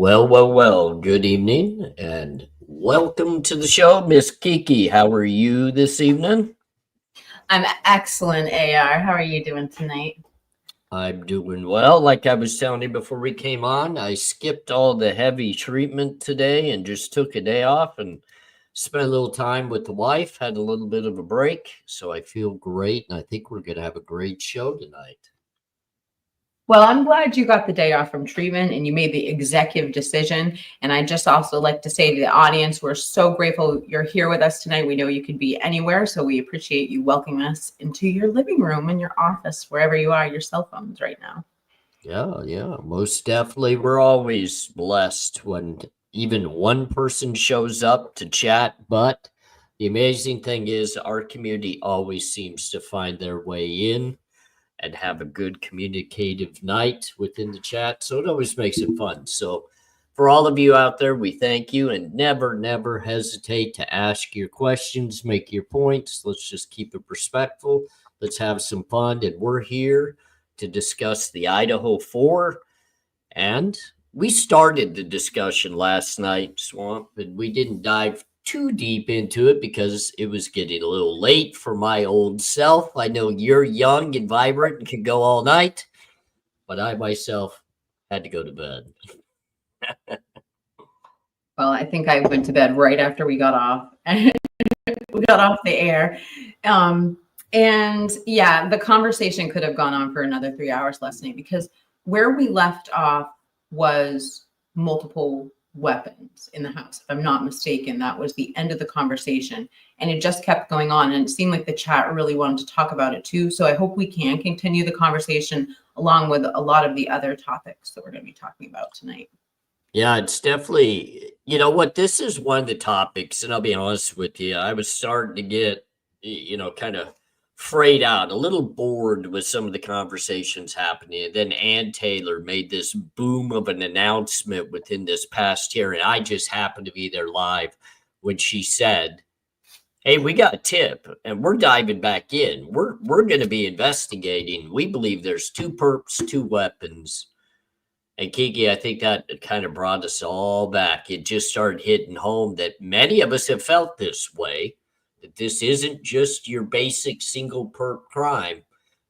Well. Good evening and welcome to the show, Miss Kiki. How are you this evening? I'm excellent, AR. How are you doing tonight? I'm doing well. Like I was telling you before we came on, I skipped all the heavy treatment today and just took a day off and spent a little time with the wife, had a little bit of a break. So I feel great, and I think we're going to have a great show tonight. Well, I'm glad you got the day off from treatment and you made the executive decision. And I just also like to say to the audience, we're so grateful you're here with us tonight. We know you could be anywhere, so we appreciate you welcoming us into your living room and your office, wherever you are, your cell phones right now. Yeah, most definitely. We're always blessed when even one person shows up to chat. But the amazing thing is, our community always seems to find their way in and have a good communicative night within the chat. So it always makes it fun. So for all of you out there, we thank you, and never hesitate to ask your questions, make your points. Let's just keep it respectful. Let's have some fun. And we're here to discuss the IDAHO4. And we started the discussion last night, Swamp, and we didn't dive too deep into it because it was getting a little late for my old self. I know you're young and vibrant and can go all night, but I myself had to go to bed. Well, I think I went to bed right after we got off. We got off the air. And yeah, the conversation could have gone on for another 3 hours last night because where we left off was multiple weapons in the house. If I'm not mistaken, that was the end of the conversation. And it just kept going on. And it seemed like the chat really wanted to talk about it too. So I hope we can continue the conversation along with a lot of the other topics that we're going to be talking about tonight. Yeah, it's definitely, you know what, this is one of the topics, and I'll be honest with you, I was starting to get, kind of frayed out, a little bored with some of the conversations happening. And then Ann Taylor made this boom of an announcement within this past year, and I just happened to be there live when she said, "Hey, we got a tip, and we're diving back in. We're going to be investigating. We believe there's two perps, two weapons." And Kiki, I think that kind of brought us all back. It just started hitting home that many of us have felt this way, that this isn't just your basic single perp crime.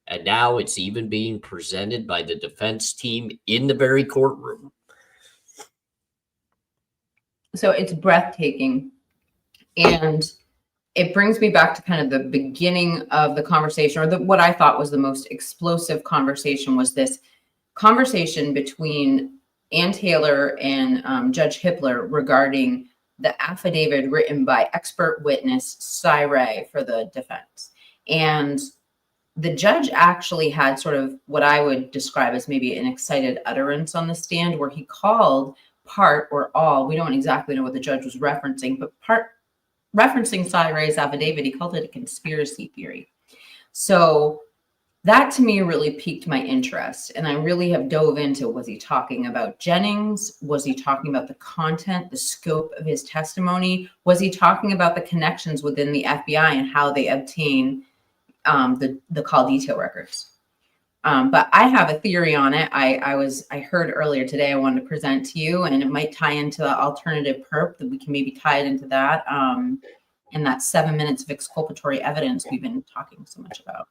And now it's even being presented by the defense team in the very courtroom. So it's breathtaking. And it brings me back to kind of the beginning of the conversation, or what I thought was the most explosive conversation was this conversation between Ann Taylor and Judge Hippler regarding the affidavit written by expert witness Cy Ray for the defense. And the judge actually had sort of what I would describe as maybe an excited utterance on the stand, where he called part or all, we don't exactly know what the judge was referencing, but referencing Cy Ray's affidavit, he called it a conspiracy theory. So that to me really piqued my interest. And I really have dove into, was he talking about Jennings? Was he talking about the content, the scope of his testimony? Was he talking about the connections within the FBI and how they obtain the call detail records? But I have a theory on it. I heard earlier today, I wanted to present to you, and it might tie into the alternative perp, that we can maybe tie it into that. And that 7 minutes of exculpatory evidence we've been talking so much about.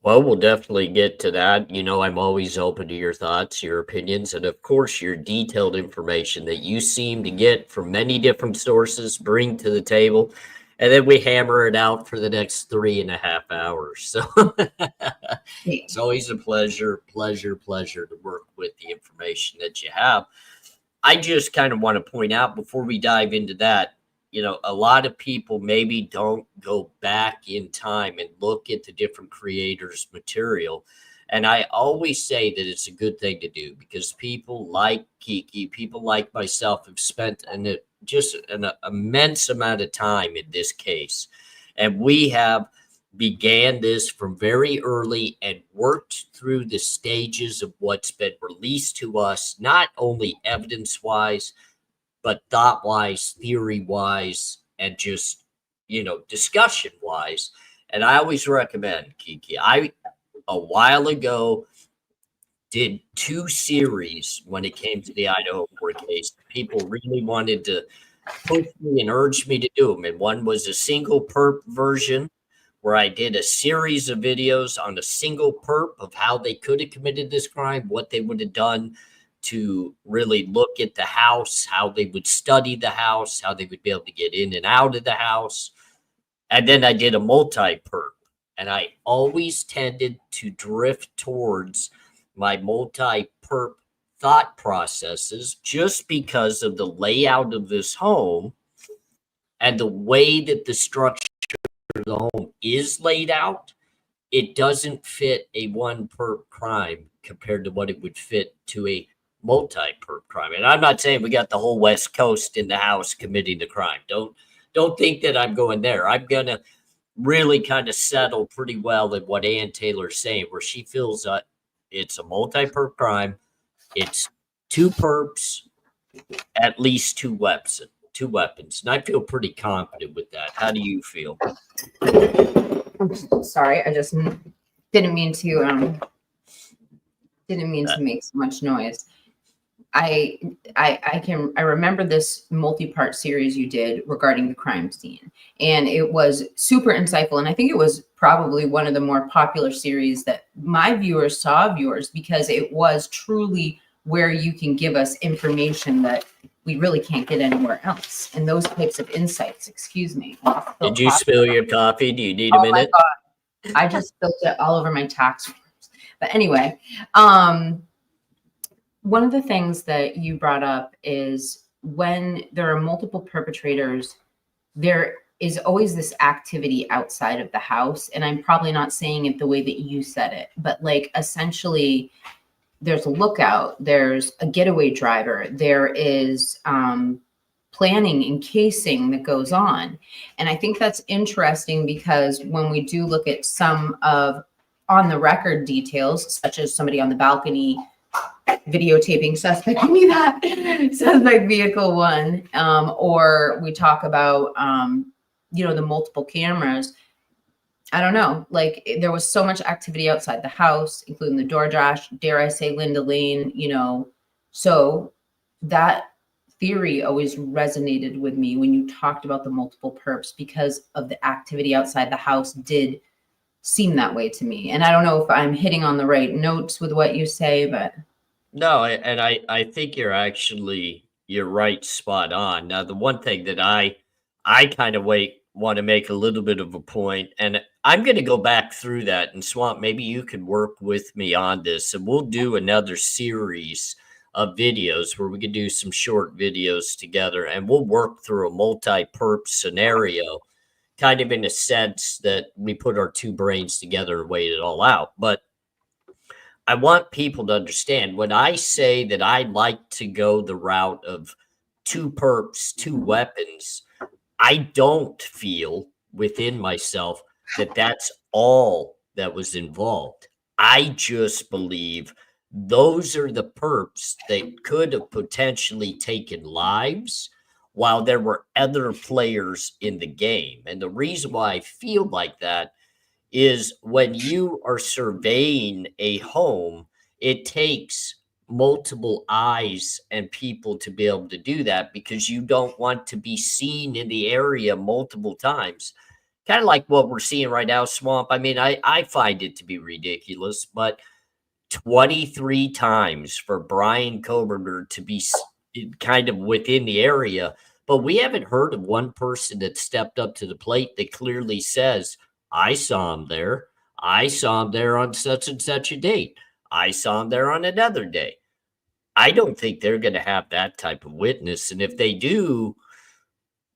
Well, we'll definitely get to that. You know, I'm always open to your thoughts, your opinions, and of course, your detailed information that you seem to get from many different sources, bring to the table, and then we hammer it out for the next 3.5 hours. So it's always a pleasure to work with the information that you have. I just kind of want to point out before we dive into that, you know, a lot of people maybe don't go back in time and look at the different creators' material. And I always say that it's a good thing to do because people like Kiki, people like myself have spent just an immense amount of time in this case. And we have began this from very early and worked through the stages of what's been released to us, not only evidence-wise, but thought-wise, theory-wise, and just, discussion-wise. And I always recommend, Kiki, a while ago, did 2 series when it came to the Idaho 4 case. People really wanted to push me and urge me to do them. And one was a single perp version where I did a series of videos on a single perp of how they could have committed this crime, what they would have done to really look at the house, how they would study the house, how they would be able to get in and out of the house. And then I did a multi-perp. And I always tended to drift towards my multi-perp thought processes just because of the layout of this home and the way that the structure of the home is laid out. It doesn't fit a one perp crime compared to what it would fit to a multi-perp crime. And I'm not saying we got the whole West Coast in the house committing the crime. Don't think that I'm going there. I'm gonna really kind of settle pretty well in what Ann Taylor's saying, where she feels that it's a multi-perp crime. It's 2 perps, at least 2 weapons. 2 weapons. And I feel pretty confident with that. How do you feel? I'm sorry, I just didn't mean to make so much noise. I remember this multi-part series you did regarding the crime scene, and it was super insightful. And I think it was probably one of the more popular series that my viewers saw of yours, because it was truly where you can give us information that we really can't get anywhere else. And those types of insights, excuse me. Did you spill your coffee? Do you need a Oh minute? my God. I just spilled it all over my tax forms. But anyway, one of the things that you brought up is when there are multiple perpetrators, there is always this activity outside of the house. And I'm probably not saying it the way that you said it, but like essentially there's a lookout, there's a getaway driver, there is planning and casing that goes on. And I think that's interesting because when we do look at some of on the record details, such as somebody on the balcony videotaping suspect, give me that suspect vehicle 1, or we talk about the multiple cameras. I don't know, like there was so much activity outside the house, including the DoorDash, dare I say Linda Lane, so that theory always resonated with me when you talked about the multiple perps, because of the activity outside the house did seem that way to me. And I don't know if I'm hitting on the right notes with what you say, but No, and I think you're right, spot on. Now, the one thing that I kind of want to make a little bit of a point, and I'm going to go back through that. And Swamp, maybe you could work with me on this, and we'll do another series of videos where we can do some short videos together, and we'll work through a multi-perp scenario, kind of in a sense that we put our 2 brains together and weigh it all out. But I want people to understand when I say that I like to go the route of 2 perps, 2 weapons, I don't feel within myself that that's all that was involved. I just believe those are the perps that could have potentially taken lives while there were other players in the game. And the reason why I feel like that is when you are surveying a home, it takes multiple eyes and people to be able to do that, because you don't want to be seen in the area multiple times. Kind of like what we're seeing right now, Swamp. I mean, I find it to be ridiculous, but 23 times for Bryan Kohberger to be kind of within the area. But we haven't heard of one person that stepped up to the plate that clearly says, I saw him there. I saw him there on such and such a date. I saw him there on another day. I don't think they're going to have that type of witness. And if they do,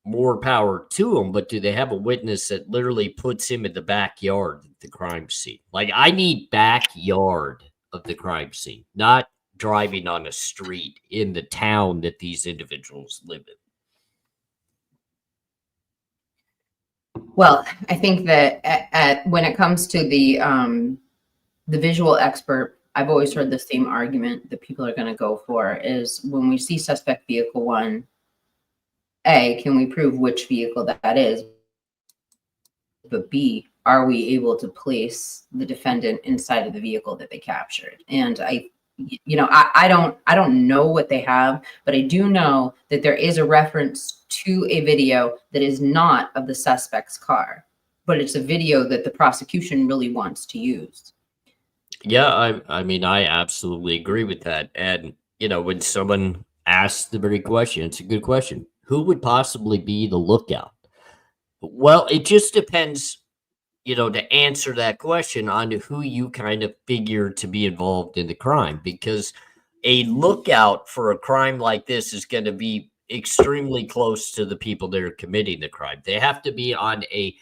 more power to them. But do they have a witness that literally puts him in the backyard of the crime scene? Like, I need backyard of the crime scene, not driving on a street in the town that these individuals live in. well, I think that when it comes to the visual expert, I've always heard the same argument that people are going to go for is when we see suspect vehicle 1, A, can we prove which vehicle that is? But B, are we able to place the defendant inside of the vehicle that they captured? And I don't know what they have, but I do know that there is a reference to a video that is not of the suspect's car, but it's a video that the prosecution really wants to use. Yeah, I mean, I absolutely agree with that. And, when someone asks the very question, it's a good question. Who would possibly be the lookout? Well, it just depends, to answer that question on who you kind of figure to be involved in the crime, because a lookout for a crime like this is going to be extremely close to the people that are committing the crime. They have to be on a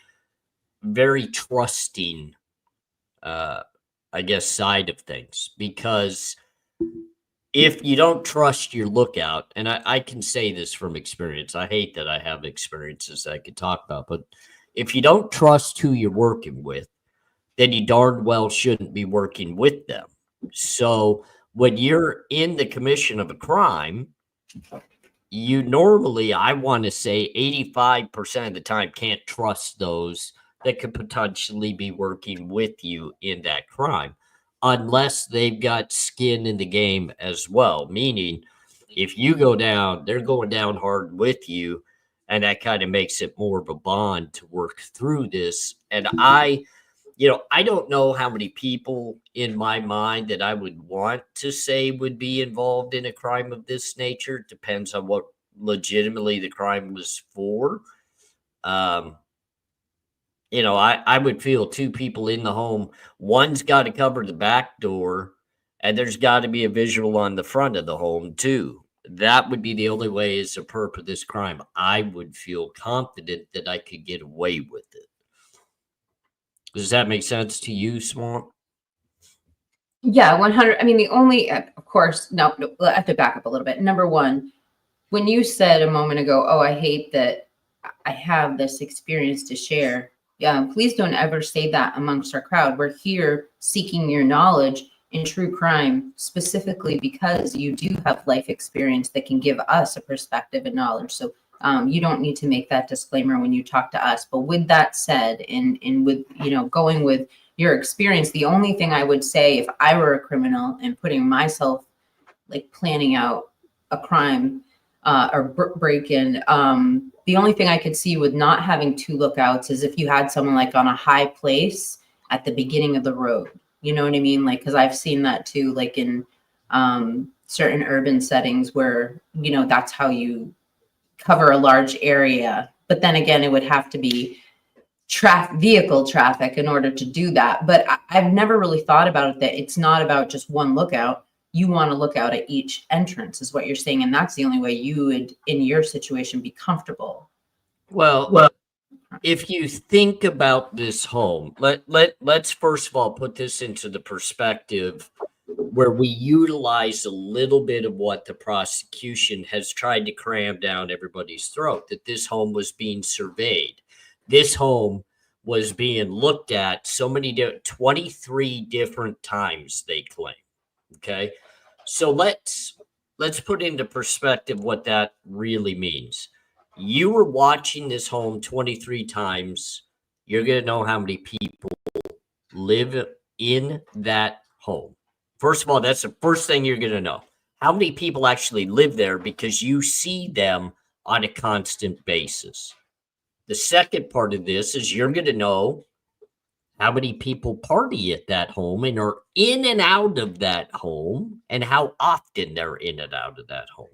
very trusting, I guess, side of things, because if you don't trust your lookout, and I can say this from experience, I hate that I have experiences that I could talk about, but if you don't trust who you're working with, then you darn well shouldn't be working with them. So when you're in the commission of a crime, you normally, I want to say 85% of the time, can't trust those that could potentially be working with you in that crime, unless they've got skin in the game as well. Meaning, if you go down, they're going down hard with you, and that kind of makes it more of a bond to work through this. And I don't know how many people in my mind that I would want to say would be involved in a crime of this nature. It depends on what legitimately the crime was for. I would feel two people in the home. One's got to cover the back door, and there's got to be a visual on the front of the home too. That would be the only way as a perp of this crime. I would feel confident that I could get away with it. Does that make sense to you, Swamp? Yeah, 100. I mean, the only, of course, no, I have to back up a little bit. Number one, when you said a moment ago, oh, I hate that I have this experience to share. Yeah, please don't ever say that amongst our crowd. We're here seeking your knowledge in true crime, specifically because you do have life experience that can give us a perspective and knowledge. So you don't need to make that disclaimer when you talk to us. But with that said, and with, going with your experience, the only thing I would say if I were a criminal and putting myself, like, planning out a crime or break-in, the only thing I could see with not having two lookouts is if you had someone like on a high place at the beginning of the road. You know what I mean? Like, because I've seen that too, like in certain urban settings where, that's how you cover a large area. But then again, it would have to be vehicle traffic in order to do that. But I've never really thought about it that it's not about just one lookout. You want to look out at each entrance is what you're saying. And that's the only way you would, in your situation, be comfortable. Well, if you think about this home, let's first of all put this into the perspective where we utilize a little bit of what the prosecution has tried to cram down everybody's throat, that this home was being surveyed. This home was being looked at 23 different times, they claim. Okay. So let's put into perspective what that really means. You were watching this home 23 times. You're going to know how many people live in that home. First of all, that's the first thing you're going to know. How many people actually live there because you see them on a constant basis. The second part of this is you're going to know how many people party at that home and are in and out of that home and how often they're in and out of that home.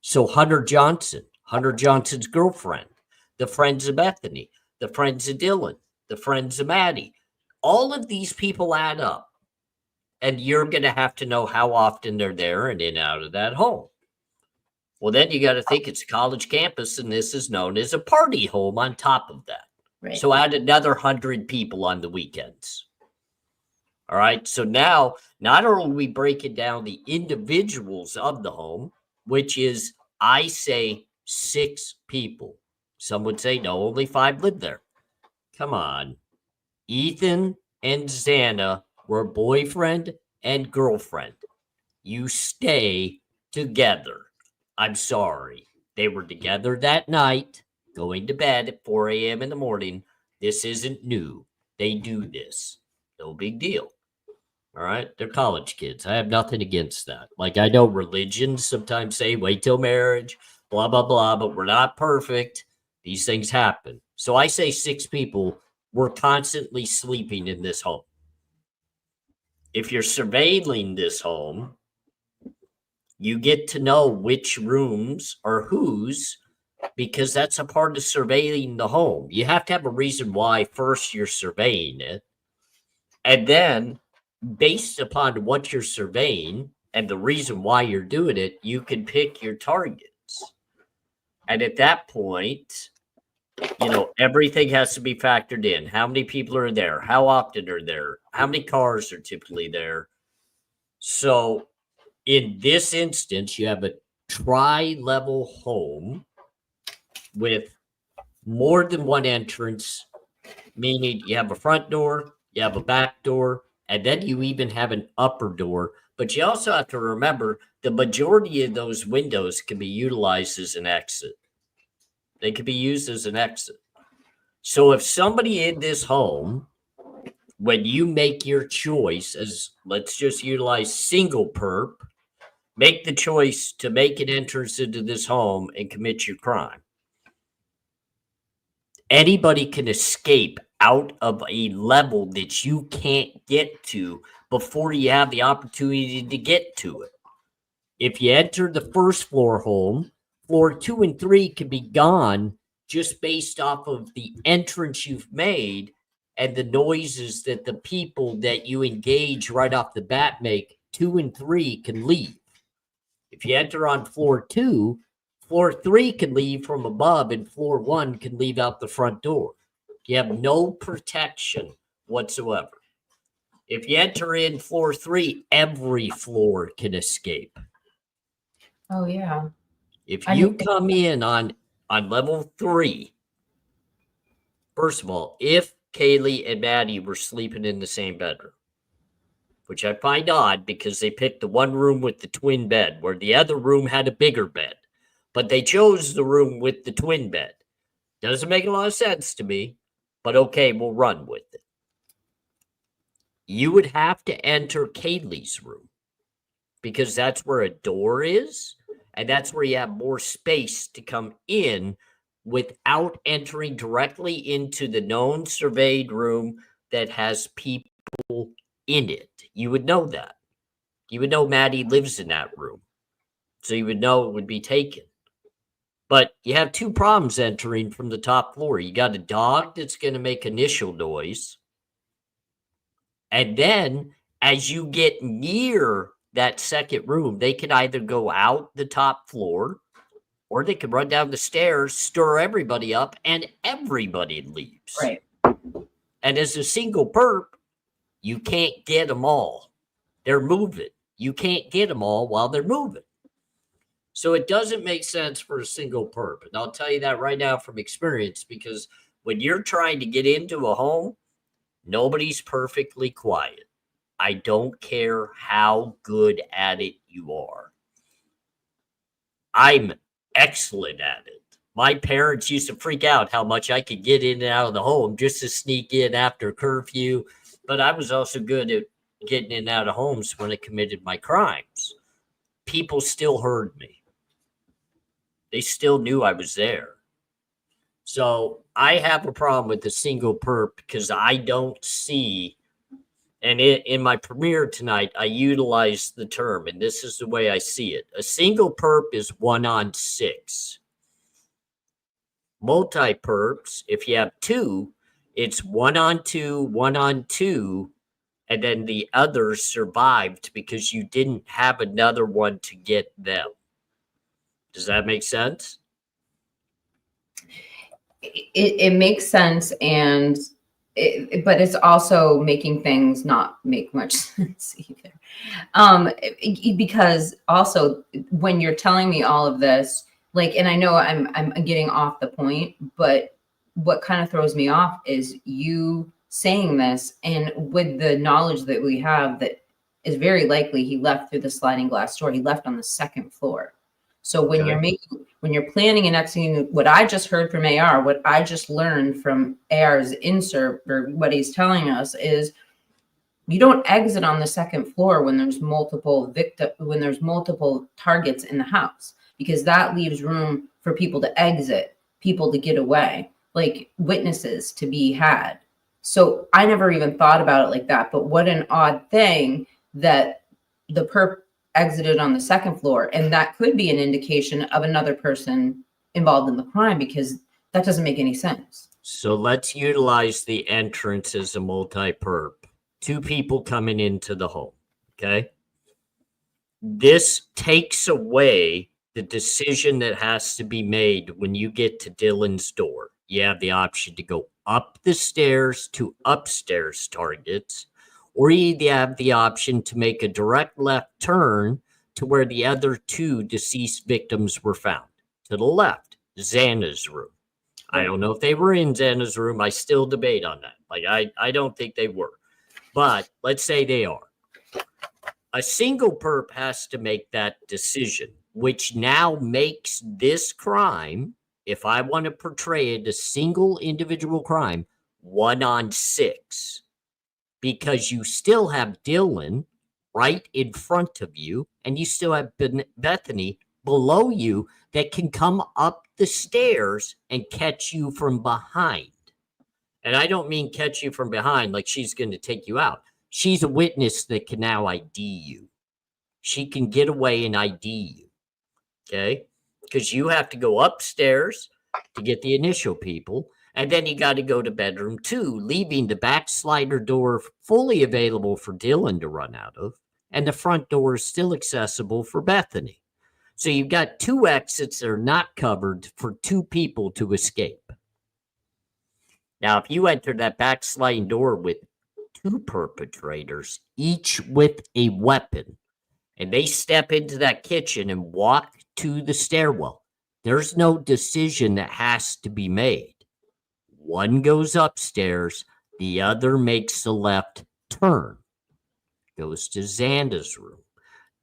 So Hunter Johnson's girlfriend, the friends of Bethany, the friends of Dylan, the friends of Maddie, all of these people add up. And you're going to have to know how often they're there and in and out of that home. Well, then you got to think it's a college campus, and this is known as a party home on top of that. Right. So add another 100 people on the weekends. All right. So now, not only are we breaking down the individuals of the home, which is, I say, 6 people. Some would say, no, only 5 live there. Come on. Ethan and Xana were boyfriend and girlfriend. You stay together. I'm sorry. They were together that night, going to bed at 4 a.m. in the morning. This isn't new. They do this. No big deal. All right. They're college kids. I have nothing against that. Like, I know religions sometimes say, wait till marriage, blah, blah, blah, but we're not perfect. These things happen. So I say 6 people were constantly sleeping in this home. If you're surveilling this home, you get to know which rooms are whose, because that's a part of surveilling the home. You have to have a reason why first you're surveying it. And then, based upon what you're surveying and the reason why you're doing it, you can pick your targets. And at that point, everything has to be factored in. How many people are there? How often are there? How many cars are typically there? So in this instance, you have a tri-level home with more than one entrance, meaning you have a front door, you have a back door, and then you even have an upper door. But you also have to remember the majority of those windows can be utilized as an exit. They can be used as an exit. So if somebody in this home, when you make your choice, as let's just utilize single perp, make the choice to make an entrance into this home and commit your crime. Anybody can escape out of a level that you can't get to before you have the opportunity to get to it. If you enter the first floor home, floor 2 and 3 can be gone just based off of the entrance you've made and the noises that the people that you engage right off the bat make. 2 and 3 can leave. If you enter on floor 2, floor 3 can leave from above, and floor 1 can leave out the front door. You have no protection whatsoever. If you enter in floor 3, every floor can escape. Oh, yeah. If you come in on level 3, first of all, if Kaylee and Maddie were sleeping in the same bedroom, which I find odd because they picked the one room with the twin bed where the other room had a bigger bed, but they chose the room with the twin bed. Doesn't make a lot of sense to me, but okay, we'll run with it. You would have to enter Kaylee's room because that's where a door is, and that's where you have more space to come in without entering directly into the known surveyed room that has people in it. You would know that. You would know Maddie lives in that room. So you would know it would be taken. But you have 2 problems entering from the top floor. You got a dog that's going to make initial noise. And then as you get near that second room, they can either go out the top floor or they can run down the stairs, stir everybody up, and everybody leaves. Right. And as a single perp, you can't get them all. They're moving. You can't get them all while they're moving. So it doesn't make sense for a single perp. And I'll tell you that right now from experience, because when you're trying to get into a home, nobody's perfectly quiet. I don't care how good at it you are. I'm excellent at it. My parents used to freak out how much I could get in and out of the home just to sneak in after curfew. But I was also good at getting in and out of homes when I committed my crimes. People still heard me. They still knew I was there. So I have a problem with the single perp because I don't see, and in my premiere tonight, I utilized the term, and this is the way I see it. A single perp is 1 on 6. Multi-perps, if you have 2, it's 1 on 2, 1 on 2, and then the others survived because you didn't have another one to get them. Does that make sense? It makes sense, and but it's also making things not make much sense either. Because also when you're telling me all of this, like, and I know I'm getting off the point, but what kind of throws me off is you saying this, and with the knowledge that we have, that is very likely he left through the sliding glass door. He left on the 2nd floor. So when you're planning and executing, what I just heard from AR, what I just learned from AR's insert, or what he's telling us, is You don't exit on the second floor when there's multiple targets in the house, because that leaves room for people to exit, people to get away, like witnesses to be had. So I never even thought about it like that. But what an odd thing that the perp exited on the second floor, and that could be an indication of another person involved in the crime, because that doesn't make any sense. So let's utilize the entrance as a multi-perp. 2 people coming into the home, okay? This takes away the decision that has to be made when you get to Dylan's door. You have the option to go up the stairs to upstairs targets, or you have the option to make a direct left turn to where the other 2 deceased victims were found. To the left, Xana's room. I don't know if they were in Xana's room. I still debate on that. Like, I don't think they were. But let's say they are. A single perp has to make that decision, which now makes this crime, if I want to portray it a single individual crime, 1 on 6. Because you still have Dylan right in front of you, and you still have Bethany below you that can come up the stairs and catch you from behind. And I don't mean catch you from behind like she's going to take you out. She's a witness that can now ID you. She can get away and ID you. Okay? Because you have to go upstairs to get the initial people. And then you got to go to bedroom 2, leaving the back slider door fully available for Dylan to run out of. And the front door is still accessible for Bethany. So you've got 2 exits that are not covered for 2 people to escape. Now, if you enter that back sliding door with 2 perpetrators, each with a weapon, and they step into that kitchen and walk to the stairwell, there's no decision that has to be made. One goes upstairs, the other makes the left turn, goes to Xanda's room.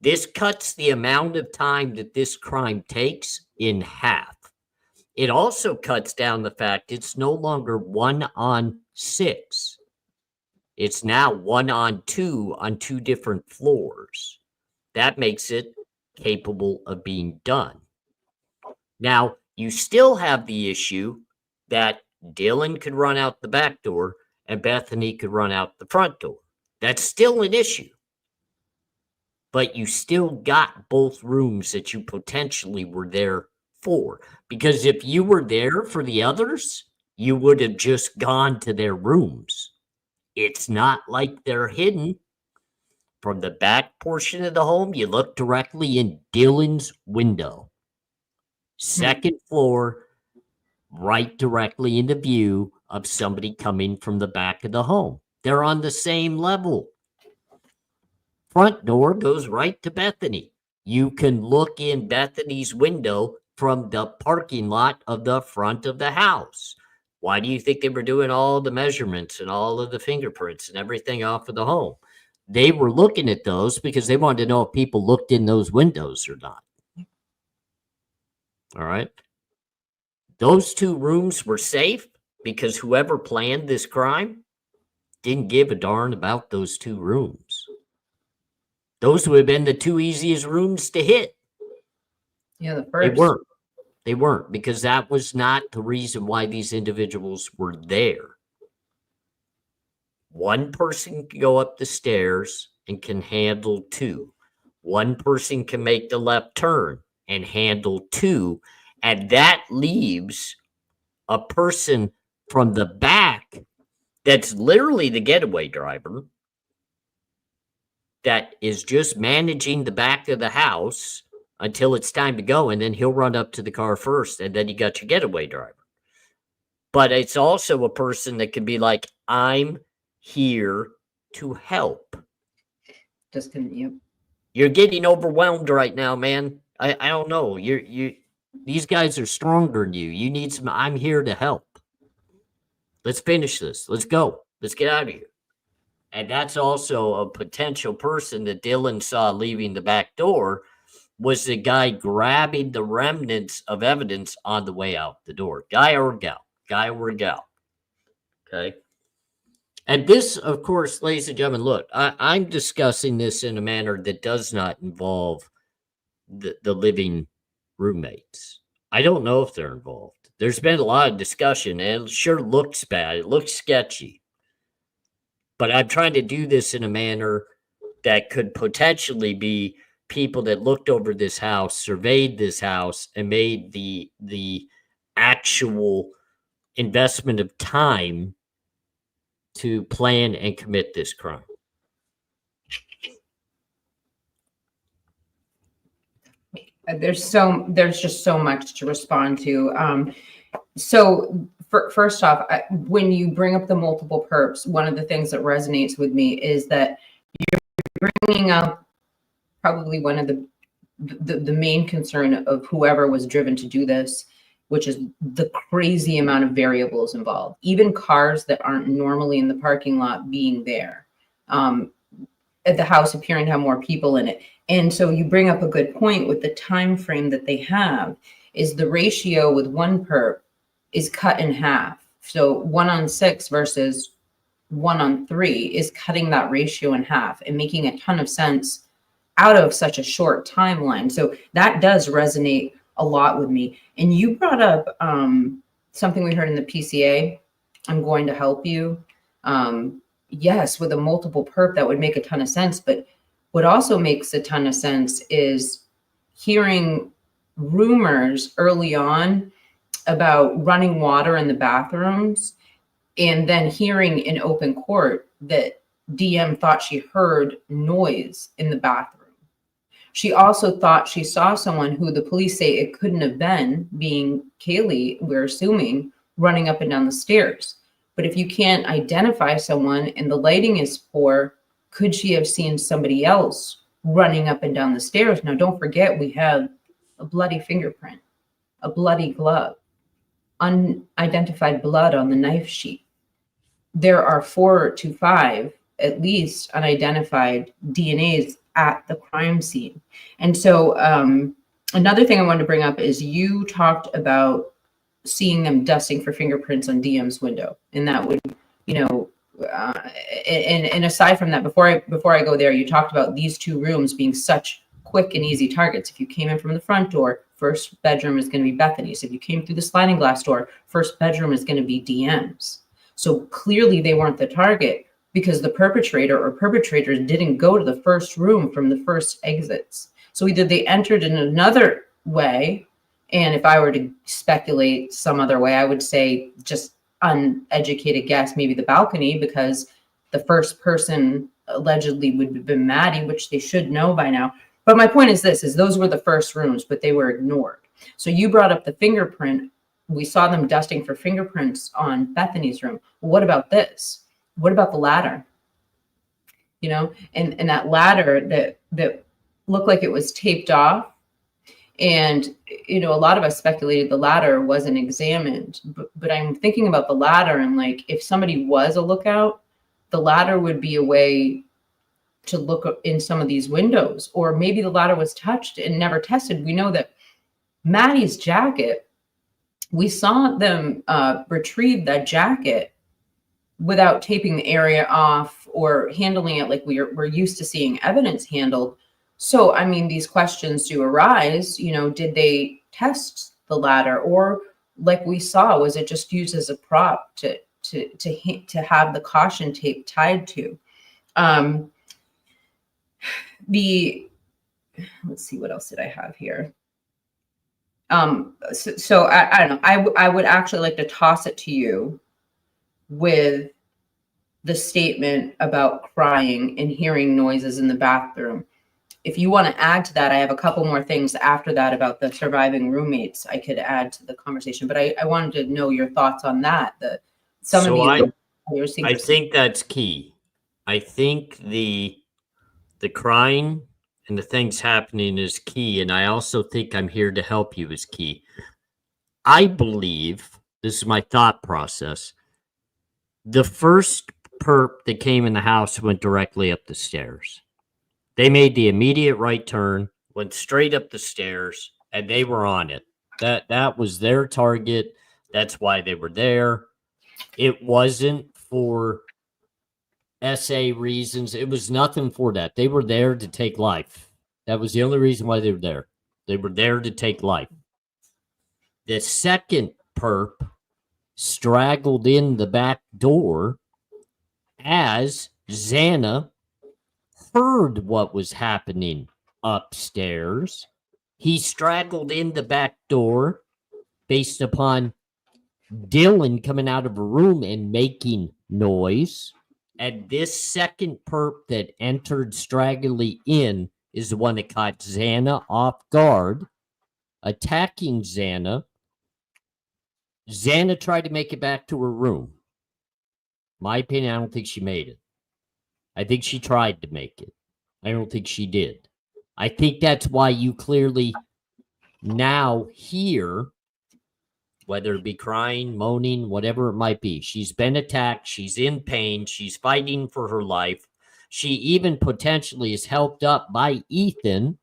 This cuts the amount of time that this crime takes in half. It also cuts down the fact it's no longer 1 on 6. It's now 1 on 2 on 2 different floors. That makes it capable of being done. Now, you still have the issue that Dylan could run out the back door and Bethany could run out the front door. That's still an issue. But you still got both rooms that you potentially were there for. Because if you were there for the others, you would have just gone to their rooms. It's not like they're hidden. From the back portion of the home, you look directly in Dylan's window. Second floor, right directly into view of somebody coming from the back of the home. They're on the same level. Front door goes right to Bethany. You can look in Bethany's window from the parking lot of the front of the house. Why do you think they were doing all the measurements and all of the fingerprints and everything off of the home? They were looking at those because they wanted to know if people looked in those windows or not. All right. Those 2 rooms were safe because whoever planned this crime didn't give a darn about those 2 rooms. Those would have been the 2 easiest rooms to hit. Yeah, the first. They weren't because that was not the reason why these individuals were there. One person can go up the stairs and can handle 2. One person can make the left turn and handle 2. And that leaves a person from the back that's literally the getaway driver that is just managing the back of the house until it's time to go. And then he'll run up to the car first. And then you got your getaway driver. But it's also a person that could be like, I'm here to help. Just continue. You're getting overwhelmed right now, man. I don't know. These guys are stronger than you. You need some, I'm here to help. Let's finish this. Let's go. Let's get out of here. And that's also a potential person that Dylan saw leaving the back door was the guy grabbing the remnants of evidence on the way out the door. Guy or gal. Okay. And this, of course, ladies and gentlemen, look, I'm discussing this in a manner that does not involve the living roommates. I don't know if they're involved. There's been a lot of discussion, and it sure looks bad. It looks sketchy. But I'm trying to do this in a manner that could potentially be people that looked over this house, surveyed this house, and made the actual investment of time to plan and commit this crime. There's just so much to respond to. First off, when you bring up the multiple perps, one of the things that resonates with me is that you're bringing up probably one of the main concern of whoever was driven to do this, which is the crazy amount of variables involved, even cars that aren't normally in the parking lot being there, at the house appearing to have more people in it. And so you bring up a good point with the time frame that they have, is the ratio with one perp is cut in half. So 1:6 versus 1:3 is cutting that ratio in half and making a ton of sense out of such a short timeline. So that does resonate a lot with me. And you brought up something we heard in the PCA, I'm going to help you. Yes, with a multiple perp, that would make a ton of sense. But what also makes a ton of sense is hearing rumors early on about running water in the bathrooms, and then hearing in open court that DM thought she heard noise in the bathroom. She also thought she saw someone who the police say it couldn't have been, being Kaylee, we're assuming, running up and down the stairs. But if you can't identify someone and the lighting is poor, could she have seen somebody else running up and down the stairs? Now, don't forget, we have a bloody fingerprint, a bloody glove, unidentified blood on the knife sheath. There are 4 to 5, at least, unidentified DNAs at the crime scene. And so another thing I wanted to bring up is you talked about seeing them dusting for fingerprints on DM's window. And that would, and aside from that, before I go there, you talked about these two rooms being such quick and easy targets. If you came in from the front door, first bedroom is going to be Bethany's. If you came through the sliding glass door, first bedroom is going to be DM's. So clearly they weren't the target because the perpetrator or perpetrators didn't go to the first room from the first exits. So either they entered in another way, and if I were to speculate some other way, I would say, just uneducated guess, maybe the balcony, because the first person allegedly would have been Maddie, which they should know by now. But my point is this, is those were the first rooms, but they were ignored. So you brought up the fingerprint. We saw them dusting for fingerprints on Bethany's room. Well, what about this? What about the ladder? And that ladder that looked like it was taped off. And, a lot of us speculated the ladder wasn't examined, but I'm thinking about the ladder and like, if somebody was a lookout, the ladder would be a way to look in some of these windows, or maybe the ladder was touched and never tested. We know that Maddie's jacket, we saw them retrieve that jacket without taping the area off or handling it like we're used to seeing evidence handled. So, I mean, these questions do arise, did they test the ladder, or like we saw, was it just used as a prop to have the caution tape tied to? Let's see, what else did I have here? So I don't know. I would actually like to toss it to you with the statement about crying and hearing noises in the bathroom. If you want to add to that, I have a couple more things after that about the surviving roommates I could add to the conversation, but I wanted to know your thoughts on that. I think that's key. I think the crying and the things happening is key. And I also think I'm here to help you is key. I believe, this is my thought process, the first perp that came in the house went directly up the stairs. They made the immediate right turn, went straight up the stairs, and they were on it. That was their target. That's why they were there. It wasn't for SA reasons. It was nothing for that. They were there to take life. That was the only reason why they were there. They were there to take life. The second perp straggled in the back door as Xana heard what was happening upstairs. He straggled in the back door based upon Dylan coming out of a room and making noise. And this second perp that entered straggly in is the one that caught Xana off guard, attacking Xana. Xana tried to make it back to her room. My opinion, I don't think she made it. I think she tried to make it. I don't think she did. I think that's why you clearly now hear, whether it be crying, moaning, whatever it might be. She's been attacked. She's in pain. She's fighting for her life. She even potentially is helped up by Ethan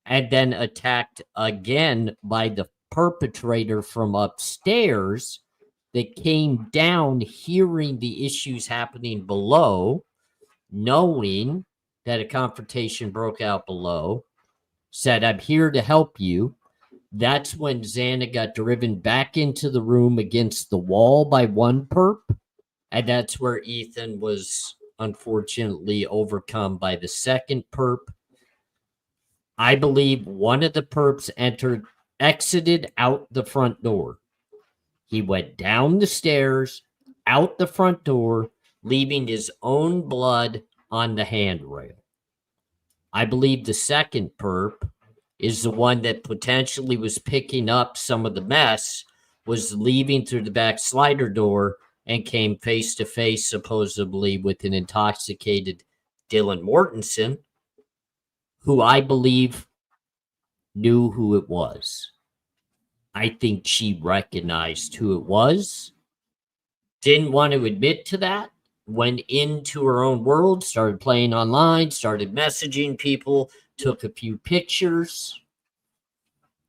and then attacked again by the perpetrator from upstairs that came down hearing the issues happening below, knowing that a confrontation broke out below, said, "I'm here to help you." That's when Xana got driven back into the room against the wall by one perp. And that's where Ethan was unfortunately overcome by the second perp. I believe one of the perps exited out the front door. He went down the stairs, out the front door, leaving his own blood on the handrail. I believe the second perp is the one that potentially was picking up some of the mess, was leaving through the back slider door, and came face to face supposedly with an intoxicated Dylan Mortensen, who I believe knew who it was. I think she recognized who it was, didn't want to admit to that, went into her own world, started playing online, started messaging people, took a few pictures.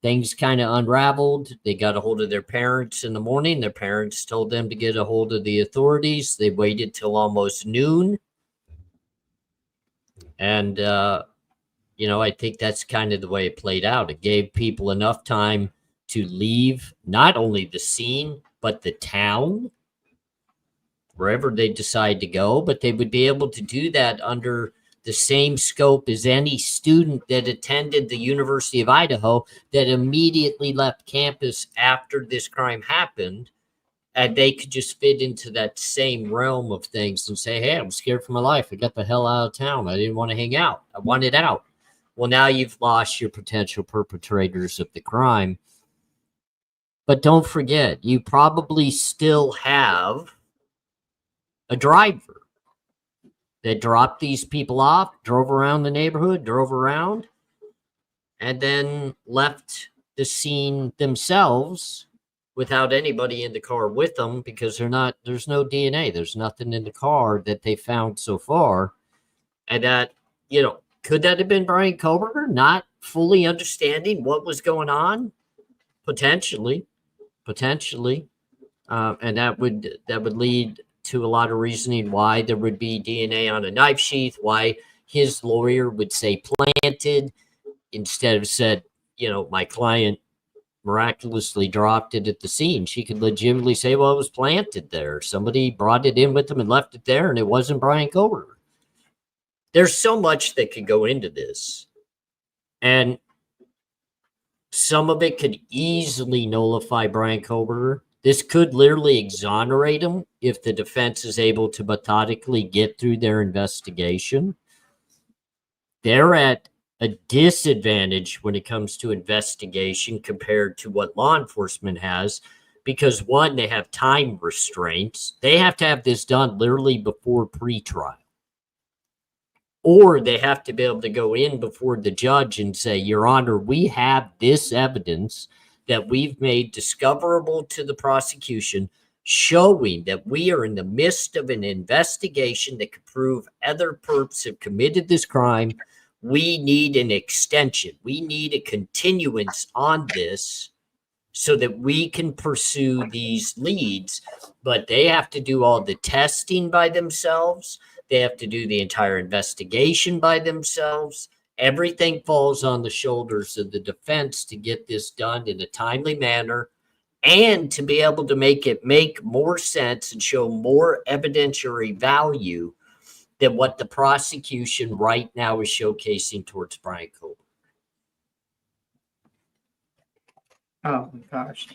Things kind of unraveled. They got a hold of their parents in the morning. Their parents told them to get a hold of the authorities. They waited till almost noon. And, I think that's kind of the way it played out. It gave people enough time to leave not only the scene, but the town, wherever they decide to go. But they would be able to do that under the same scope as any student that attended the University of Idaho that immediately left campus after this crime happened. And they could just fit into that same realm of things and say, "Hey, I'm scared for my life. I got the hell out of town. I didn't want to hang out. I wanted out." Well, now you've lost your potential perpetrators of the crime. But don't forget, you probably still have a driver that dropped these people off, drove around the neighborhood, drove around, and then left the scene themselves without anybody in the car with them, because there's no DNA. There's nothing in the car that they found so far. And that, could that have been Bryan Kohberger not fully understanding what was going on? Potentially. And that would lead to a lot of reasoning why there would be DNA on a knife sheath, why his lawyer would say planted instead of said, my client miraculously dropped it at the scene. She could legitimately say, well, it was planted there. Somebody brought it in with them and left it there, and it wasn't Bryan Kohberger. There's so much that could go into this. And some of it could easily nullify Bryan Kohberger. This could literally exonerate him if the defense is able to methodically get through their investigation. They're at a disadvantage when it comes to investigation compared to what law enforcement has, because one, they have time restraints. They have to have this done literally before pretrial. Or they have to be able to go in before the judge and say, Your Honor, we have this evidence that we've made discoverable to the prosecution, showing that we are in the midst of an investigation that could prove other perps have committed this crime. We need an extension. We need a continuance on this so that we can pursue these leads. But they have to do all the testing by themselves. They have to do the entire investigation by themselves. Everything falls on the shoulders of the defense to get this done in a timely manner and to be able to make it make more sense and show more evidentiary value than what the prosecution right now is showcasing towards Bryan Kohberger. Oh my gosh.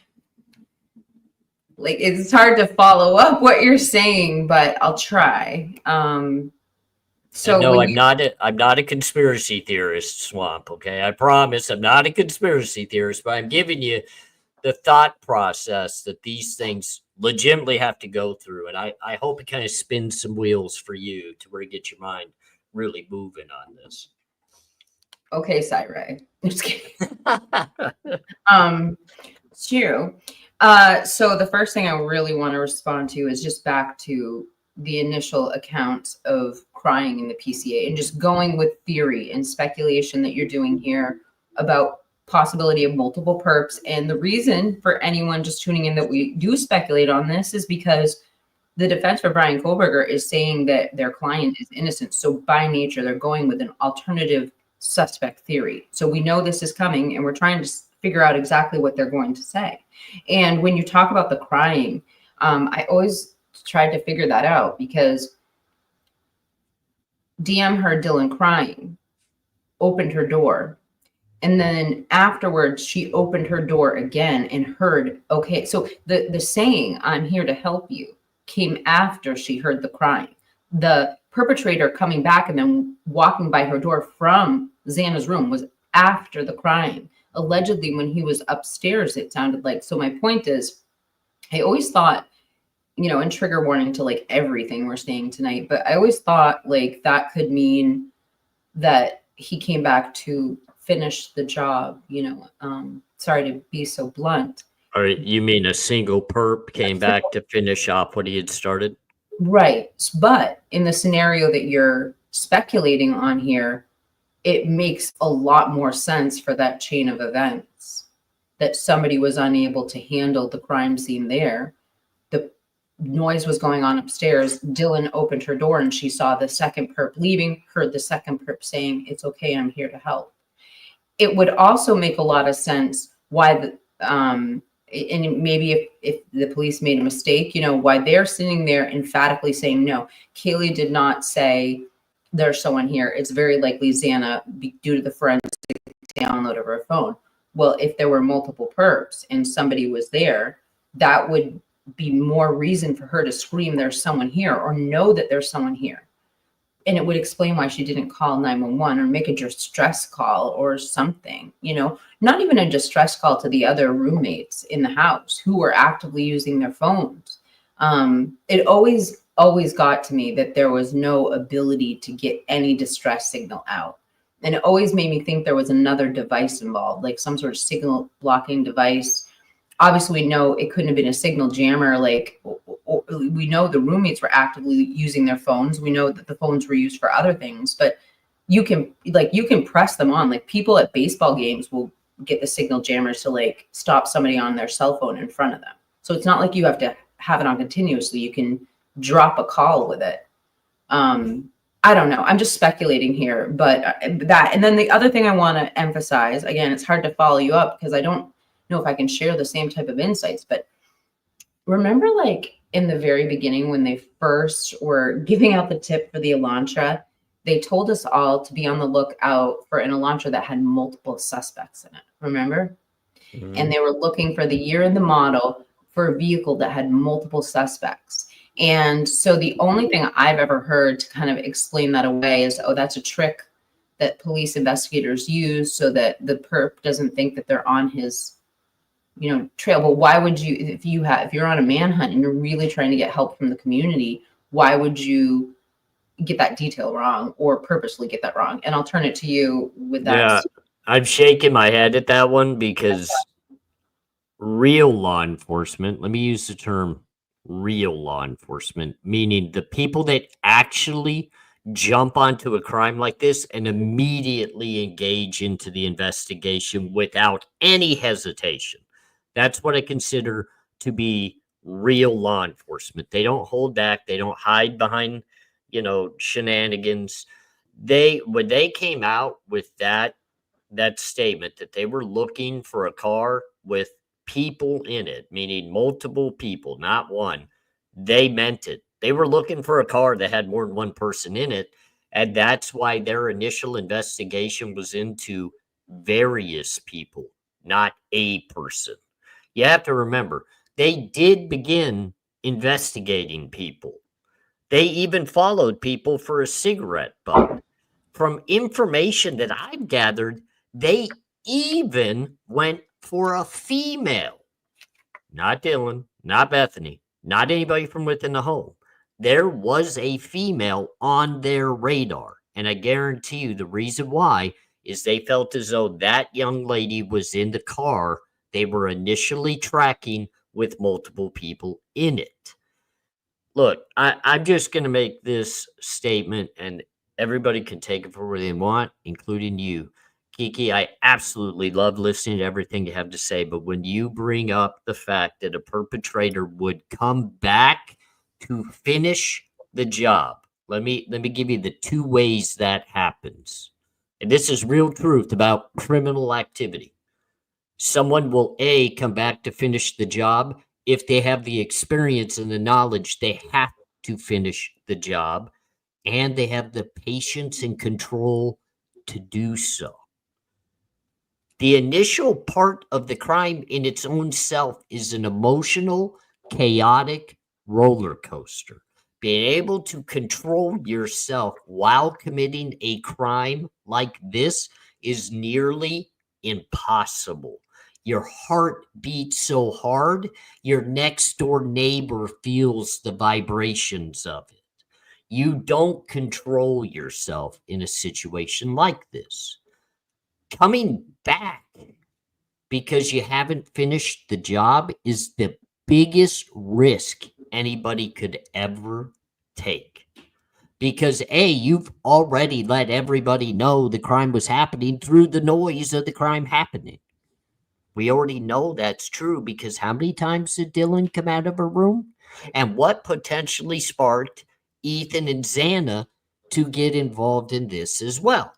Like, it's hard to follow up what you're saying, but I'll try. So no, when I'm not a conspiracy theorist, Swamp. Okay, I promise I'm not a conspiracy theorist, but I'm giving you the thought process that these things legitimately have to go through, and I hope it kind of spins some wheels for you to where you get your mind really moving on this. okay, Cyrus. Just kidding. It's true. So the first thing I really want to respond to is just back to the initial account of crying in the PCA and just going with theory and speculation that you're doing here about possibility of multiple perps. And the reason for anyone just tuning in that we do speculate on this is because the defense for Bryan Kohberger is saying that their client is innocent. So by nature, they're going with an alternative suspect theory. So we know this is coming and we're trying to figure out exactly what they're going to say. And when you talk about the crying, I always tried to figure that out because DM heard Dylan crying, opened her door. And then afterwards, she opened her door again and heard, okay, so the saying, I'm here to help you, came after she heard the crying. The perpetrator coming back and then walking by her door from Xana's room was after the crying. Allegedly, when he was upstairs, it sounded like. So my point is, I always thought, you know, and trigger warning to like everything we're saying tonight, but I always thought like that could mean that he came back to finish the job, you know. Sorry to be so blunt. All right, you mean a single perp came back to finish off what he had started? Right. But in the scenario that you're speculating on here, it makes a lot more sense for that chain of events that somebody was unable to handle the crime scene there. The noise was going on upstairs. Dylan opened her door and she saw the second perp leaving, heard the second perp saying, it's okay, I'm here to help. It would also make a lot of sense why the, and maybe if the police made a mistake, you know, why they're sitting there emphatically saying, no, Kaylee did not say there's someone here. It's very likely Xana due to the forensic download of her phone. Well, if there were multiple perps and somebody was there, that would be more reason for her to scream, there's someone here, or know that there's someone here. And it would explain why she didn't call 911 or make a distress call or something, you know, not even a distress call to the other roommates in the house who were actively using their phones. It always got to me that there was no ability to get any distress signal out. And it always made me think there was another device involved, like some sort of signal blocking device. Obviously, we know it couldn't have been a signal jammer. Like, we know the roommates were actively using their phones. We know that the phones were used for other things, but you can press them on. Like, people at baseball games will get the signal jammers to like stop somebody on their cell phone in front of them. So it's not like you have to have it on continuously. You can drop a call with it. I don't know. I'm just speculating here, but that, and then the other thing I want to emphasize, again, it's hard to follow you up because I don't know if I can share the same type of insights, but remember like in the very beginning when they first were giving out the tip for the Elantra, they told us all to be on the lookout for an Elantra that had multiple suspects in it. Remember? Mm-hmm. And they were looking for the year and the model for a vehicle that had multiple suspects. And so the only thing I've ever heard to kind of explain that away is, oh, that's a trick that police investigators use so that the perp doesn't think that they're on his, you know, trail. But why would you, if you're on a manhunt and you're really trying to get help from the community, why would you get that detail wrong or purposely get that wrong? And I'll turn it to you with that. Yeah, I'm shaking my head at that one because real law enforcement, let me use the term real law enforcement, meaning the people that actually jump onto a crime like this and immediately engage into the investigation without any hesitation. That's what I consider to be real law enforcement. They don't hold back. They don't hide behind, shenanigans. When they came out with that statement that they were looking for a car with people in it, meaning multiple people, not one, they meant it. They were looking for a car that had more than one person in it. And that's why their initial investigation was into various people, not a person. You have to remember, they did begin investigating people. They even followed people for a cigarette butt. From information that I've gathered, they even went for a female. Not Dylan, not Bethany, not anybody from within the home. There was a female on their radar. And I guarantee you the reason why is they felt as though that young lady was in the car they were initially tracking with multiple people in it. Look, I'm just going to make this statement, and everybody can take it for what they want, including you. Kiki, I absolutely love listening to everything you have to say, but when you bring up the fact that a perpetrator would come back to finish the job, let me give you the two ways that happens. And this is real truth about criminal activity. Someone will come back to finish the job if they have the experience and the knowledge they have to finish the job, and they have the patience and control to do so. The initial part of the crime in its own self is an emotional, chaotic roller coaster. Being able to control yourself while committing a crime like this is nearly impossible. Your heart beats so hard, your next door neighbor feels the vibrations of it. You don't control yourself in a situation like this. Coming back because you haven't finished the job is the biggest risk anybody could ever take. Because you've already let everybody know the crime was happening through the noise of the crime happening. We already know that's true because how many times did Dylan come out of her room? And what potentially sparked Ethan and Xana to get involved in this as well?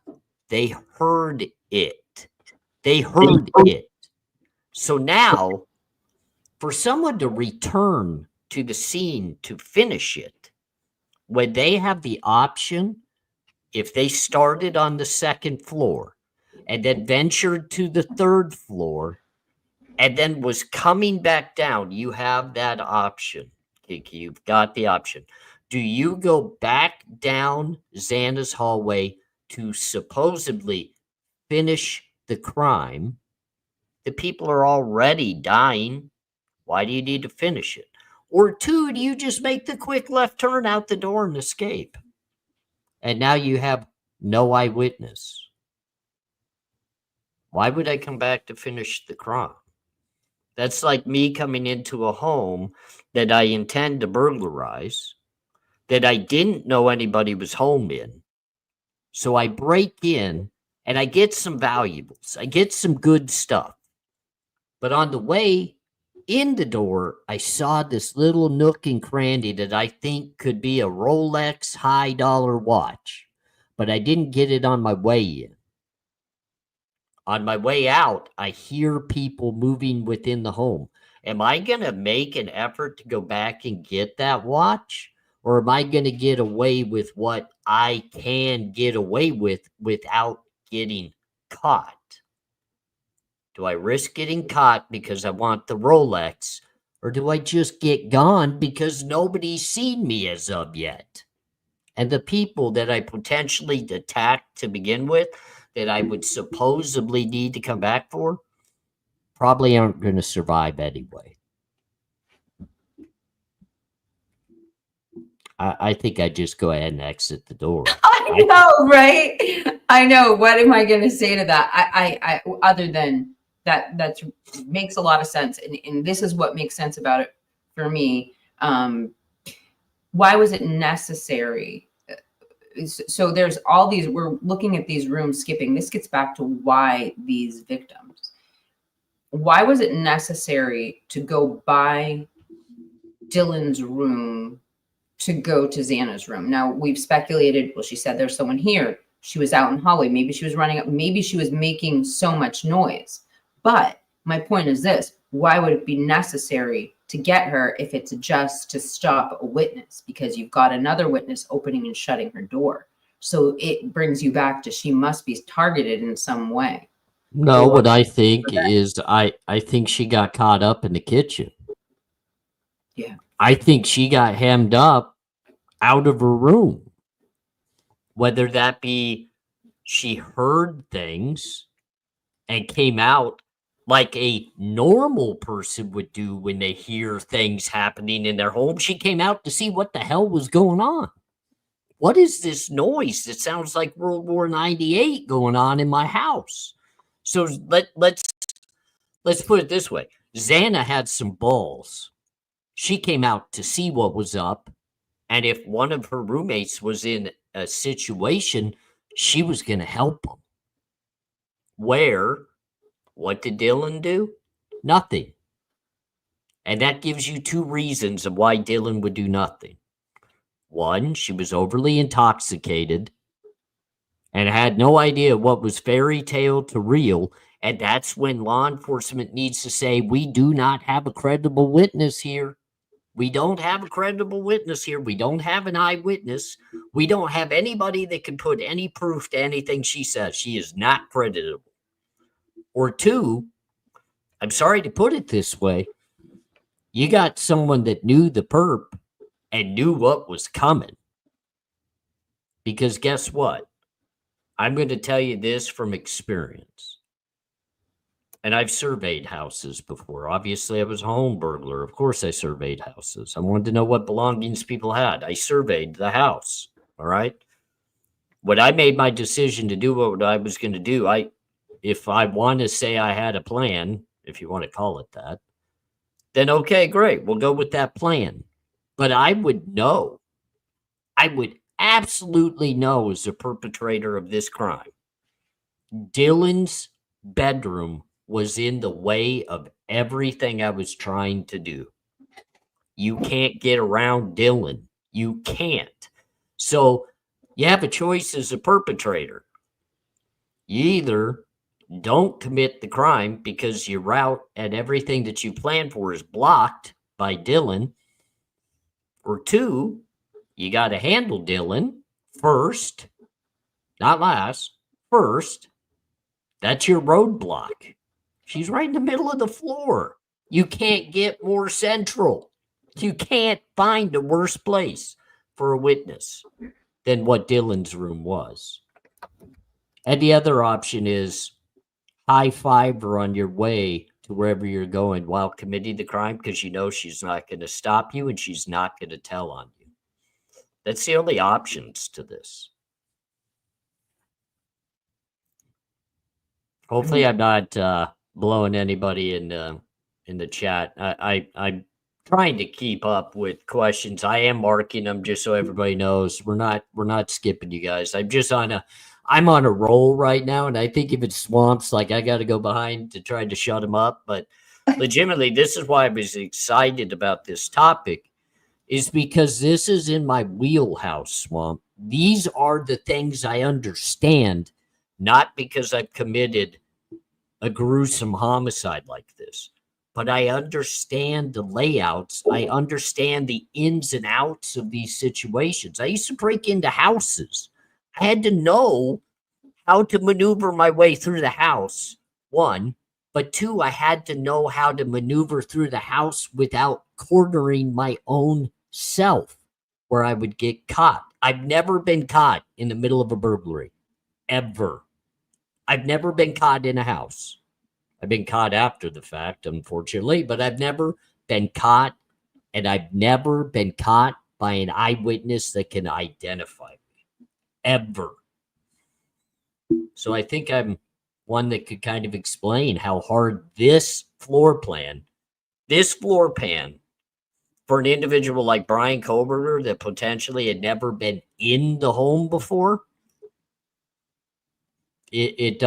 They heard it. They heard it. So now, for someone to return to the scene to finish it, when they have the option, if they started on the second floor and then ventured to the third floor and then was coming back down, you have that option, Kiki. You've got the option. Do you go back down Xana's hallway to supposedly finish the crime? The people are already dying. Why do you need to finish it? Or two, do you just make the quick left turn out the door and escape? And now you have no eyewitness. Why would I come back to finish the crime? That's like me coming into a home that I intend to burglarize, that I didn't know anybody was home in. So I break in and I get some valuables. I get some good stuff. But on the way in the door, I saw this little nook and cranny that I think could be a Rolex high dollar watch. But I didn't get it on my way in. On my way out, I hear people moving within the home. Am I going to make an effort to go back and get that watch? Or am I going to get away with what I can get away with without getting caught? Do I risk getting caught because I want the Rolex? Or do I just get gone because nobody's seen me as of yet? And the people that I potentially attacked to begin with, that I would supposedly need to come back for, probably aren't going to survive anyway. I think I just go ahead and exit the door. I know, right? I know. What am I going to say to that? I other than that makes a lot of sense. And this is what makes sense about it for me. Why was it necessary? So there's all these, we're looking at these rooms skipping. This gets back to why these victims. Why was it necessary to go by Dylan's room to go to Xana's room. Now, we've speculated, well, she said there's someone here. She was out in the hallway. Maybe she was running up. Maybe she was making so much noise. But my point is this: why would it be necessary to get her if it's just to stop a witness? Because you've got another witness opening and shutting her door. So it brings you back to she must be targeted in some way. No, what I think is I think she got caught up in the kitchen. Yeah. I think she got hemmed up out of her room. Whether that be she heard things and came out like a normal person would do when they hear things happening in their home. She came out to see what the hell was going on. What is this noise? It sounds like World War 98 going on in my house. So let's put it this way. Xana had some balls. She came out to see what was up. And if one of her roommates was in a situation, she was going to help him. What did Dylan do? Nothing. And that gives you two reasons of why Dylan would do nothing. One, she was overly intoxicated and had no idea what was fairy tale to real. And that's when law enforcement needs to say, we do not have a credible witness here. We don't have a credible witness here. We don't have an eyewitness. We don't have anybody that can put any proof to anything she says. She is not creditable. Or two, I'm sorry to put it this way, you got someone that knew the perp and knew what was coming. Because guess what? I'm going to tell you this from experience. And I've surveyed houses before. Obviously, I was a home burglar. Of course, I surveyed houses. I wanted to know what belongings people had. I surveyed the house. All right. When I made my decision to do what I was going to do, if I want to say I had a plan, if you want to call it that, then okay, great. We'll go with that plan. But I would know. I would absolutely know as a perpetrator of this crime. Dylan's bedroom was in the way of everything I was trying to do. You can't get around Dylan. You can't. So you have a choice as a perpetrator. You either don't commit the crime because your route and everything that you plan for is blocked by Dylan, or two, you got to handle Dylan first, not last, first. That's your roadblock. She's right in the middle of the floor. You can't get more central. You can't find a worse place for a witness than what Dylan's room was. And the other option is high five her on your way to wherever you're going while committing the crime, because you know she's not going to stop you and she's not going to tell on you. That's the only options to this. Hopefully I'm not blowing anybody in the chat. I'm trying to keep up with questions. I am marking them just so everybody knows. We're not skipping you guys. I'm on a roll right now, and I think if it swamps, like I got to go behind to try to shut them up. But legitimately, this is why I was excited about this topic, is because this is in my wheelhouse, Swamp. These are the things I understand, not because I've committed a gruesome homicide like this, but I understand the layouts. I understand the ins and outs of these situations. I used to break into houses. I had to know how to maneuver my way through the house, one, but two, I had to know how to maneuver through the house without cornering my own self where I would get caught. I've never been caught in the middle of a burglary, ever. I've never been caught in a house. I've been caught after the fact, unfortunately, but I've never been caught, and I've never been caught by an eyewitness that can identify me, ever. So I think I'm one that could kind of explain how hard this floor plan for an individual like Bryan Kohberger that potentially had never been in the home before, it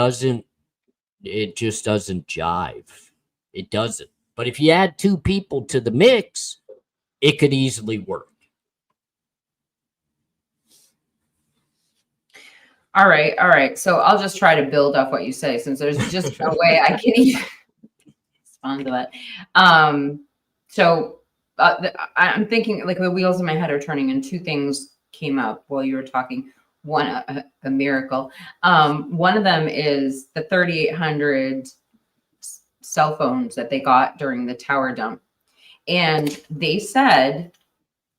just doesn't jive. It doesn't. But if you add two people to the mix, it could easily work. All right. All right. So I'll just try to build off what you say, since there's just no way I can even respond to that. So I'm thinking, like, the wheels in my head are turning, and two things came up while you were talking. One, a miracle. One of them is the 3,800 cell phones that they got during the tower dump. And they said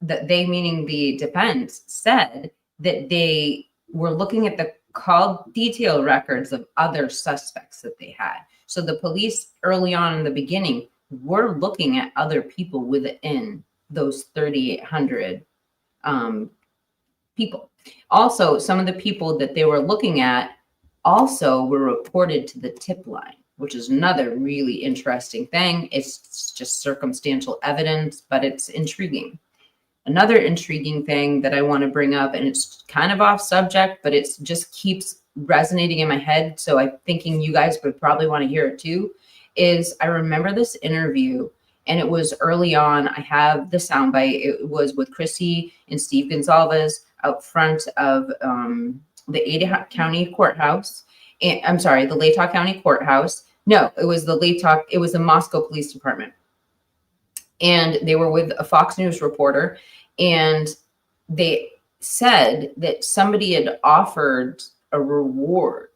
that they, meaning the defense, said that they were looking at the call detail records of other suspects that they had. So the police early on in the beginning were looking at other people within those 3,800 people. Also, some of the people that they were looking at also were reported to the tip line, which is another really interesting thing. It's just circumstantial evidence, but it's intriguing. Another intriguing thing that I want to bring up, and it's kind of off subject, but it just keeps resonating in my head, so I'm thinking you guys would probably want to hear it too, is I remember this interview, and it was early on. I have the soundbite. It was with Chrissy and Steve Gonzalez out front of the Idaho County Courthouse. And, I'm sorry, the Latah County Courthouse. No, it was the Latah, it was the Moscow Police Department. And they were with a Fox News reporter, and they said that somebody had offered a reward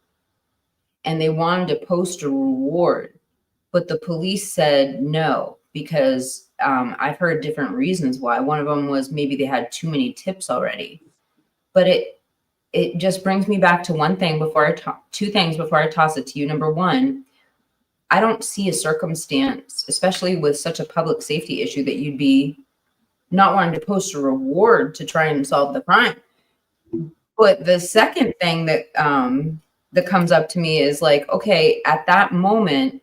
and they wanted to post a reward, but the police said no, because I've heard different reasons why. One of them was maybe they had too many tips already. But it just brings me back to one thing before I talk, two things before I toss it to you. Number one, I don't see a circumstance, especially with such a public safety issue, that you'd be not wanting to post a reward to try and solve the crime. But the second thing that that comes up to me is like, okay, at that moment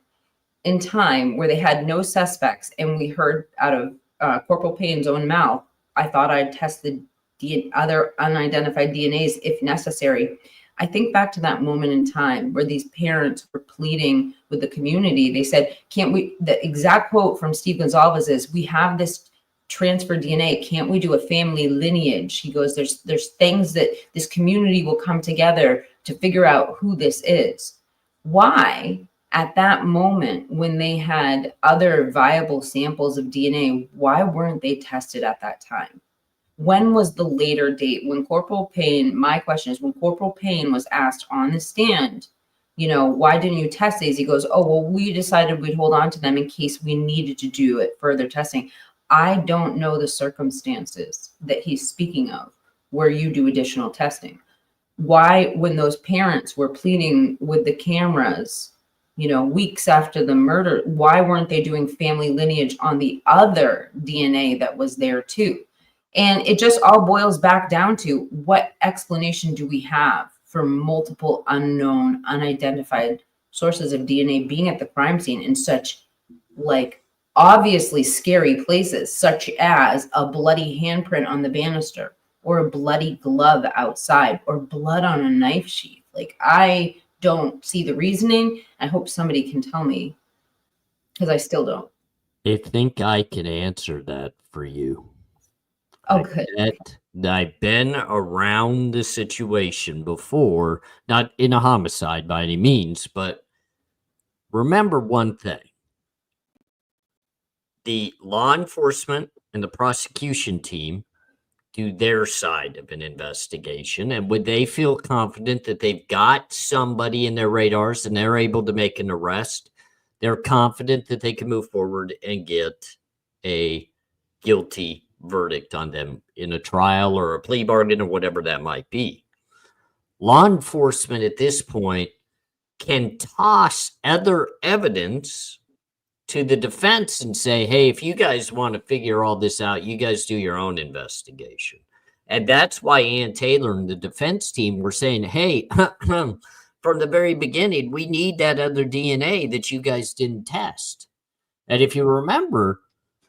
in time where they had no suspects, and we heard out of Corporal Payne's own mouth, I thought I'd test the other unidentified DNAs if necessary. I think back to that moment in time where these parents were pleading with the community. They said, can't we, the exact quote from Steve Gonzalez is, we have this transfer DNA. Can't we do a family lineage? He goes, there's things that this community will come together to figure out who this is. Why, at that moment when they had other viable samples of DNA, why weren't they tested at that time? When was the later date? When Corporal Payne, my question is, when Corporal Payne was asked on the stand, you know, why didn't you test these? He goes, oh, well, we decided we'd hold on to them in case we needed to do it further testing. I don't know the circumstances that he's speaking of where you do additional testing. Why, when those parents were pleading with the cameras, you know, weeks after the murder, why weren't they doing family lineage on the other DNA that was there too? And it just all boils back down to, what explanation do we have for multiple unknown, unidentified sources of DNA being at the crime scene in such, like, obviously scary places, such as a bloody handprint on the banister, or a bloody glove outside, or blood on a knife sheath? Like, I don't see the reasoning. I hope somebody can tell me, because I still don't. I think I can answer that for you. Oh, good. I've been around the situation before, not in a homicide by any means, but remember one thing. The law enforcement and the prosecution team do their side of an investigation, and would they feel confident that they've got somebody in their radars and they're able to make an arrest, they're confident that they can move forward and get a guilty verdict on them in a trial or a plea bargain or whatever that might be. Law enforcement at this point can toss other evidence to the defense and say, hey, if you guys want to figure all this out, you guys do your own investigation. And that's why Ann Taylor and the defense team were saying, hey, from the very beginning, we need that other DNA that you guys didn't test. And if you remember,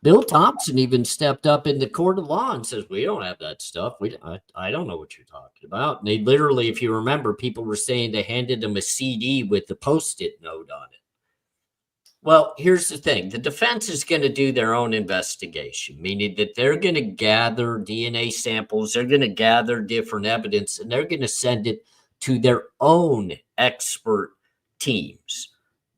Bill Thompson even stepped up in the court of law and says, we don't have that stuff. I don't know what you're talking about. And they literally, if you remember, people were saying they handed them a CD with the Post-it note on it. Well, here's the thing. The defense is going to do their own investigation, meaning that they're going to gather DNA samples. They're going to gather different evidence, and they're going to send it to their own expert teams.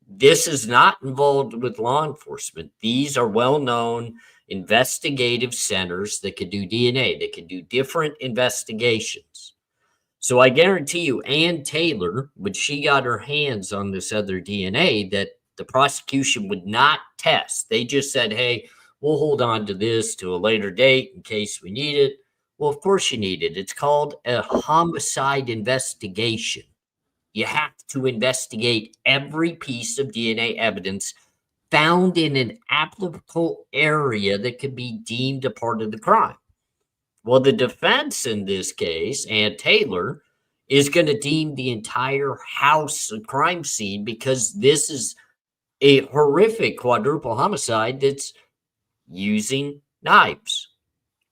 This is not involved with law enforcement. These are well-known investigative centers that can do DNA. They can do different investigations. So I guarantee you, Ann Taylor, when she got her hands on this other DNA, that the prosecution would not test. They just said, hey, we'll hold on to this to a later date in case we need it. Well, of course you need it. It's called a homicide investigation. You have to investigate every piece of DNA evidence found in an applicable area that could be deemed a part of the crime. Well, the defense in this case, Ann Taylor, is going to deem the entire house a crime scene because this is a horrific quadruple homicide that's using knives.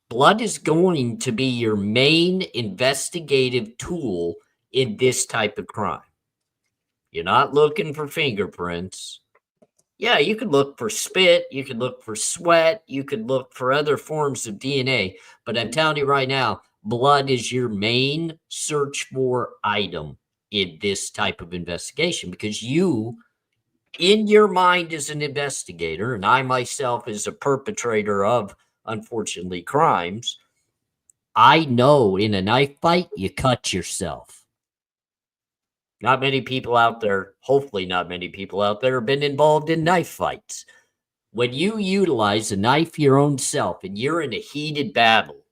Blood is going to be your main investigative tool in this type of crime. You're not looking for fingerprints. Yeah, you could look for spit, you could look for sweat, you could look for other forms of DNA, but I'm telling you right now, blood is your main search for item in this type of investigation because you, in your mind as an investigator, and I myself as a perpetrator of, unfortunately, crimes, I know in a knife fight, you cut yourself. Not many people out there, hopefully not many people out there have been involved in knife fights. When you utilize a knife your own self and you're in a heated battle,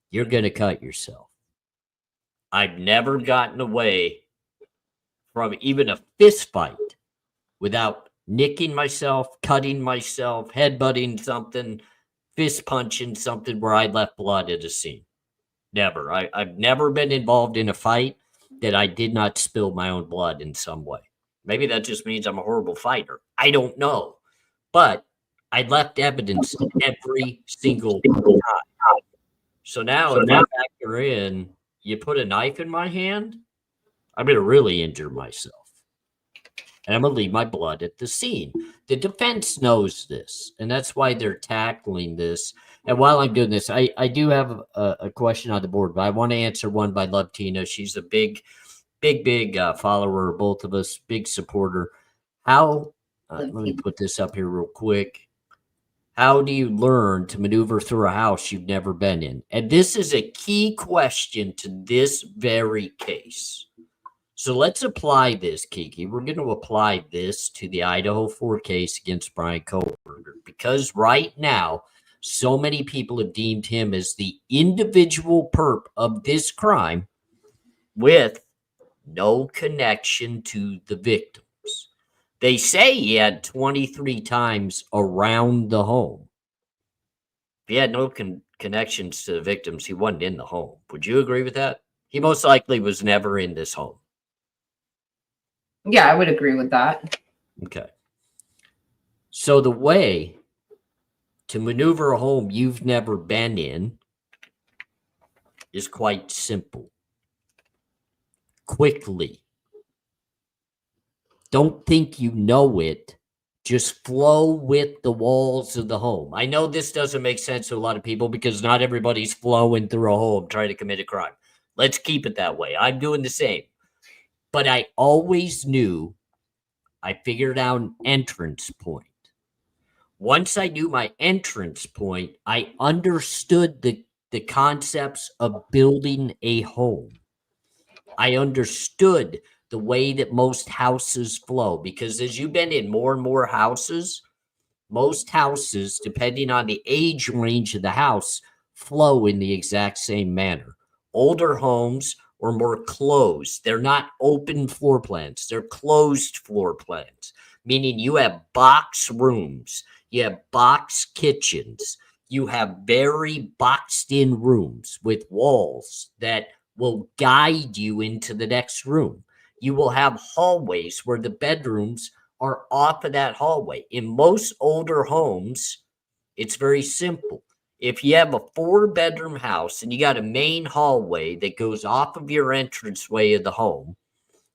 you're going to cut yourself. I've never gotten away from even a fist fight without nicking myself, cutting myself, headbutting something, fist punching something where I left blood at a scene. Never. I've never been involved in a fight that I did not spill my own blood in some way. Maybe that just means I'm a horrible fighter. I don't know. But I left evidence every single time. So now if I factor in, you put a knife in my hand, I'm going to really injure myself. And I'm going to leave my blood at the scene. The defense knows this, and that's why they're tackling this. And while I'm doing this, I do have a question on the board, but I want to answer one by Love Tina. She's a big follower of both of us, big supporter. How, let me put this up here real quick. How do you learn to maneuver through a house you've never been in? And this is a key question to this very case. So let's apply this, Kiki. We're going to apply this to the IDAHO4 case against Bryan Kohberger because right now, so many people have deemed him as the individual perp of this crime with no connection to the victims. They say he had 23 times around the home. If he had no connections to the victims, he wasn't in the home. Would you agree with that? He most likely was never in this home. Yeah, I would agree with that. Okay. So the way to maneuver a home you've never been in is quite simple. Quickly. Don't think you know it. Just flow with the walls of the home. I know this doesn't make sense to a lot of people because not everybody's flowing through a home trying to commit a crime. Let's keep it that way. I'm doing the same. But I always knew I figured out an entrance point. Once I knew my entrance point, I understood the concepts of building a home. I understood the way that most houses flow because as you've been in more and more houses, most houses, depending on the age range of the house, flow in the exact same manner. Older homes are more closed. They're not open floor plans. They're closed floor plans, meaning you have box rooms. You have box kitchens. You have very boxed in rooms with walls that will guide you into the next room. You will have hallways where the bedrooms are off of that hallway. In most older homes, it's very simple. If you have a 4-bedroom house and you got a main hallway that goes off of your entranceway of the home,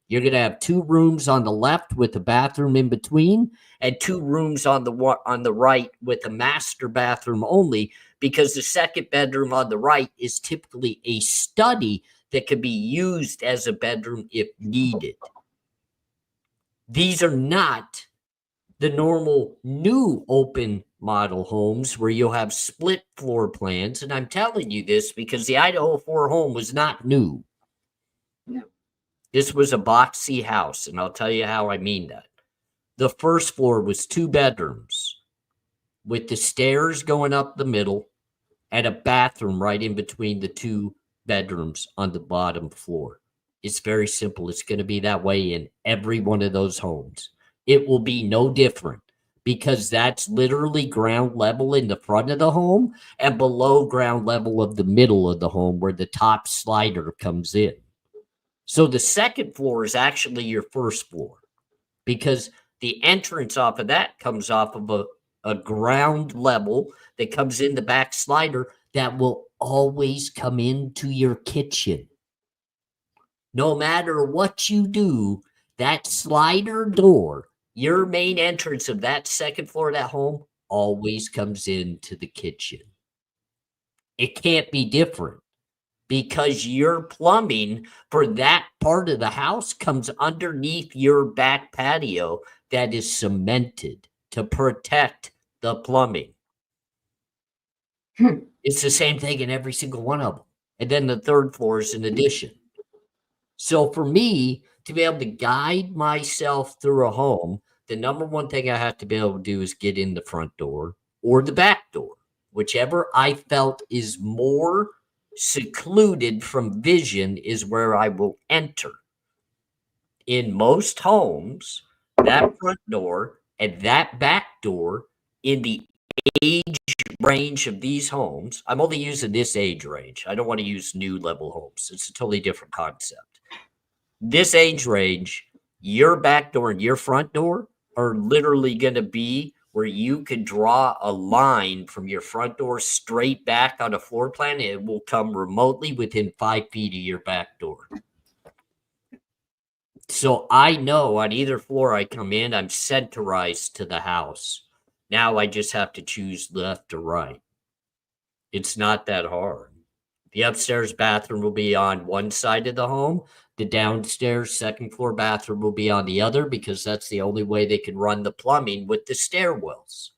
you're going to have 2 rooms on the left with a bathroom in between and 2 rooms on the right with a master bathroom only because the second bedroom on the right is typically a study that could be used as a bedroom if needed. These are not the normal new open model homes where you'll have split floor plans. And I'm telling you this because the IDAHO4 home was not new. Yeah. This was a boxy house, and I'll tell you how I mean that. The first floor was 2 bedrooms with the stairs going up the middle and a bathroom right in between the 2 bedrooms on the bottom floor. It's very simple. It's going to be that way in every one of those homes. It will be no different because that's literally ground level in the front of the home and below ground level of the middle of the home where the top slider comes in. So the second floor is actually your first floor because the entrance off of that comes off of a ground level that comes in the back slider that will always come into your kitchen. No matter what you do, that slider door, your main entrance of that second floor of that home, always comes into the kitchen. It can't be different because your plumbing for that part of the house comes underneath your back patio that is cemented to protect the plumbing. It's the same thing in every single one of them. And then the third floor is an addition. So for me to be able to guide myself through a home, the number one thing I have to be able to do is get in the front door or the back door, whichever I felt is more secluded from vision is where I will enter. In most homes, that front door and that back door in the age range of these homes, I'm only using this age range. I don't want to use new level homes. It's a totally different concept. This age range, your back door and your front door are literally going to be where you could draw a line from your front door straight back on a floor plan. And it will come remotely within 5 feet of your back door. So I know on either floor I come in, I'm centralized to the house. Now I just have to choose left or right. It's not that hard. The upstairs bathroom will be on one side of the home. The downstairs second floor bathroom will be on the other because that's the only way they can run the plumbing with the stairwells.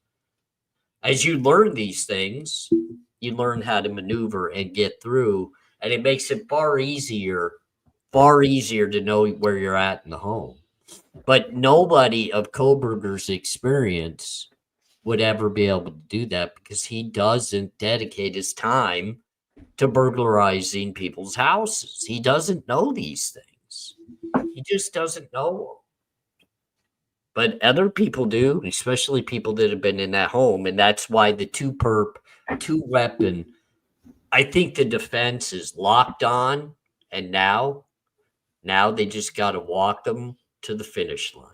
As you learn these things, you learn how to maneuver and get through, and it makes it far easier to know where you're at in the home. But nobody of Kohberger's experience would ever be able to do that because he doesn't dedicate his time to burglarizing people's houses. He doesn't know these things. He just doesn't know them. But other people do, especially people that have been in that home. And that's why the 2-perp, 2-weapon, I think the defense is locked on. And now they just got to walk them to the finish line.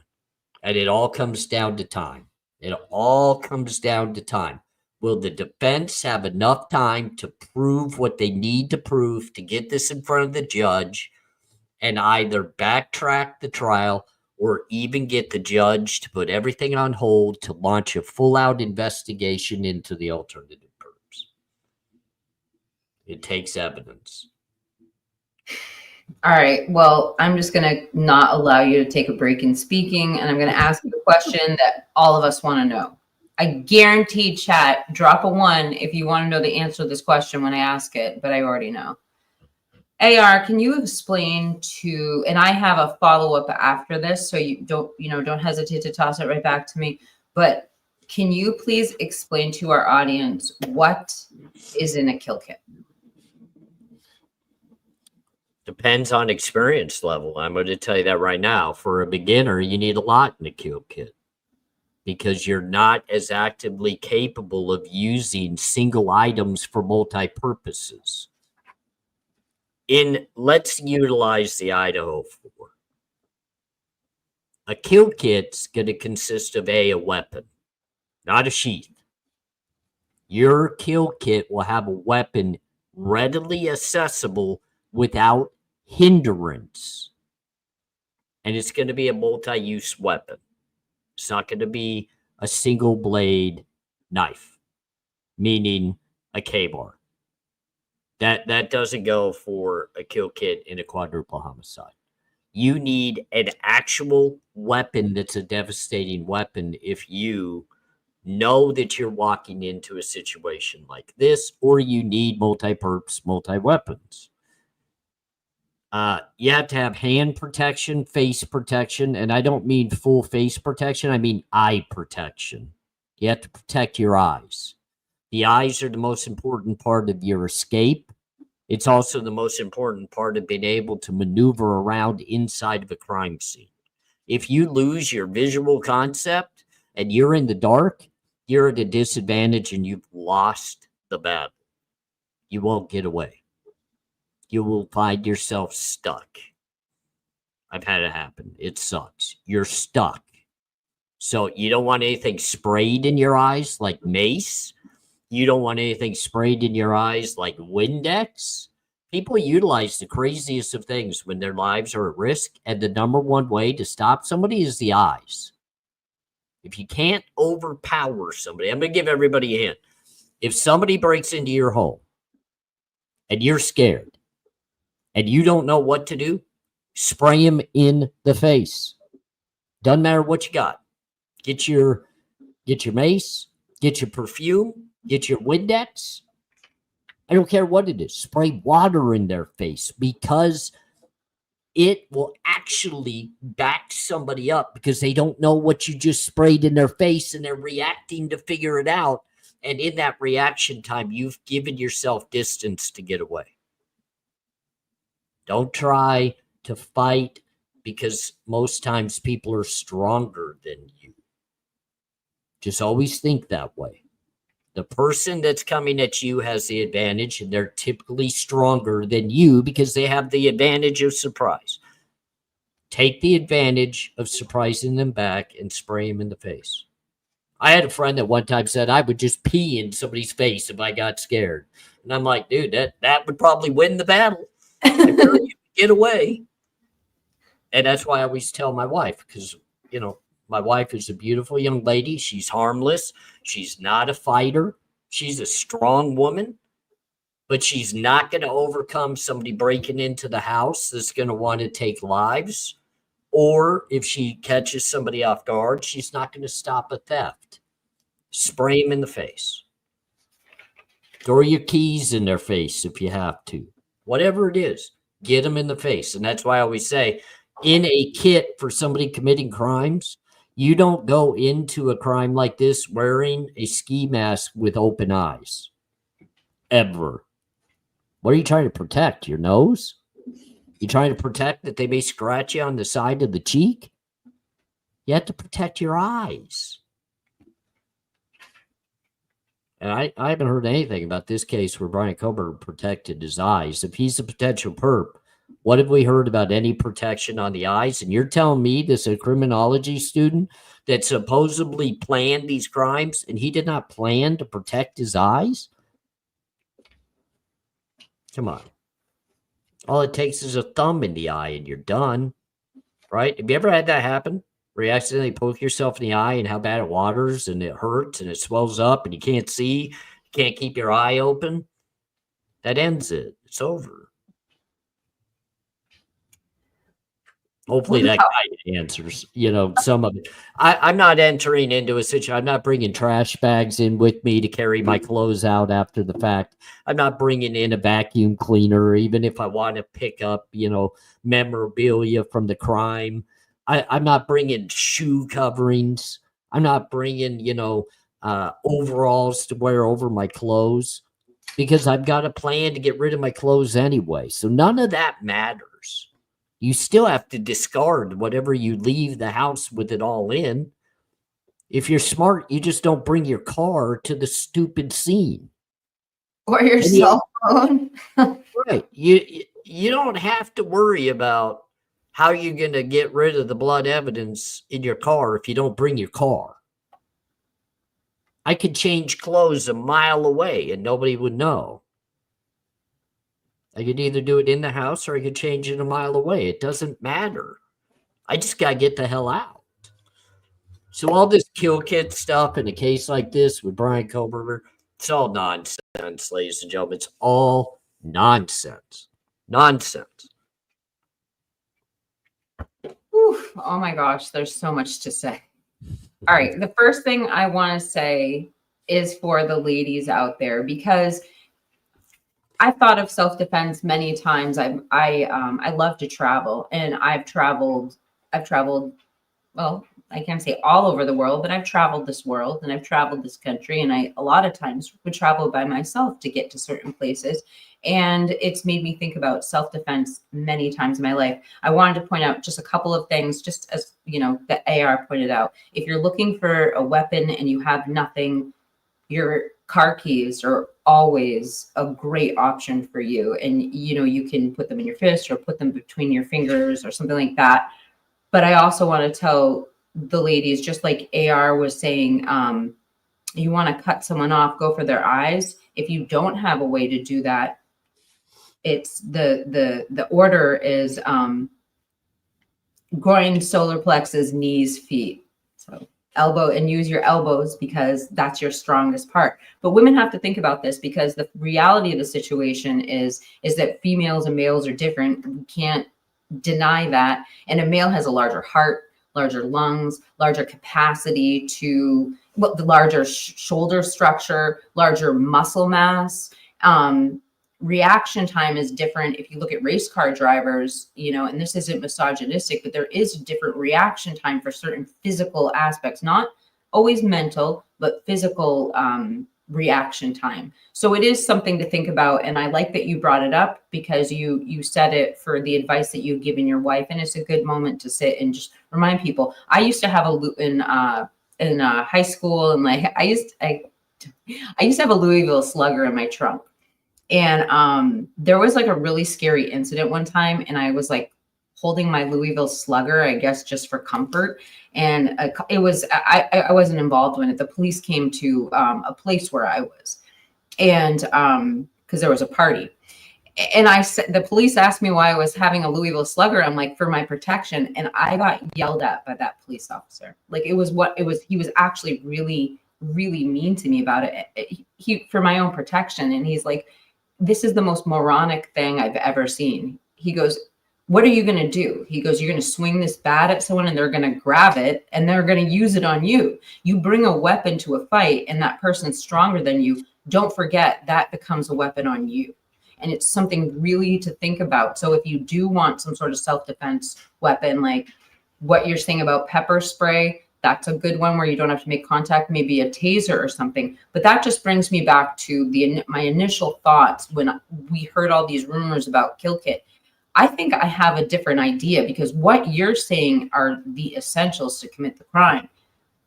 And it all comes down to time. It all comes down to time. Will the defense have enough time to prove what they need to prove to get this in front of the judge and either backtrack the trial or even get the judge to put everything on hold to launch a full-out investigation into the alternative perps? It takes evidence. All right. Well, I'm just going to not allow you to take a break in speaking, and I'm going to ask you a question that all of us want to know. I guarantee, chat, drop a 1 if you want to know the answer to this question when I ask it, but I already know. AR, can you explain to, and I have a follow-up after this, so you don't hesitate to toss it right back to me, but can you please explain to our audience what is in a kill kit? Depends on experience level. I'm going to tell you that right now. For a beginner, you need a lot in a kill kit because you're not as actively capable of using single items for multi-purposes. Let's utilize the IDAHO4. A kill kit's going to consist of a weapon, not a sheath. Your kill kit will have a weapon readily accessible without hindrance. And it's going to be a multi-use weapon. It's not going to be a single blade knife, meaning a K-bar. That doesn't go for a kill kit in a quadruple homicide. You need an actual weapon that's a devastating weapon if you know that you're walking into a situation like this, or you need multi-purpose, multi-weapons. You have to have hand protection, face protection, and I don't mean full face protection. I mean eye protection. You have to protect your eyes. The eyes are the most important part of your escape. It's also the most important part of being able to maneuver around inside of a crime scene. If you lose your visual concept and you're in the dark, you're at a disadvantage and you've lost the battle. You won't get away. You will find yourself stuck. I've had it happen. It sucks. You're stuck. So you don't want anything sprayed in your eyes like mace. You don't want anything sprayed in your eyes like Windex. People utilize the craziest of things when their lives are at risk, and the number one way to stop somebody is the eyes. If you can't overpower somebody, I'm going to give everybody a hint. If somebody breaks into your home and you're scared and you don't know what to do, spray them in the face. Doesn't matter what you got. Get your mace, get your perfume, get your Windex. I don't care what it is. Spray water in their face because it will actually back somebody up because they don't know what you just sprayed in their face and they're reacting to figure it out. And in that reaction time, you've given yourself distance to get away. Don't try to fight because most times people are stronger than you. Just always think that way. The person that's coming at you has the advantage, and they're typically stronger than you because they have the advantage of surprise. Take the advantage of surprising them back and spray them in the face. I had a friend that one time said I would just pee in somebody's face if I got scared. And I'm like, dude, that would probably win the battle. You get away. And that's why I always tell my wife, because, you know, my wife is a beautiful young lady. She's harmless. She's not a fighter. She's a strong woman, but she's not going to overcome somebody breaking into the house that's going to want to take lives. Or if she catches somebody off guard, she's not going to stop a theft. Spray them in the face. Throw your keys in their face if you have to. Whatever it is, get them in the face. And that's why I always say, in a kit for somebody committing crimes, you don't go into a crime like this wearing a ski mask with open eyes. Ever. What are you trying to protect? Your nose? You trying to protect that they may scratch you on the side of the cheek? You have to protect your eyes. And I haven't heard anything about this case where Bryan Kohberger protected his eyes. If he's a potential perp, what have we heard about any protection on the eyes? And you're telling me this is a criminology student that supposedly planned these crimes and he did not plan to protect his eyes? Come on. All it takes is a thumb in the eye and you're done, right? Have you ever had that happen? Where you accidentally poke yourself in the eye and how bad it waters and it hurts and it swells up and you can't see, you can't keep your eye open? That ends it. It's over. Hopefully that guy answers, you know, some of it. I'm not entering into a situation. I'm not bringing trash bags in with me to carry my clothes out after the fact. I'm not bringing in a vacuum cleaner, even if I want to pick up, you know, memorabilia from the crime. I'm not bringing shoe coverings. I'm not bringing, you know, overalls to wear over my clothes because I've got a plan to get rid of my clothes anyway. So none of that matters. You still have to discard whatever you leave the house with it all in. If you're smart, you just don't bring your car to the stupid scene. Or your cell phone. Right. You don't have to worry about how you're going to get rid of the blood evidence in your car if you don't bring your car. I could change clothes a mile away and nobody would know. I could either do it in the house or I could change it a mile away. It doesn't matter. I just got to get the hell out. So all this kill kit stuff in a case like this with Bryan Kohberger, it's all nonsense, ladies and gentlemen. It's all Nonsense. Nonsense. Oof, oh my gosh, there's so much to say. All right, the first thing I want to say is for the ladies out there, because I've thought of self-defense many times. I love to travel, and I've traveled. Well, I can't say all over the world, but I've traveled this world and I've traveled this country, and I a lot of times would travel by myself to get to certain places. And it's made me think about self-defense many times in my life. I wanted to point out just a couple of things, just as you know, the AR pointed out. If you're looking for a weapon and you have nothing, your car keys are always a great option for you. And you know, you can put them in your fist or put them between your fingers or something like that. But I also want to tell the ladies, just like AR was saying, you want to cut someone off, go for their eyes. If you don't have a way to do that, it's the order is groin, solar plexus, knees, feet. So elbow, and use your elbows because that's your strongest part. But women have to think about this, because the reality of the situation is that females and males are different. We can't deny that. And a male has a larger heart, larger lungs, larger capacity to, well, the larger shoulder structure, larger muscle mass. Reaction time is different. If you look at race car drivers, you know, and this isn't misogynistic, but there is a different reaction time for certain physical aspects, not always mental, but physical reaction time. So it is something to think about. And I like that you brought it up, because you said it for the advice that you've given your wife. And it's a good moment to sit and just remind people. I used to have in high school, and like I used to have a Louisville Slugger in my trunk. And there was like a really scary incident one time, and I was like holding my Louisville Slugger, I guess, just for comfort. And it was, I wasn't involved when it. The police came to a place where I was, and because there was a party. And I said, the police asked me why I was having a Louisville Slugger. I'm like, for my protection. And I got yelled at by that police officer. Like he was actually really, really mean to me about it. He for my own protection. And he's like, this is the most moronic thing I've ever seen. He goes, what are you going to do? He goes, you're going to swing this bat at someone and they're going to grab it and they're going to use it on you. You bring a weapon to a fight and that person's stronger than you. Don't forget that becomes a weapon on you. And it's something really to think about. So if you do want some sort of self-defense weapon, like what you're saying about pepper spray, that's a good one where you don't have to make contact, maybe a taser or something. But that just brings me back to my initial thoughts when we heard all these rumors about kill kit. I think I have a different idea, because what you're saying are the essentials to commit the crime.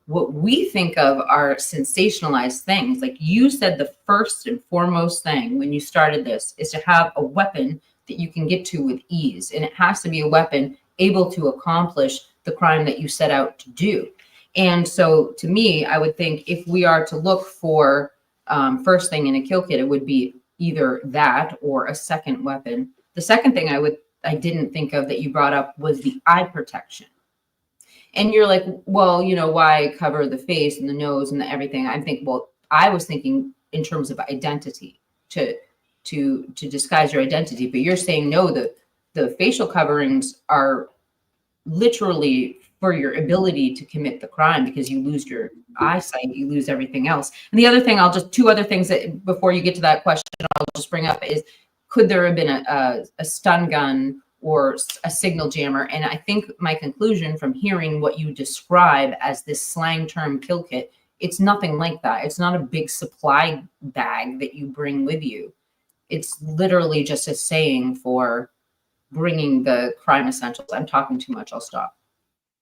What we think of are sensationalized things. Like you said, the first and foremost thing when you started this is to have a weapon that you can get to with ease. And it has to be a weapon able to accomplish the crime that you set out to do. And so to me, I would think if we are to look for first thing in a kill kit, it would be either that or a second weapon. The second thing I didn't think of that you brought up was the eye protection. And you're like, well, you know, why cover the face and the nose and the everything? I was thinking in terms of identity, to disguise your identity. But you're saying no, the facial coverings are literally for your ability to commit the crime, because you lose your eyesight, you lose everything else. And the other thing, two other things that before you get to that question, I'll just bring up is, could there have been a stun gun or a signal jammer? And I think my conclusion from hearing what you describe as this slang term kill kit, it's nothing like that. It's not a big supply bag that you bring with you. It's literally just a saying for bringing the crime essentials. I'm talking too much. I'll stop.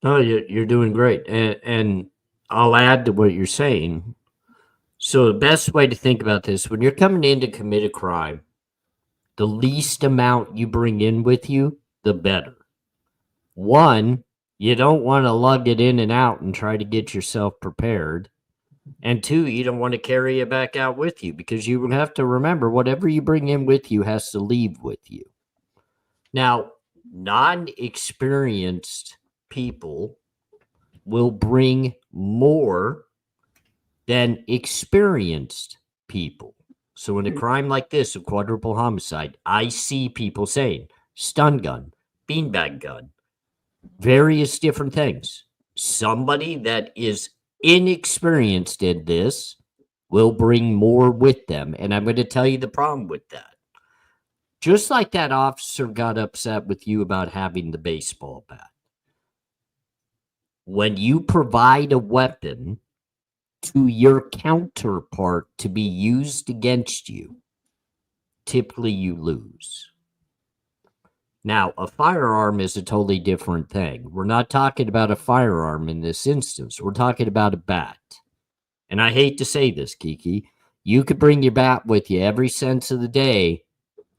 No, you're doing great. And I'll add to what you're saying. So the best way to think about this, when you're coming in to commit a crime, the least amount you bring in with you, the better. One, you don't want to lug it in and out and try to get yourself prepared. And two, you don't want to carry it back out with you, because you have to remember whatever you bring in with you has to leave with you. Now, non-experienced people will bring more than experienced people. So in a crime like this, a quadruple homicide, I see people saying stun gun, beanbag gun, various different things. Somebody that is inexperienced in this will bring more with them. And I'm going to tell you the problem with that. Just like that officer got upset with you about having the baseball bat. When you provide a weapon to your counterpart to be used against you, typically you lose. Now, a firearm is a totally different thing. We're not talking about a firearm in this instance. We're talking about a bat. And I hate to say this, Kiki. You could bring your bat with you every sense of the day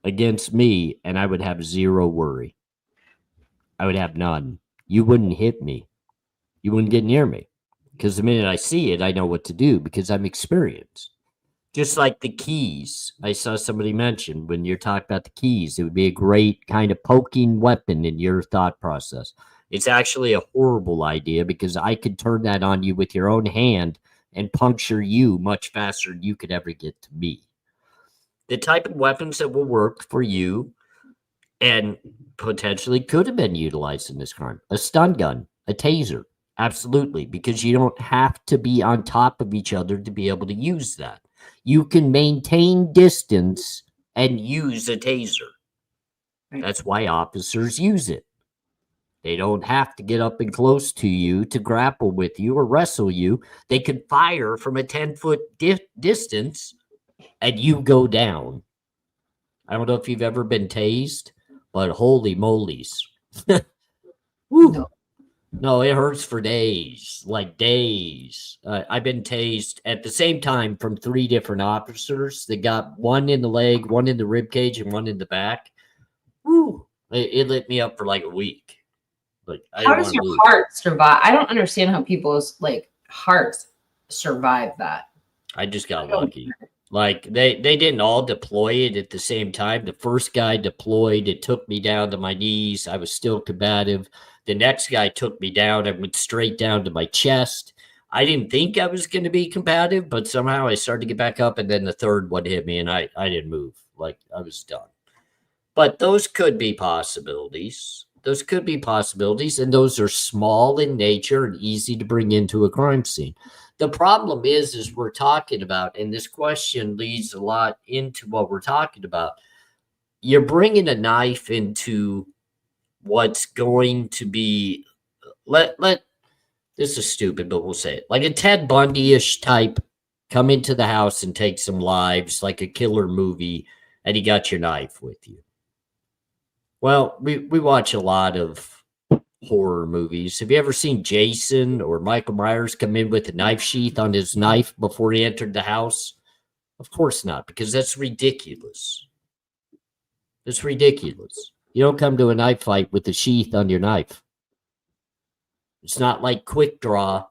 against me, and I would have zero worry. I would have none. You wouldn't hit me. You wouldn't get near me. Because the minute I see it, I know what to do because I'm experienced. Just like the keys. I saw somebody mention when you're talking about the keys, it would be a great kind of poking weapon in your thought process. It's actually a horrible idea because I could turn that on you with your own hand and puncture you much faster than you could ever get to me. The type of weapons that will work for you and potentially could have been utilized in this crime. A stun gun, a taser, absolutely, because you don't have to be on top of each other to be able to use that. You can maintain distance and use a taser. That's why officers use it. They don't have to get up and close to you to grapple with you or wrestle you. They can fire from a 10-foot distance and you go down. I don't know if you've ever been tased, but holy molies. Woo. No, it hurts for days, like days. I've been tased at the same time from 3 different officers. They got one in the leg, one in the rib cage, and one in the back. Woo. It lit me up for like a week. Like, how does your heart survive? I don't understand how people's hearts survive that. I just got lucky. Like they didn't all deploy it at the same time. The first guy deployed. It took me down to my knees. I was still combative. The next guy took me down. I went straight down to my chest. I didn't think I was going to be combative, but somehow I started to get back up. And then the third one hit me and I didn't move. Like I was done. But those could be possibilities. Those could be possibilities. And those are small in nature and easy to bring into a crime scene. The problem is we're talking about, and this question leads a lot into what we're talking about. You're bringing a knife into what's going to be, this is stupid, but we'll say it. Like a Ted Bundy-ish type come into the house and take some lives, like a killer movie, and he got your knife with you. Well, we watch a lot of horror movies. Have you ever seen Jason or Michael Myers come in with a knife sheath on his knife before he entered the house? Of course not, because that's ridiculous. It's ridiculous. You don't come to a knife fight with a sheath on your knife. It's not like quick draw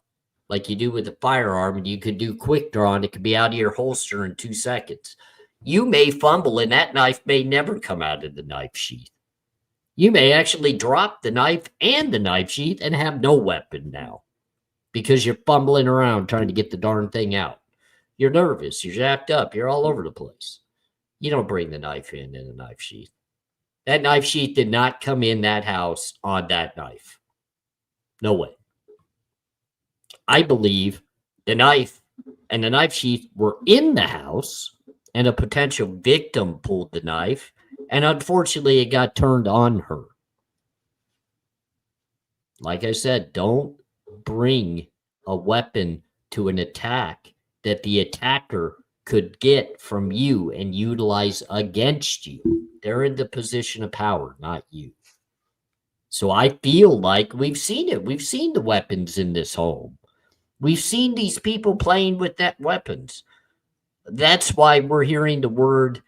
like you do with a firearm, and you could do quick draw and it could be out of your holster in 2 seconds. You may fumble and that knife may never come out of the knife sheath. You may actually drop the knife and the knife sheath and have no weapon now because you're fumbling around trying to get the darn thing out. You're nervous. You're jacked up. You're all over the place. You don't bring the knife in a knife sheath. That knife sheath did not come in that house on that knife. No way. I believe the knife and the knife sheath were in the house and a potential victim pulled the knife. And unfortunately, it got turned on her. Like I said, don't bring a weapon to an attack that the attacker could get from you and utilize against you. They're in the position of power, not you. So I feel like we've seen it. We've seen the weapons in this home. We've seen these people playing with that weapons. That's why we're hearing the word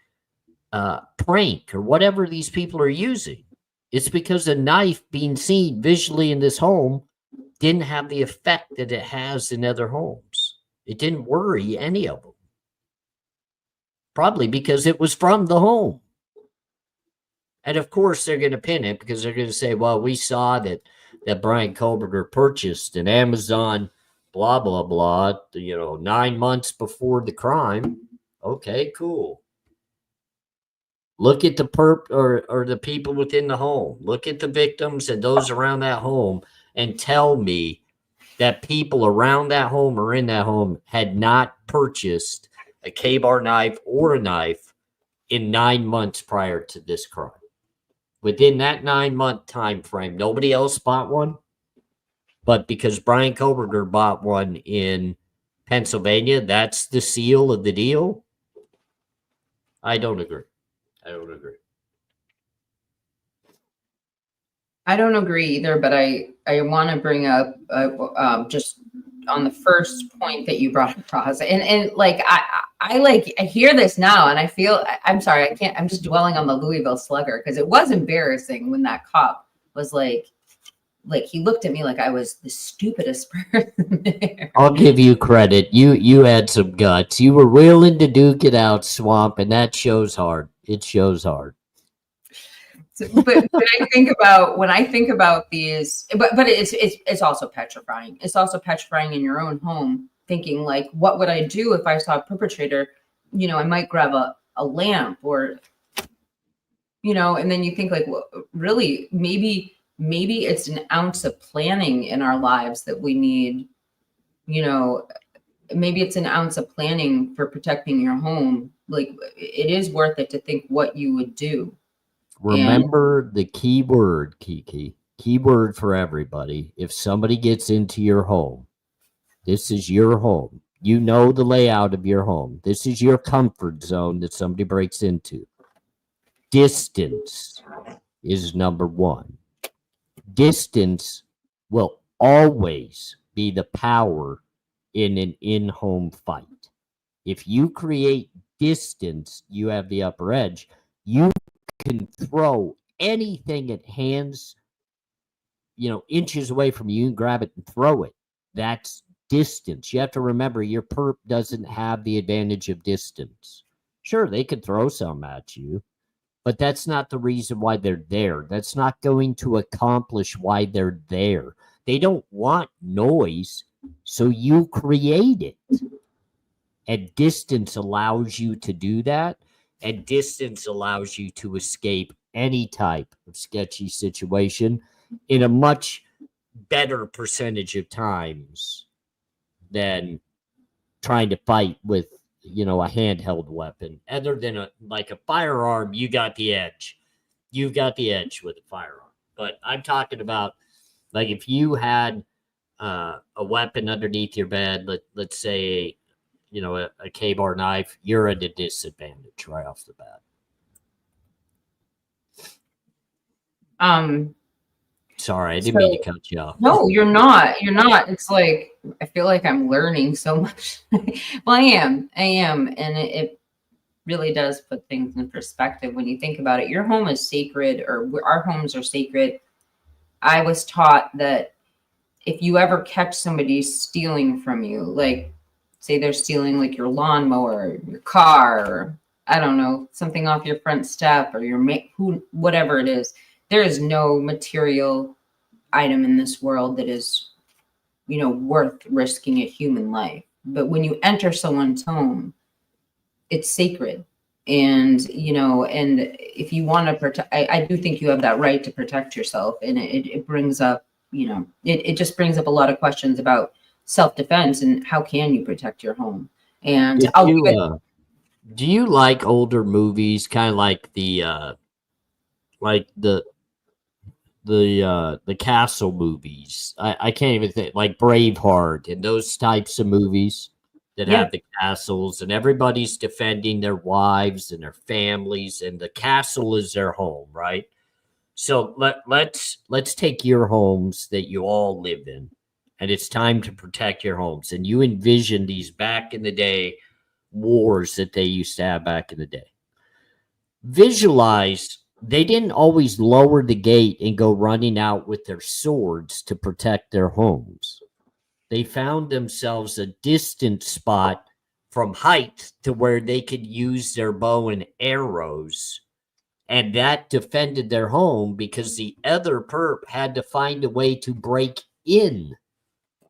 prank or whatever these people are using. It's because a knife being seen visually in this home didn't have the effect that it has in other homes. It didn't worry any of them. Probably because it was from the home. And of course they're going to pin it because they're going to say, well, we saw that Bryan Kohberger purchased an Amazon blah, blah, blah, 9 months before the crime. Okay, cool. Look at the perp or the people within the home. Look at the victims and those around that home and tell me that people around that home or in that home had not purchased a K-bar knife or a knife in 9 months prior to this crime. Within that 9-month time frame, nobody else bought one. But because Bryan Kohberger bought one in Pennsylvania, that's the seal of the deal. I don't agree. I don't agree. I don't agree either, but I want to bring up just on the first point that you brought across, and like I hear this now, and I feel I'm sorry, I can't. I'm just dwelling on the Louisville Slugger because it was embarrassing when that cop was like he looked at me like I was the stupidest person there. I'll give you credit. You had some guts. You were willing to duke it out, Swamp, and that shows hard. It shows hard. So, but when I think about these, but it's also petrifying. It's also petrifying in your own home, thinking like, what would I do if I saw a perpetrator? You know, I might grab a lamp or, you know, and then you think like, well, really, maybe it's an ounce of planning in our lives that we need. You know, maybe it's an ounce of planning for protecting your home. Like it is worth it to think what you would do. Remember the key word, Kiki. Key word for everybody. If somebody gets into your home, this is your home. You know the layout of your home. This is your comfort zone that somebody breaks into. Distance is number one. Distance will always be the power in an in-home fight. If you create distance, you have the upper edge. You can throw anything at hands, inches away from you and grab it and throw it. That's distance. You have to remember your perp doesn't have the advantage of distance. Sure, they could throw some at you, but that's not the reason why they're there. That's not going to accomplish why they're there. They don't want noise, so you create it. And distance allows you to do that. And distance allows you to escape any type of sketchy situation in a much better percentage of times than trying to fight with, a handheld weapon. Other than a firearm, you got the edge. You've got the edge with a firearm. But I'm talking about, like, if you had a weapon underneath your bed, let's say, a K-bar knife, you're at a disadvantage right off the bat. Sorry, I didn't mean to cut you off. No, you're not. You're not. It's like, I feel like I'm learning so much. Well, I am. And it really does put things in perspective when you think about it. Your home is sacred, or our homes are sacred. I was taught that if you ever catch somebody stealing from you, like say they're stealing like your lawnmower, your car, or I don't know, something off your front step or whatever it is, there is no material item in this world that is, worth risking a human life. But when you enter someone's home, it's sacred. And, and if you want to protect, I do think you have that right to protect yourself. And it brings up, it just brings up a lot of questions about self-defense and how can you protect your home. And do you like older movies, kind of like the castle movies? I can't even think, like Braveheart and those types of movies that have the castles and everybody's defending their wives and their families and the castle is their home, right? So let's take your homes that you all live in, and it's time to protect your homes. And you envision these back in the day wars that they used to have back in the day. Visualize, they didn't always lower the gate and go running out with their swords to protect their homes. They found themselves a distant spot from height to where they could use their bow and arrows. And that defended their home because the other perp had to find a way to break in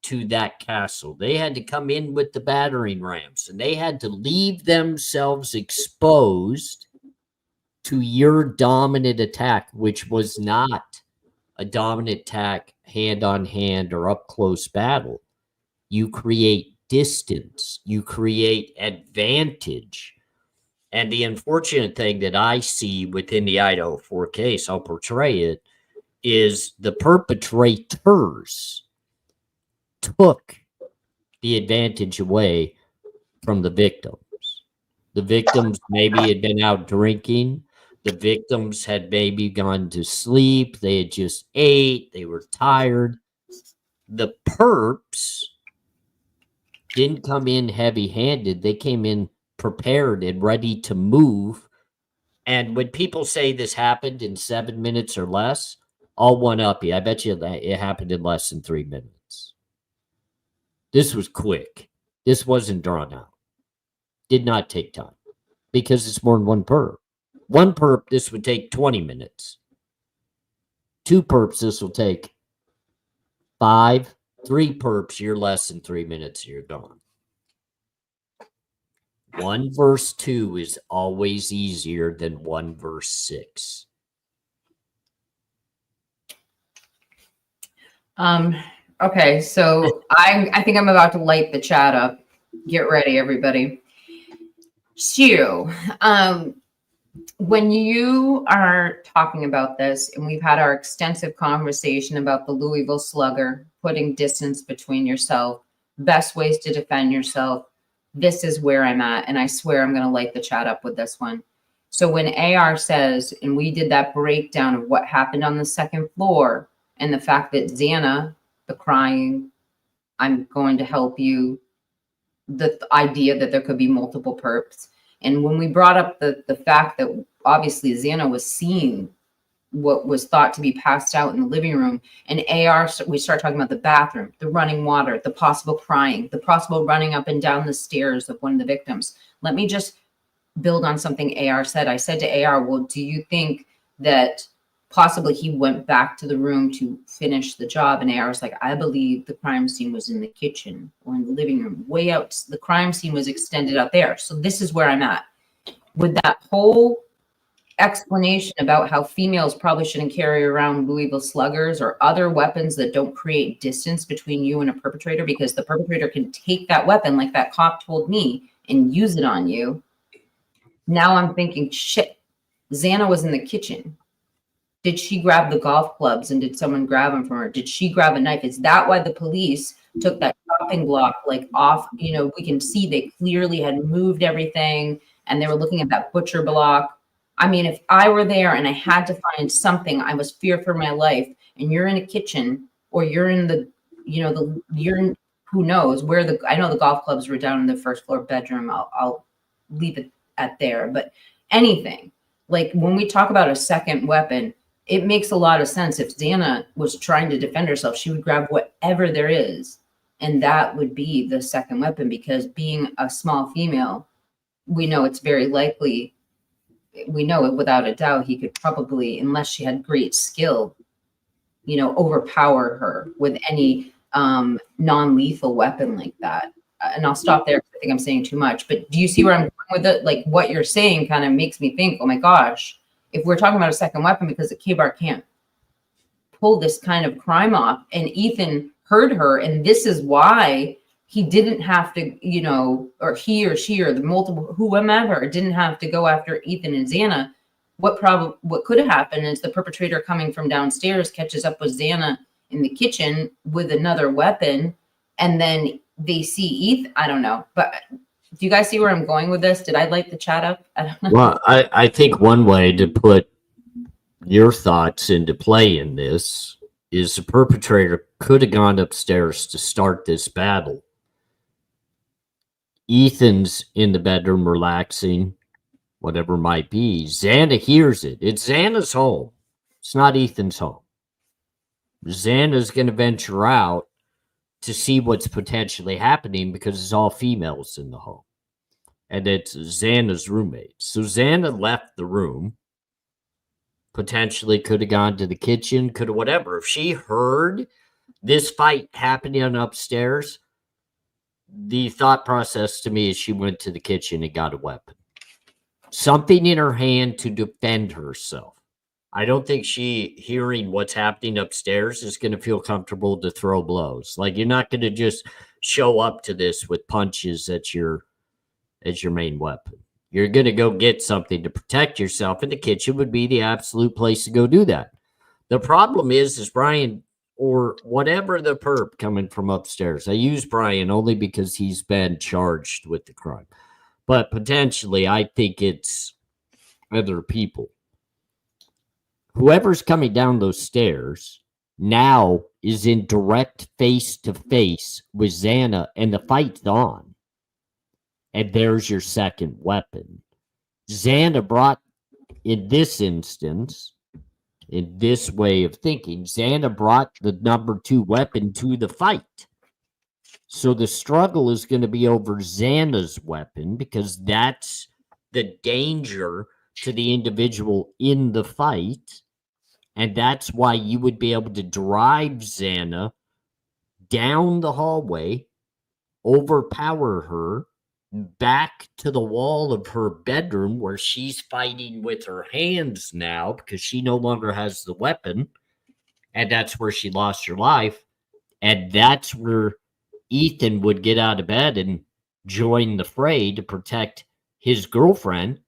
to that castle. They had to come in with the battering rams, and they had to leave themselves exposed to your dominant attack, which was not a dominant attack hand on hand or up close battle. You create distance, you create advantage. And the unfortunate thing that I see within the IDAHO4 case, I'll portray it, is the perpetrators took the advantage away from the victims. The victims maybe had been out drinking. The victims had maybe gone to sleep. They had just ate. They were tired. The perps didn't come in heavy-handed. They came in prepared and ready to move. And when people say this happened in 7 minutes or less, I'll one-up you. I bet you that it happened in less than 3 minutes. This was quick. This wasn't drawn out. Did not take time because it's more than one perp. One perp, this would take 20 minutes. 2 perps, this will take 5. 3 perps, you're less than 3 minutes, you're gone. 1 verse 2 is always easier than 1 verse 6. Okay, so I think I'm about to light the chat up. Get ready, everybody. So, when you are talking about this, and we've had our extensive conversation about the Louisville Slugger, putting distance between yourself, best ways to defend yourself, this is where I'm at, and I swear I'm going to light the chat up with this one. So when AR says, and we did that breakdown of what happened on the 2nd floor, and the fact that Xana, the crying, I'm going to help you, the idea that there could be multiple perps. And when we brought up the fact that obviously Xana was seeing what was thought to be passed out in the living room, and AR, we start talking about the bathroom, the running water, the possible crying, the possible running up and down the stairs of one of the victims. Let me just build on something AR said. I said to AR, well, do you think that possibly he went back to the room to finish the job? And AR was like, I believe the crime scene was in the kitchen or in the living room, way out. The crime scene was extended out there. So this is where I'm at. With that whole explanation about how females probably shouldn't carry around Louisville Sluggers or other weapons that don't create distance between you and a perpetrator, because the perpetrator can take that weapon, like that cop told me, and use it on you. Now I'm thinking, shit, Xana was in the kitchen. Did she grab the golf clubs, and did someone grab them from her? Did she grab a knife? Is that why the police took that chopping block like off? You know, we can see they clearly had moved everything, and they were looking at that butcher block. I mean, if I were there and I had to find something, I was feared for my life, and you're in a kitchen, or you're in the, you know, you're in, who knows where the, I know the golf clubs were down in the 1st floor bedroom. I'll leave it at there, but anything like when we talk about a second weapon, it makes a lot of sense. If Xana was trying to defend herself, she would grab whatever there is, and that would be the second weapon, because being a small female, we know it's very likely, we know it without a doubt, he could probably, unless she had great skill, you know, overpower her with any non-lethal weapon like that. And I'll stop there because I think I'm saying too much, but do you see where I'm going with it? Like what you're saying kind of makes me think, oh my gosh, if we're talking about a second weapon, because the K-Bar can't pull this kind of crime off, and Ethan heard her, and this is why he didn't have to, you know, or he or she or the multiple, whomever didn't have to go after Ethan and Xana. What could have happened is the perpetrator coming from downstairs catches up with Xana in the kitchen with another weapon, and then they see Ethan. I don't know, but do you guys see where I'm going with this? Did I light the chat up? I don't know. Well, I think one way to put your thoughts into play in this is the perpetrator could have gone upstairs to start this battle. Ethan's in the bedroom relaxing, whatever it might be. Xana hears it. It's Xana's home. It's not Ethan's home. Xana's going to venture out to see what's potentially happening because it's all females in the home. And it's Xana's roommate. So Xana left the room, potentially could have gone to the kitchen, could have whatever. If she heard This fight happening upstairs, the thought process to me is she went to the kitchen and got a weapon. Something in her hand to defend herself. I don't think she, hearing what's happening upstairs, is going to feel comfortable to throw blows. Like, you're not going to just show up to this with punches as your main weapon. You're going to go get something to protect yourself, and the kitchen would be the absolute place to go do that. The problem is Brian, or whatever the perp coming from upstairs. I use Brian only because he's been charged with the crime. But potentially, I think it's other people. Whoever's coming down those stairs now is in direct face-to-face with Xana, and the fight's on. And there's your second weapon. Xana brought, in this instance, in this way of thinking, Xana brought the number 2 weapon to the fight. So the struggle is going to be over Xana's weapon, because that's the danger to the individual in the fight. And that's why you would be able to drive Xana down the hallway, overpower her, back to the wall of her bedroom where she's fighting with her hands now because she no longer has the weapon. And that's where she lost her life. And that's where Ethan would get out of bed and join the fray to protect his girlfriend.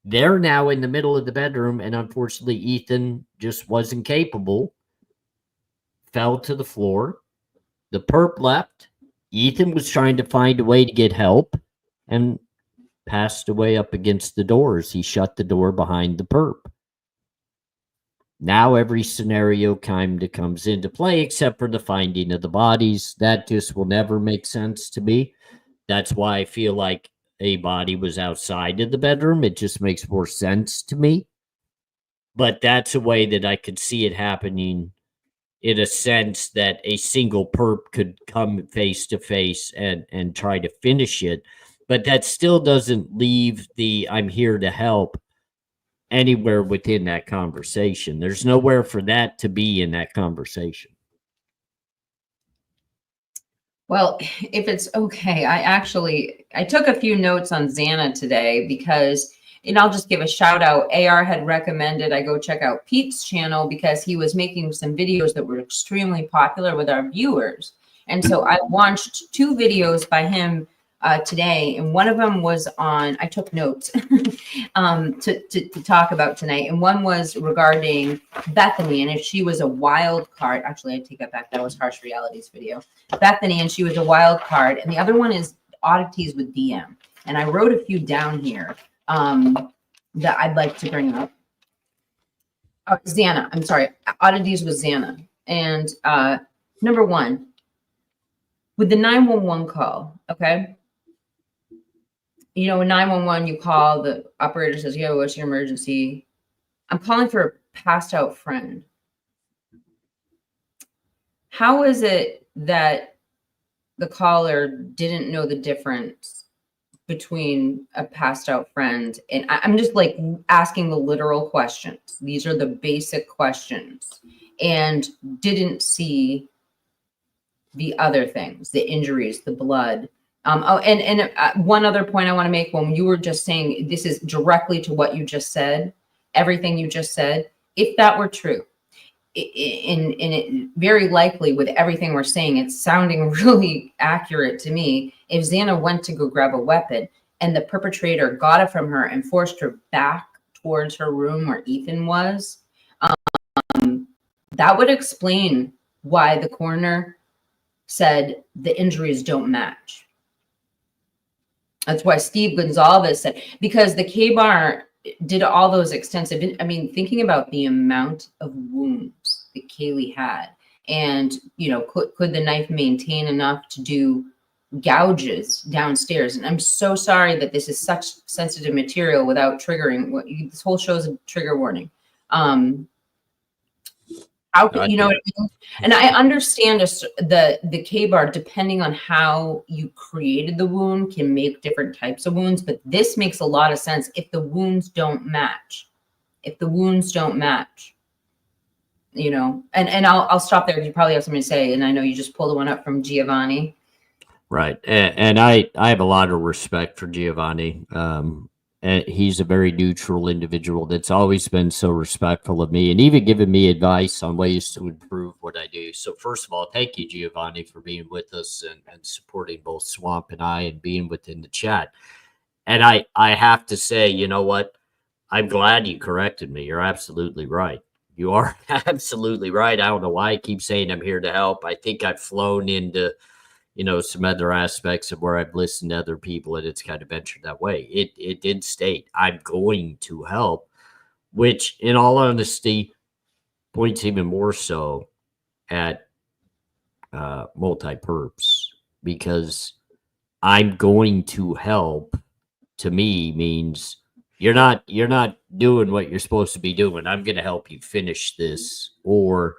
They're now in the middle of the bedroom, and unfortunately, Ethan just wasn't capable. Fell to the floor. The perp left. Ethan was trying to find a way to get help and passed away up against the doors. He shut the door behind the perp. Now every scenario kind of comes into play except for the finding of the bodies. That just will never make sense to me. That's why I feel like a body was outside of the bedroom. It just makes more sense to me. But that's a way that I could see it happening, in a sense that a single perp could come face to face and try to finish it. But that still doesn't leave the "I'm here to help" anywhere within that conversation. There's nowhere for that to be in that conversation. Well, if it's okay, I took a few notes on Xana today because, and I'll just give a shout out. AR had recommended I go check out Pete's channel because he was making some videos that were extremely popular with our viewers. And so I watched 2 videos by him today, and one of them was on, I took notes to talk about tonight, and one was regarding Bethany and if she was a wild card. Actually, I take that back. That was Harsh Reality's video. Bethany and she was a wild card, and the other one is oddities with DM. And I wrote a few down here that I'd like to bring up. Xana, I'm sorry, oddities with Xana. And number 1, with the 911 call, okay? You know, in 911, you call, the operator says, "Yo, what's your emergency?" I'm calling for a passed out friend. How is it that the caller didn't know the difference between a passed out friend? And I'm just like asking the literal questions. These are the basic questions, and didn't see the other things, the injuries, the blood. One other point I want to make, when you were just saying, this is directly to what you just said, everything you just said, if that were true, it very likely with everything we're saying, it's sounding really accurate to me. If Xana went to go grab a weapon and the perpetrator got it from her and forced her back towards her room where Ethan was, that would explain why the coroner said the injuries don't match. That's why Steve Gonzalez said, because the K-Bar did all those extensive, I mean, thinking about the amount of wounds that Kaylee had, and, you know, could the knife maintain enough to do gouges downstairs? And I'm so sorry that this is such sensitive material without triggering. This whole show is a trigger warning. How can, you know what I mean? And I understand the K-Bar, depending on how you created the wound, can make different types of wounds, but this makes a lot of sense if the wounds don't match. If the wounds don't match. you know, and I'll stop there because you probably have something to say. And I know you just pulled one up from Giovanni. Right. And I have a lot of respect for Giovanni. And he's a very neutral individual that's always been so respectful of me and even given me advice on ways to improve what I do. So first of all, thank you, Giovanni, for being with us and supporting both Swamp and I and being within the chat. And I have to say, you know what? I'm glad you corrected me. You're absolutely right. You are absolutely right. I don't know why I keep saying I'm here to help. I think I've flown into, you know, some other aspects of where I've listened to other people and it's kind of ventured that way. It did state I'm going to help, which in all honesty points even more so at multi-perps, because I'm going to help to me means you're not doing what you're supposed to be doing. I'm going to help you finish this. Or,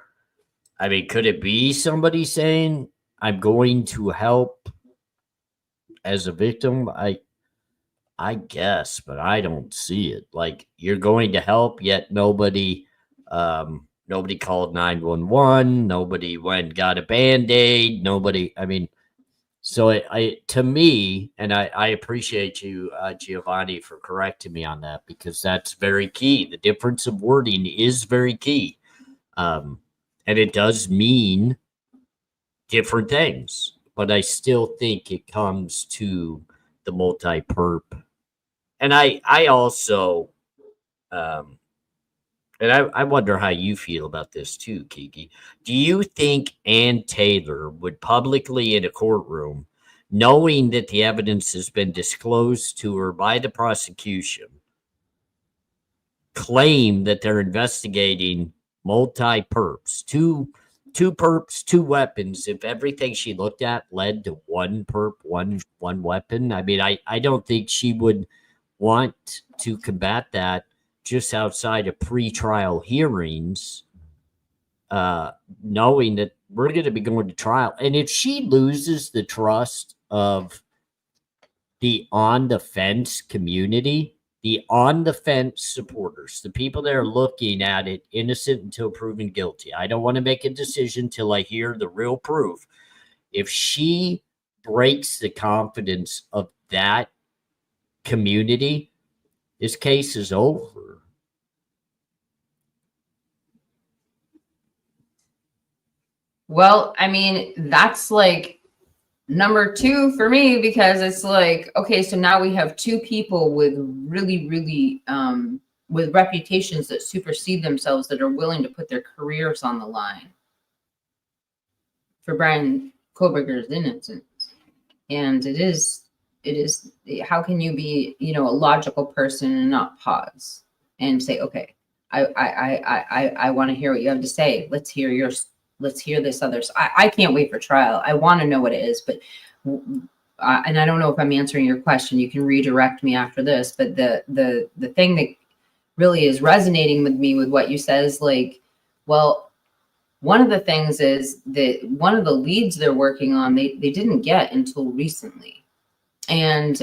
I mean, could it be somebody saying I'm going to help as a victim? I guess, but I don't see it. Like, you're going to help, yet nobody called 911, nobody went and got a Band-Aid, nobody, I mean, so I to me, and I appreciate you, Giovanni, for correcting me on that, because that's very key. The difference of wording is very key. And it does mean different things, but I still think it comes to the multi-perp. And I also, and I wonder how you feel about this too, Kiki. Do you think Ann Taylor would publicly in a courtroom, knowing that the evidence has been disclosed to her by the prosecution, claim that they're investigating multi-perps, two perps, two weapons, if everything she looked at led to one perp, one weapon? I mean, I don't think she would want to combat that just outside of pre-trial hearings, knowing that we're going to be going to trial. And if she loses the trust of the on-the-fence community, the on-the-fence supporters, the people that are looking at it innocent until proven guilty, I don't want to make a decision till I hear the real proof. If she breaks the confidence of that community, this case is over. Well, I mean, that's like number two for me, because it's like, okay, so now we have two people with really, really, with reputations that supersede themselves, that are willing to put their careers on the line for Bryan Kohberger's innocence. And it is, how can you be, you know, a logical person and not pause and say, okay, I want to hear what you have to say. Let's hear yours. Let's hear this others. I can't wait for trial. I want to know what it is, but and I don't know if I'm answering your question. You can redirect me after this. But the thing that really is resonating with me with what you said is like, well, one of the things is that one of the leads they're working on, they didn't get until recently. And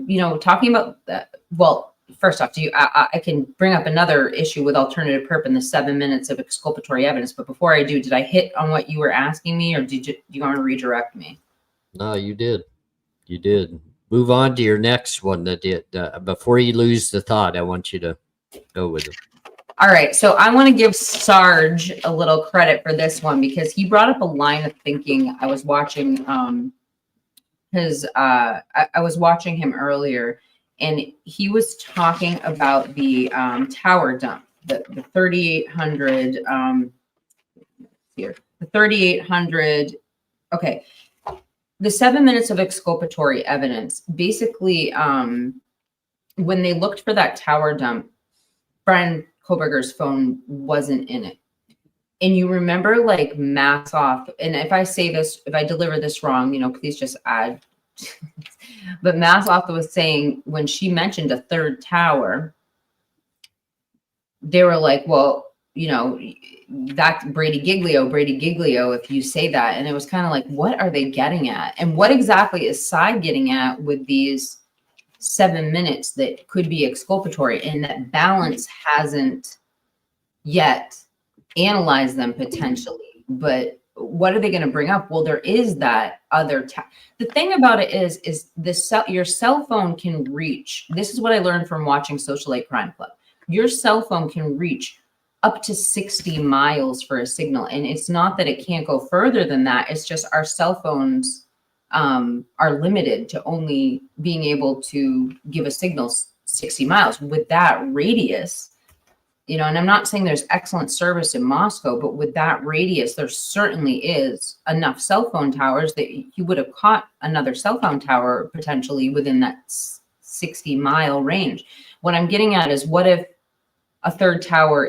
you know, talking about that, well, first off, I can bring up another issue with alternative perp in the 7 minutes of exculpatory evidence. But before I do, did I hit on what you were asking me, or do you want to redirect me? No, you did. You did. Move on to your next one. Before you lose the thought, I want you to go with it. All right. So I want to give Sarge a little credit for this one, because he brought up a line of thinking. I was watching I was watching him earlier, and he was talking about the tower dump, the 3,800 here, the 3,800. Okay. The 7 minutes of exculpatory evidence, basically, when they looked for that tower dump, Bryan Kohberger's phone wasn't in it. And you remember, like, Massoff, and if I say this, if I deliver this wrong, you know, please just add. But Massoff was saying, when she mentioned a third tower, they were like, well, you know, that's Brady Giglio, if you say that. And it was kind of like, what are they getting at? And what exactly is side getting at with these 7 minutes that could be exculpatory? And that balance hasn't yet analyze them potentially, but what are they going to bring up? Well, there is that other the thing about it is your cell phone can reach. This is what I learned from watching Socialite Crime Club. Your cell phone can reach up to 60 miles for a signal, and it's not that it can't go further than that. It's just our cell phones are limited to only being able to give a signal 60 miles. With that radius, you know, and I'm not saying there's excellent service in Moscow, but with that radius, there certainly is enough cell phone towers that you would have caught another cell phone tower potentially within that 60-mile range. What I'm getting at is, what if a third tower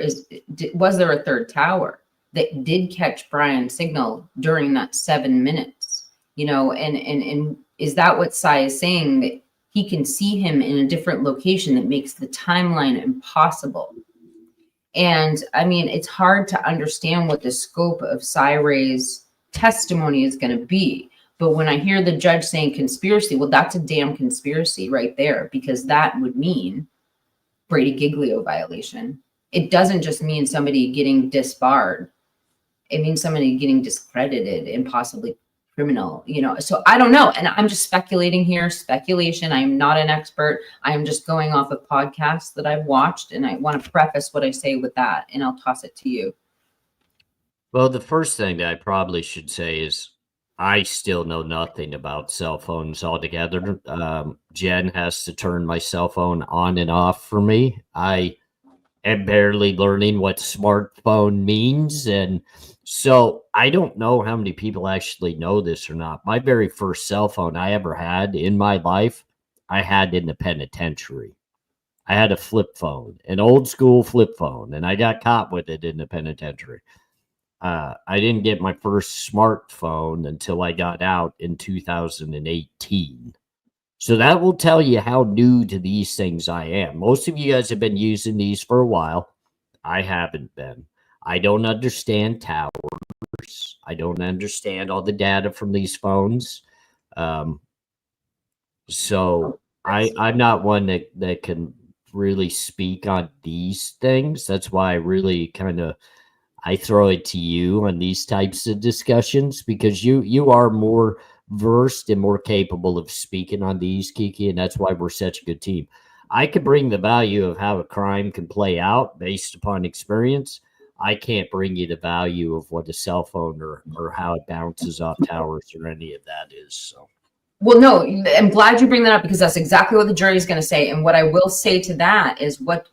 was there a third tower that did catch Bryan's signal during that 7 minutes? You know, and is that what Cy is saying, that he can see him in a different location that makes the timeline impossible? And I mean, it's hard to understand what the scope of Cy Ray's testimony is going to be. But when I hear the judge saying conspiracy, well, that's a damn conspiracy right there, because that would mean Brady Giglio violation. It doesn't just mean somebody getting disbarred. It means somebody getting discredited and possibly criminal, you know. So I don't know. And I'm just speculating here, speculation. I'm not an expert. I'm just going off of podcasts that I've watched, and I want to preface what I say with that, and I'll toss it to you. Well, the first thing that I probably should say is I still know nothing about cell phones altogether. Jen has to turn my cell phone on and off for me. I am barely learning what smartphone means, and so I don't know how many people actually know this or not. My very first cell phone I ever had in my life, I had in the penitentiary. I had a flip phone, an old school flip phone, and I got caught with it in the penitentiary. I didn't get my first smartphone until I got out in 2018. So that will tell you how new to these things I am. Most of you guys have been using these for a while. I haven't been. I don't understand towers. I don't understand all the data from these phones. So I'm not one that can really speak on these things. That's why I really I throw it to you on these types of discussions, because you are more versed and more capable of speaking on these, Kiki, and that's why we're such a good team. I could bring the value of how a crime can play out based upon experience. I can't bring you the value of what a cell phone or how it bounces off towers or any of that is. So. Well, no, I'm glad you bring that up, because that's exactly what the jury is going to say. And what I will say to that is what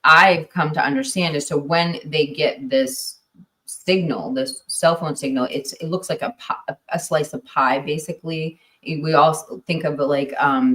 I've come to understand is, so when they get this signal, this cell phone signal, it looks like a slice of pie, basically. We also think of like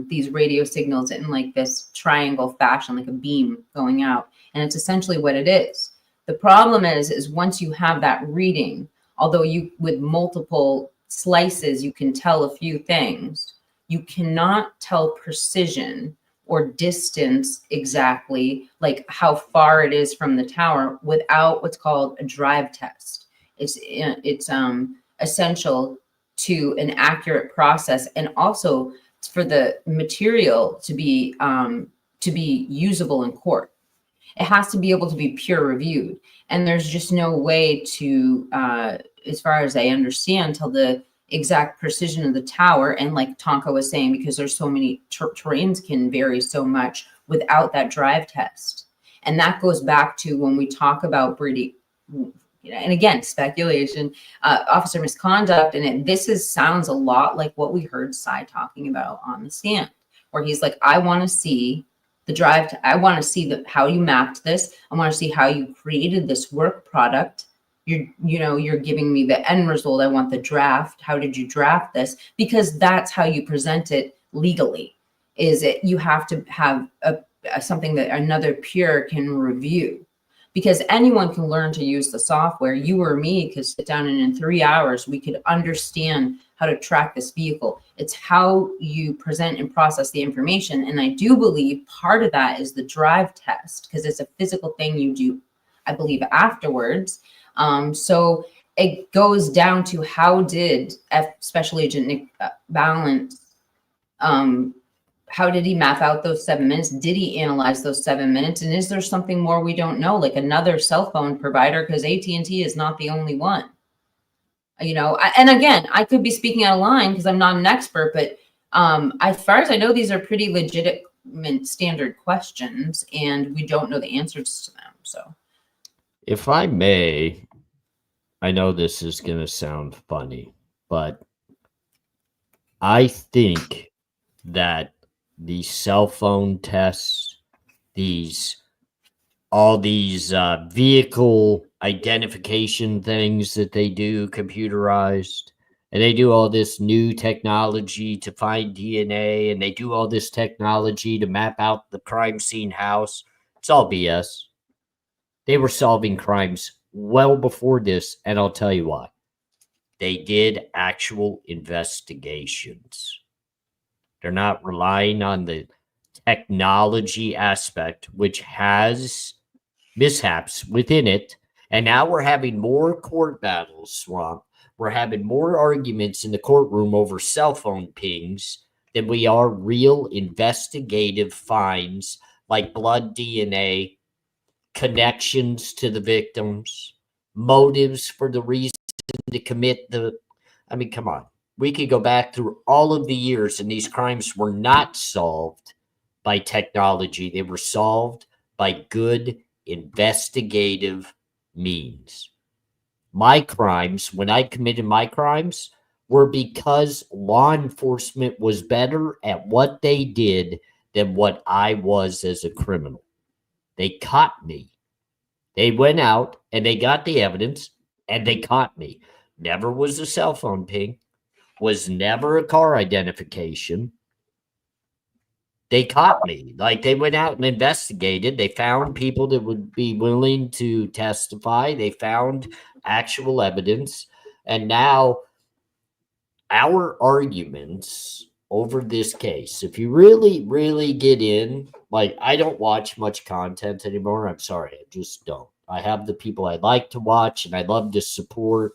these radio signals in like this triangle fashion, like a beam going out, and it's essentially what it is. The problem is once you have that reading, although you with multiple slices you can tell a few things, you cannot tell precision or distance exactly, like how far it is from the tower, without what's called a drive test. It's essential to an accurate process, and also for the material to be usable in court. It has to be able to be peer reviewed, and there's just no way to, as far as I understand, tell the exact precision of the tower. And like Tonka was saying, because there's so many terrains can vary so much without that drive test. And that goes back to when we talk about Brady, and again, speculation, officer misconduct. And this sounds a lot like what we heard Cy talking about on the stand, where he's like, I want to see the I want to see how you mapped this. I want to see how you created this work product. You're giving me the end result. I want the draft. How did you draft this? Because that's how you present it legally. You have to have something that another peer can review, because anyone can learn to use the software. You or me could sit down, and in 3 hours we could understand how to track this vehicle. It's how you present and process the information. And I do believe part of that is the drive test, because it's a physical thing you do, I believe, afterwards. So it goes down to, how did Special Agent Nick Balance, how did he map out those 7 minutes? Did he analyze those 7 minutes? And is there something more we don't know, like another cell phone provider? Because AT&T is not the only one. And again, I could be speaking out of line because I'm not an expert, but as far as I know, these are pretty legitimate standard questions, and we don't know the answers to them. So, if I may, I know this is going to sound funny, but I think that these cell phone tests, all these vehicle identification things that they do computerized, and they do all this new technology to find DNA, and they do all this technology to map out the crime scene house. It's all BS. They were solving crimes well before this, and I'll tell you why. They did actual investigations. They're not relying on the technology aspect, which has mishaps within it. And now we're having more court battles, Swamp. We're having more arguments in the courtroom over cell phone pings than we are real investigative finds like blood DNA, connections to the victims, motives for the reason to commit I mean, come on. We could go back through all of the years, and these crimes were not solved by technology. They were solved by good investigative means. My crimes, when I committed my crimes, were because law enforcement was better at what they did than what I was as a criminal. They caught me. They went out and they got the evidence and they caught me. Never was a cell phone ping, was never a car identification. They caught me. Like, they went out and investigated. They found people that would be willing to testify. They found actual evidence. And now our arguments over this case, if you really, really get in, like, I don't watch much content anymore. I'm sorry. I just don't. I have the people I like to watch and I love to support.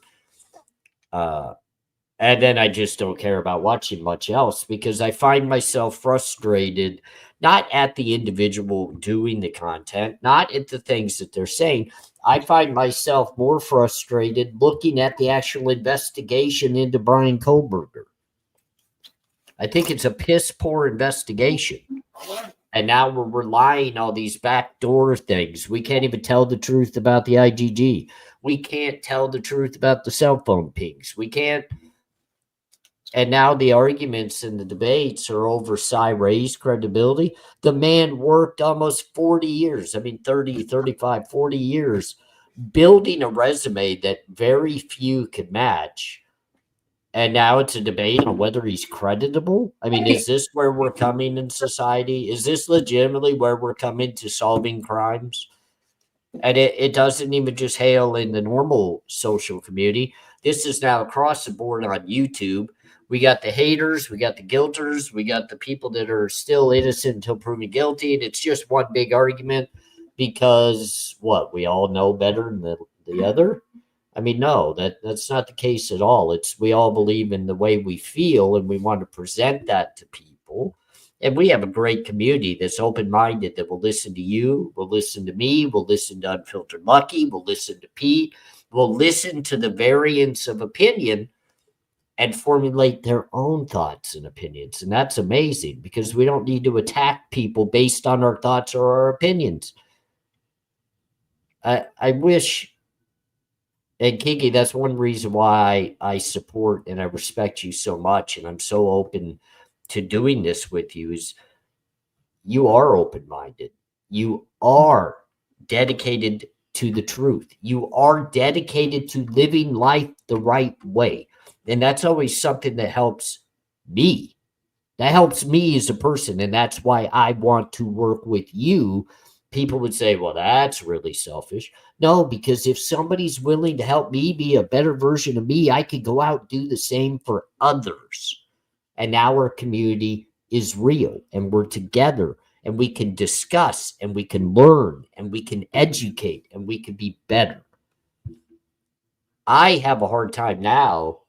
And then I just don't care about watching much else because I find myself frustrated, not at the individual doing the content, not at the things that they're saying. I find myself more frustrated looking at the actual investigation into Bryan Kohberger. I think it's a piss poor investigation. And now we're relying on these backdoor things. We can't even tell the truth about the IgG. We can't tell the truth about the cell phone pings. We can't. And now the arguments and the debates are over Cy Ray's credibility. The man worked almost 40 years. I mean, 30, 35, 40 years building a resume that very few could match. And now it's a debate on whether he's creditable. I mean, is this where we're coming in society? Is this legitimately where we're coming to solving crimes? And it doesn't even just hail in the normal social community. This is now across the board on YouTube. We got the haters, we got the guilters, we got the people that are still innocent until proven guilty. And it's just one big argument because we all know better than the other. I mean, no, that's not the case at all. It's we all believe in the way we feel and we want to present that to people. And we have a great community that's open-minded that will listen to you, will listen to me, will listen to Unfiltered Lucky, will listen to Pete, will listen to the variance of opinion and formulate their own thoughts and opinions. And that's amazing because we don't need to attack people based on our thoughts or our opinions. I wish, and Kiki, that's one reason why I support and I respect you so much. And I'm so open to doing this with you is you are open-minded. You are dedicated to the truth. You are dedicated to living life the right way. And that's always something that helps me. That helps me as a person. And that's why I want to work with you. People would say, well, that's really selfish. No, because if somebody's willing to help me be a better version of me, I could go out and do the same for others. And our community is real and we're together and we can discuss and we can learn and we can educate and we can be better. I have a hard time now.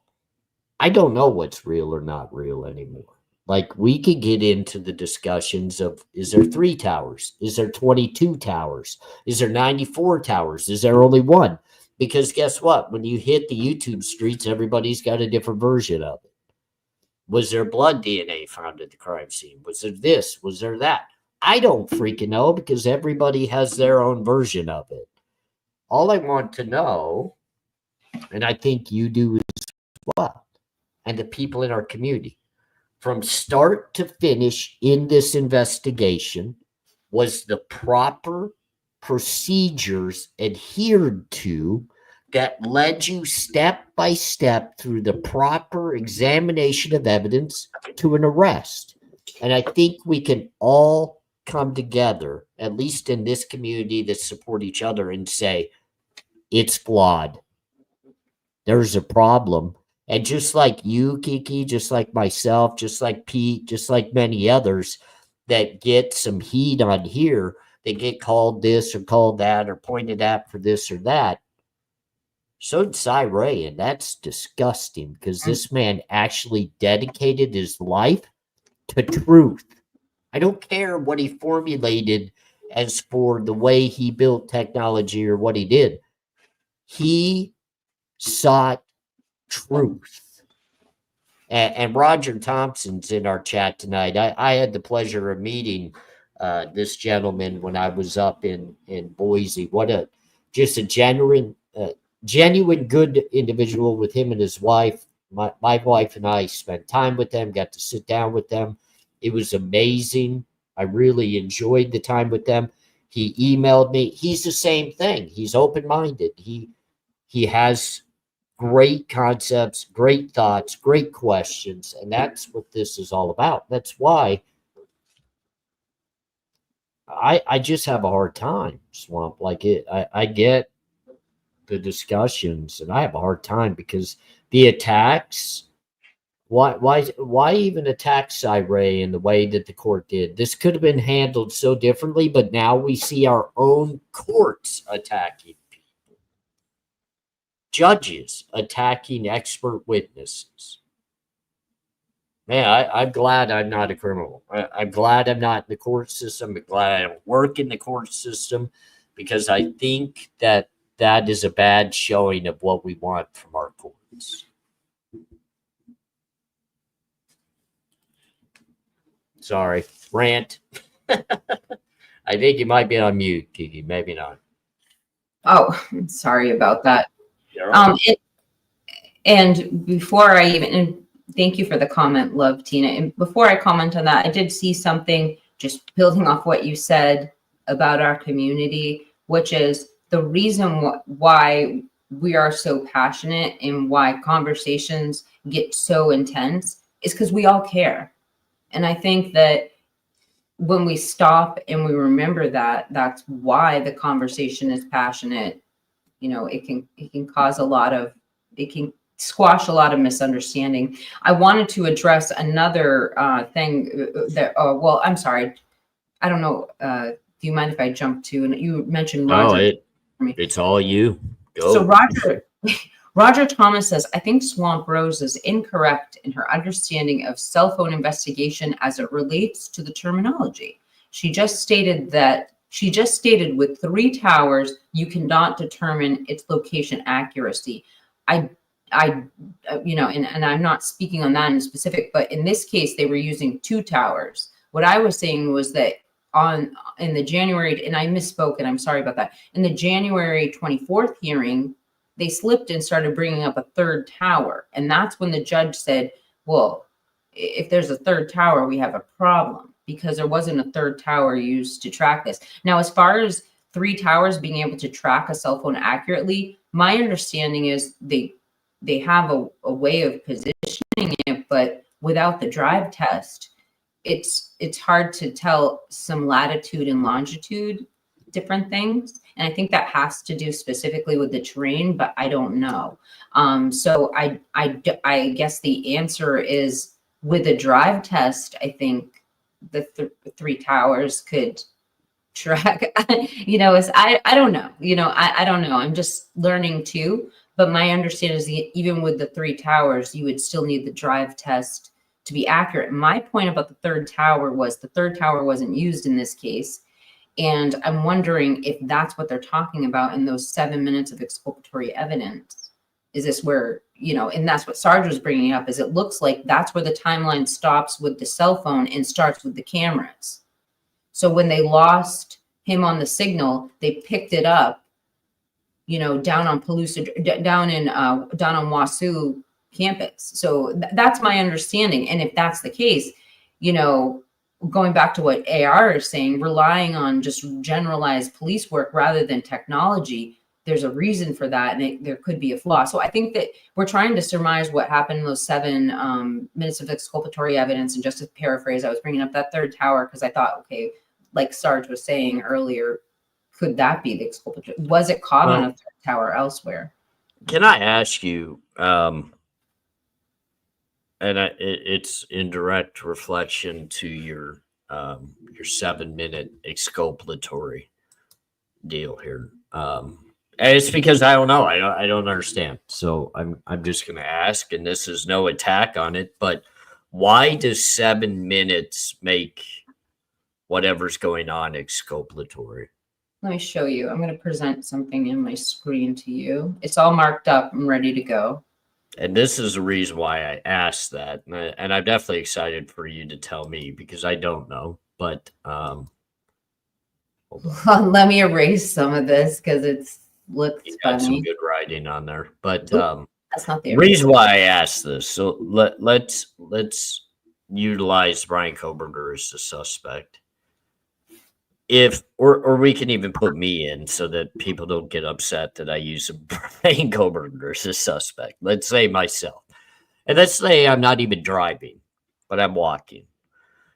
I don't know what's real or not real anymore. Like, we could get into the discussions of, is there 3 towers? Is there 22 towers? Is there 94 towers? Is there only one? Because guess what? When you hit the YouTube streets, everybody's got a different version of it. Was there blood DNA found at the crime scene? Was there this? Was there that? I don't freaking know, because everybody has their own version of it. All I want to know, and I think you do as well, and the people in our community, from start to finish in this investigation, was the proper procedures adhered to that led you step by step through the proper examination of evidence to an arrest. And I think we can all come together, at least in this community that support each other, and say, it's flawed. There's a problem. And just like you, Kiki, just like myself, just like Pete, just like many others that get some heat on here, they get called this or called that or pointed at for this or that. So did Cy Ray, and that's disgusting, because this man actually dedicated his life to truth. I don't care what he formulated as for the way he built technology or what he did. He sought truth. And Roger Thompson's in our chat tonight. I had the pleasure of meeting this gentleman when I was up in Boise. What a genuine good individual. With him and his wife. My wife and I spent time with them, got to sit down with them. It was amazing. I really enjoyed the time with them. He emailed me. He's the same thing. He's open-minded. He has great concepts, great thoughts, great questions, and that's what this is all about. That's why I just have a hard time, Swamp. Like, I get the discussions, and I have a hard time because the attacks. Why even attack Cy Ray in the way that the court did? This could have been handled so differently, but now we see our own courts attacking people, judges attacking expert witnesses. Man, I'm glad I'm not a criminal. I'm glad I'm not in the court system. I'm glad I don't work in the court system, because I think that is a bad showing of what we want from our courts. Sorry, rant. I think you might be on mute, Kiki. Maybe not. Oh, sorry about that. Right. And before I even, and thank you for the comment, love, Tina. And before I comment on that, I did see something just building off what you said about our community, which is the reason why we are so passionate and why conversations get so intense is because we all care. And I think that when we stop and we remember that, that's why the conversation is passionate. You know, it can cause it can squash a lot of misunderstanding. I wanted to address another thing that, well, I'm sorry. I don't know. Do you mind if I jump to, and you mentioned Roger. It's all you. Go. So Roger Thomas says, I think Swamp Rose is incorrect in her understanding of cell phone investigation as it relates to the terminology. She just stated with 3 towers, you cannot determine its location accuracy. You know, and I'm not speaking on that in specific, but in this case, they were using 2 towers. What I was saying was that in the January, and I misspoke, and I'm sorry about that. In the January 24th hearing, they slipped and started bringing up a 3rd tower. And that's when the judge said, well, if there's a 3rd tower, we have a problem, because there wasn't a 3rd tower used to track this. Now, as far as 3 towers being able to track a cell phone accurately, my understanding is they have a way of positioning it, but without the drive test, it's hard to tell some latitude and longitude different things. And I think that has to do specifically with the terrain, but I don't know. So I guess the answer is, with a drive test, I think the 3 towers could track, you know, I don't know, you know, I don't know. I'm just learning too, but my understanding is even with the 3 towers, you would still need the drive test to be accurate. My point about the third tower was the third tower wasn't used in this case. And I'm wondering if that's what they're talking about in those 7 minutes of exculpatory evidence. Is this where, you know, and that's what Sarge was bringing up, is it looks like that's where the timeline stops with the cell phone and starts with the cameras. So when they lost him on the signal, they picked it up, you know, down on Palusa, down on Wasu campus. So that's my understanding. And if that's the case, you know, going back to what AR is saying, relying on just generalized police work rather than technology, there's a reason for that, and there could be a flaw. So I think that we're trying to surmise what happened in those 7 minutes of exculpatory evidence. And just to paraphrase, I was bringing up that third tower because I thought, okay, like Sarge was saying earlier, could that be the exculpatory? Was it caught on a third tower elsewhere? Can I ask you, and it's in direct reflection to your 7-minute exculpatory deal here. And it's because I don't know. I don't understand. So I'm just going to ask, and this is no attack on it, but why does 7 minutes make whatever's going on exculpatory? Let me show you. I'm going to present something in my screen to you. It's all marked up and ready to go. And this is the reason why I asked that. And I'm definitely excited for you to tell me because I don't know. But let me erase some of this because it's looks got funny. some good writing on there. But that's not the reason why I asked this. So let's utilize Bryan Kohberger as the suspect. If or we can even put me in so that people don't get upset that I use Bryan Kohberger as a suspect. Let's say myself. And let's say I'm not even driving, but I'm walking.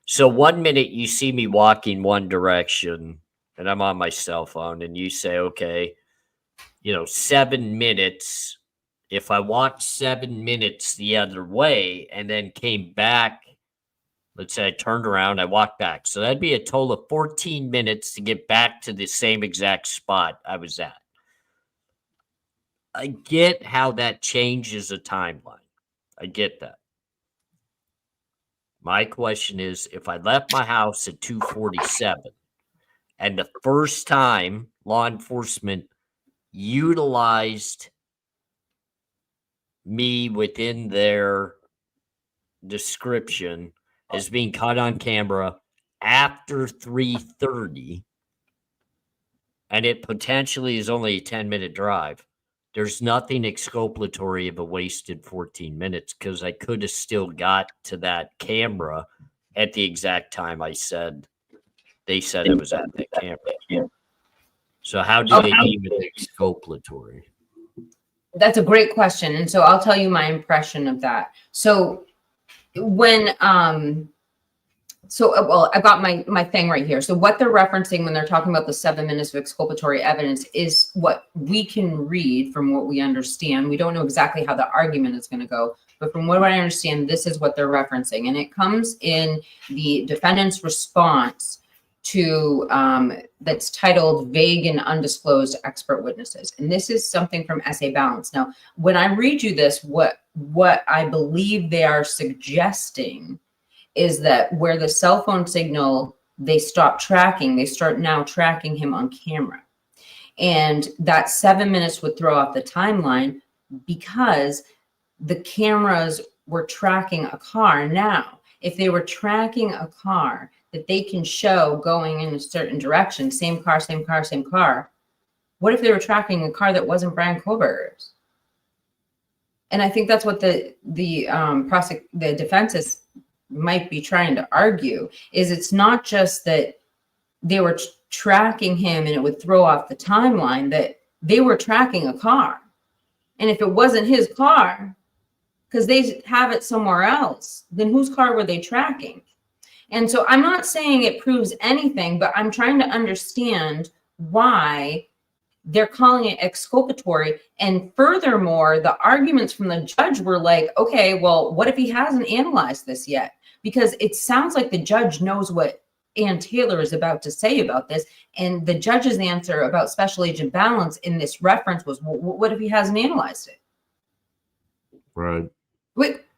So 1 minute you see me walking one direction and I'm on my cell phone and you say, okay, 7 minutes. If I walked 7 minutes the other way and then came back, let's say I turned around, I walked back. So that'd be a total of 14 minutes to get back to the same exact spot I was at. I get how that changes a timeline. I get that. My question is, if I left my house at 2:47 and the first time law enforcement utilized me within their description as being caught on camera after 3:30, and it potentially is only a 10-minute drive, there's nothing exculpatory of a wasted 14 minutes because I could have still got to that camera at the exact time they said it was at that camera. So how do they deem it exculpatory? That's a great question. And so I'll tell you my impression of that. So when, I got my thing right here. So what they're referencing when they're talking about the 7 minutes of exculpatory evidence is what we can read from what we understand. We don't know exactly how the argument is going to go, but from what I understand, this is what they're referencing. And it comes in the defendant's response to that's titled Vague and Undisclosed Expert Witnesses. And this is something from SA Balance. Now, when I read you this, what I believe they are suggesting is that where the cell phone signal, they stop tracking, they start now tracking him on camera. And that 7 minutes would throw off the timeline because the cameras were tracking a car. Now, if they were tracking a car that they can show going in a certain direction, same car, what if they were tracking a car that wasn't Bryan Kohberger's? And I think that's what the defense might be trying to argue, is it's not just that they were tracking him and it would throw off the timeline, that they were tracking a car. And if it wasn't his car, because they have it somewhere else, then whose car were they tracking? And so I'm not saying it proves anything, but I'm trying to understand why they're calling it exculpatory. And furthermore, the arguments from the judge were like, okay, well, what if he hasn't analyzed this yet? Because it sounds like the judge knows what Ann Taylor is about to say about this. And the judge's answer about Special Agent Balance in this reference was, well, what if he hasn't analyzed it? Right.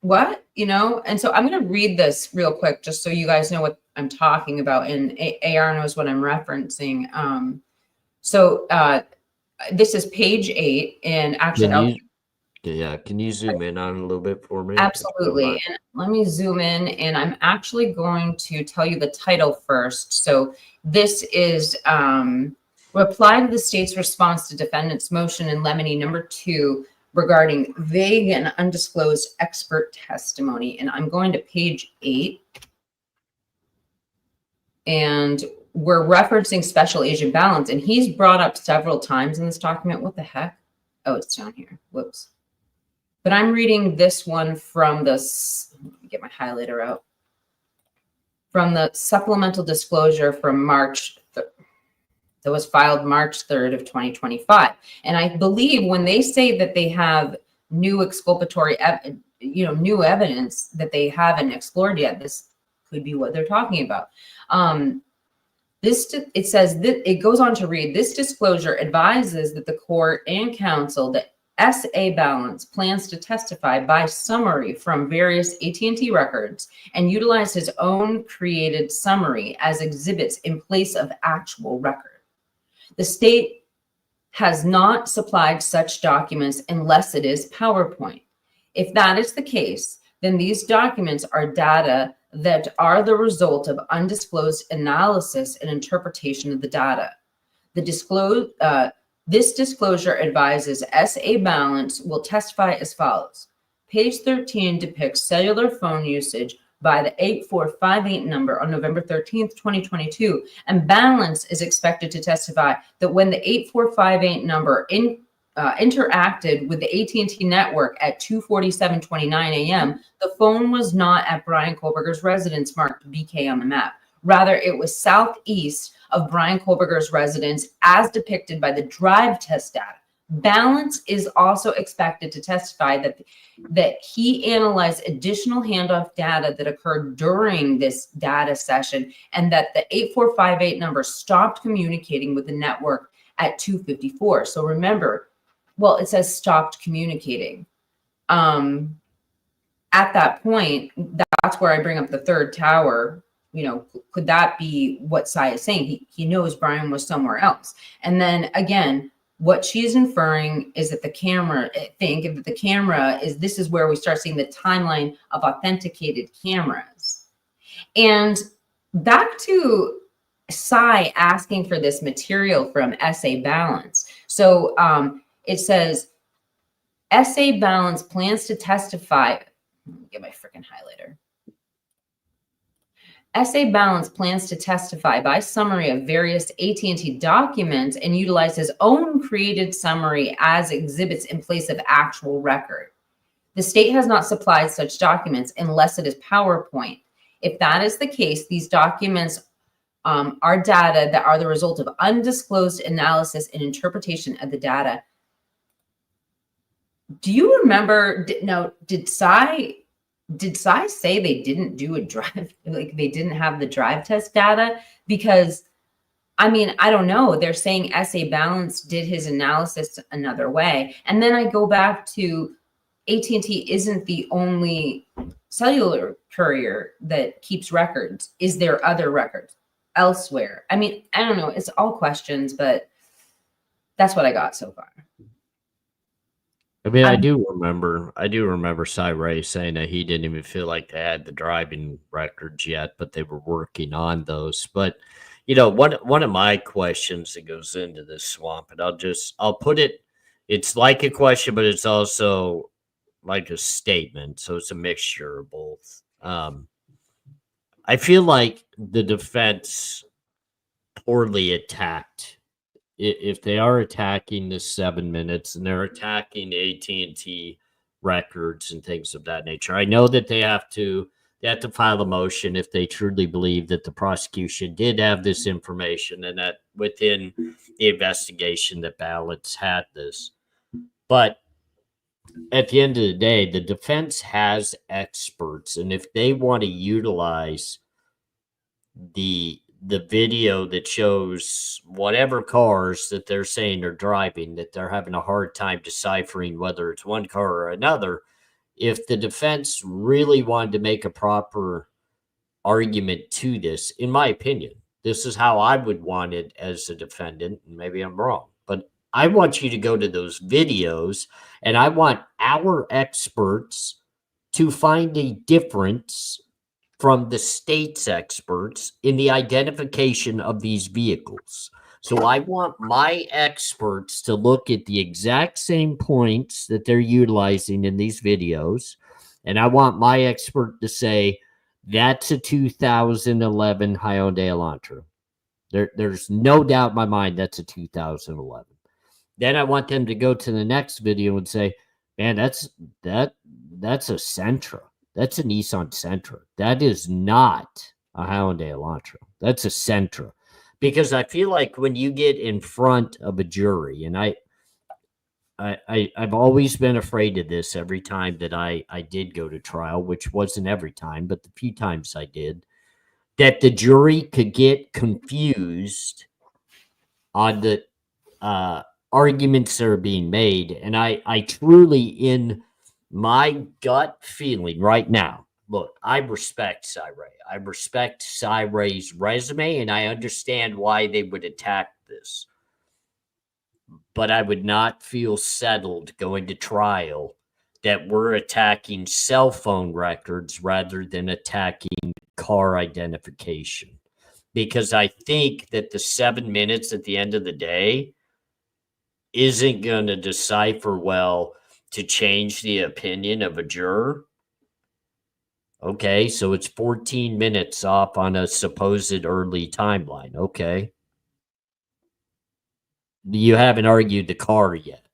what, and so I'm going to read this real quick just so you guys know what I'm talking about, and AR knows what I'm referencing. So this is page 8, and actually Can you zoom in on it a little bit for me? absolutely. And let me zoom in, and I'm actually going to tell you the title first. So this is reply to the state's response to defendant's motion in Lemony number 2 regarding vague and undisclosed expert testimony. And I'm going to page 8. And we're referencing special agent balance. And he's brought up several times in this document. What the heck? Oh, it's down here. Whoops. But I'm reading this one from this, let me get my highlighter out, from the supplemental disclosure from March, that was filed March 3rd of 2025. And I believe when they say that they have new exculpatory, new evidence that they haven't explored yet, this could be what they're talking about. It says that it goes on to read, this disclosure advises that the court and counsel that S.A. Balance plans to testify by summary from various AT&T records and utilize his own created summary as exhibits in place of actual record. The state has not supplied such documents unless it is PowerPoint. If that is the case, then these documents are data that are the result of undisclosed analysis and interpretation of the data. This disclosure advises S.A. Balance will testify as follows. Page 13 depicts cellular phone usage by the 8458 number on November 13th, 2022, and Balance is expected to testify that when the 8458 number interacted with the AT&T network at 2:47:29 a.m., the phone was not at Bryan Kohberger's residence marked BK on the map. Rather, it was southeast of Bryan Kohberger's residence as depicted by the drive test data. Balance is also expected to testify that he analyzed additional handoff data that occurred during this data session and that the 8458 number stopped communicating with the network at 2:54. So remember, well, it says stopped communicating. At that point, that's where I bring up the third tower. Could that be what Sai is saying? He knows Bryan was somewhere else. And then again, what she's inferring is that the camera, this is where we start seeing the timeline of authenticated cameras. And back to Sai asking for this material from S.A. Balance. So it says, S.A. Balance plans to testify. Let me get my freaking highlighter. S.A. Balance plans to testify by summary of various AT&T documents and utilize his own created summary as exhibits in place of actual record. The state has not supplied such documents unless it is PowerPoint. If that is the case, these documents are data that are the result of undisclosed analysis and interpretation of the data. Do you remember, did Sai say they didn't do a drive, like they didn't have the drive test data? Because, I don't know. They're saying S.A. Balance did his analysis another way. And then I go back to AT&T isn't the only cellular courier that keeps records. Is there other records elsewhere? I don't know. It's all questions, but that's what I got so far. I do remember Cy Ray saying that he didn't even feel like they had the driving records yet, but they were working on those. But, one of my questions that goes into this swamp, and I'll put it, it's like a question, but it's also like a statement. So it's a mixture of both. I feel like the defense poorly attacked. If they are attacking the 7 minutes and they're attacking AT&T records and things of that nature, I know that they have to file a motion if they truly believe that the prosecution did have this information and that within the investigation that Balance had this. But at the end of the day, the defense has experts, and if they want to utilize the video that shows whatever cars that they're saying are driving, that they're having a hard time deciphering whether it's one car or another, if the defense really wanted to make a proper argument to this, in my opinion, this is how I would want it as a defendant, and maybe I'm wrong, but I want you to go to those videos and I want our experts to find a difference from the state's experts in the identification of these vehicles. So I want my experts to look at the exact same points that they're utilizing in these videos. And I want my expert to say, that's a 2011 Hyundai Elantra. There's no doubt in my mind that's a 2011. Then I want them to go to the next video and say, man, that's a Sentra. That's a Nissan Sentra. That is not a Hyundai Elantra. That's a Sentra. Because I feel like when you get in front of a jury, and I've always been afraid of this every time that I did go to trial, which wasn't every time, but the few times I did, that the jury could get confused on the arguments that are being made. And I truly, in my gut feeling right now, look, I respect Cy Ray. I respect Cy Ray's resume, and I understand why they would attack this. But I would not feel settled going to trial that we're attacking cell phone records rather than attacking car identification. Because I think that the 7 minutes at the end of the day isn't going to decipher well to change the opinion of a juror. Okay, so it's 14 minutes off on a supposed early timeline. Okay. You haven't argued the car yet.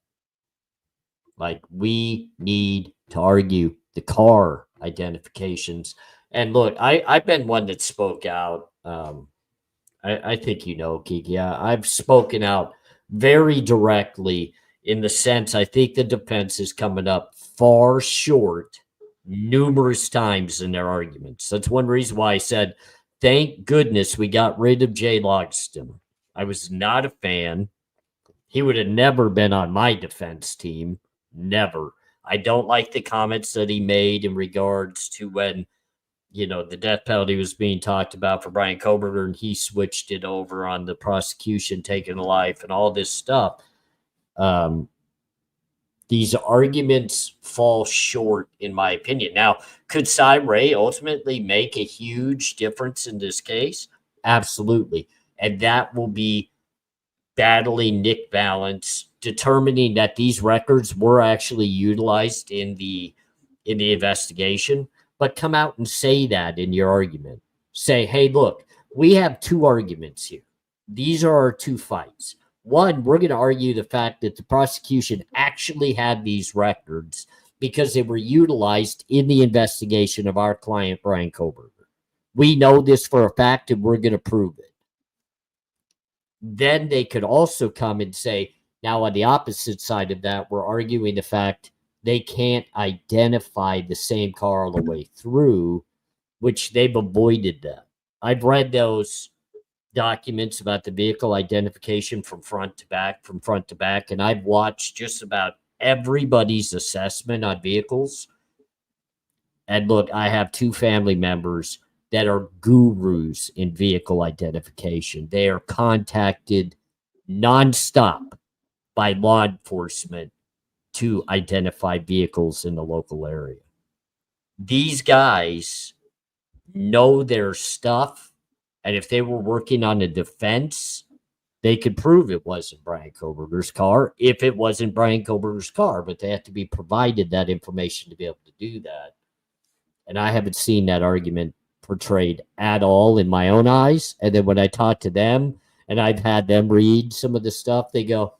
Like, we need to argue the car identifications. And look, I've been one that spoke out. I think you know, Kiki. I've spoken out very directly in the sense I think the defense is coming up far short numerous times in their arguments. That's one reason why I said, thank goodness we got rid of Jay Logston. I was not a fan. He would have never been on my defense team. Never. I don't like the comments that he made in regards to when, you know, the death penalty was being talked about for Bryan Kohberger, and he switched it over on the prosecution taking a life and all this stuff. These arguments fall short, in my opinion. Now, could Cy Ray ultimately make a huge difference in this case? Absolutely. And that will be battling Nick Valance, determining that these records were actually utilized in the investigation. But come out and say that in your argument. Say, hey, look, we have two arguments here. These are our two fights. One, we're going to argue the fact that the prosecution actually had these records because they were utilized in the investigation of our client, Bryan Kohberger. We know this for a fact, and we're going to prove it. Then they could also come and say, now on the opposite side of that, we're arguing the fact they can't identify the same car all the way through, which they've avoided that. I've read those documents about the vehicle identification from front to back, and I've watched just about everybody's assessment on vehicles. And look, I have two family members that are gurus in vehicle identification. They are contacted nonstop by law enforcement to identify vehicles in the local area. These guys know their stuff, and if they were working on a defense, they could prove it wasn't Bryan Kohberger's car if it wasn't Bryan Kohberger's car, but they have to be provided that information to be able to do that. And I haven't seen that argument portrayed at all in my own eyes. And then when I talk to them and I've had them read some of the stuff, they go,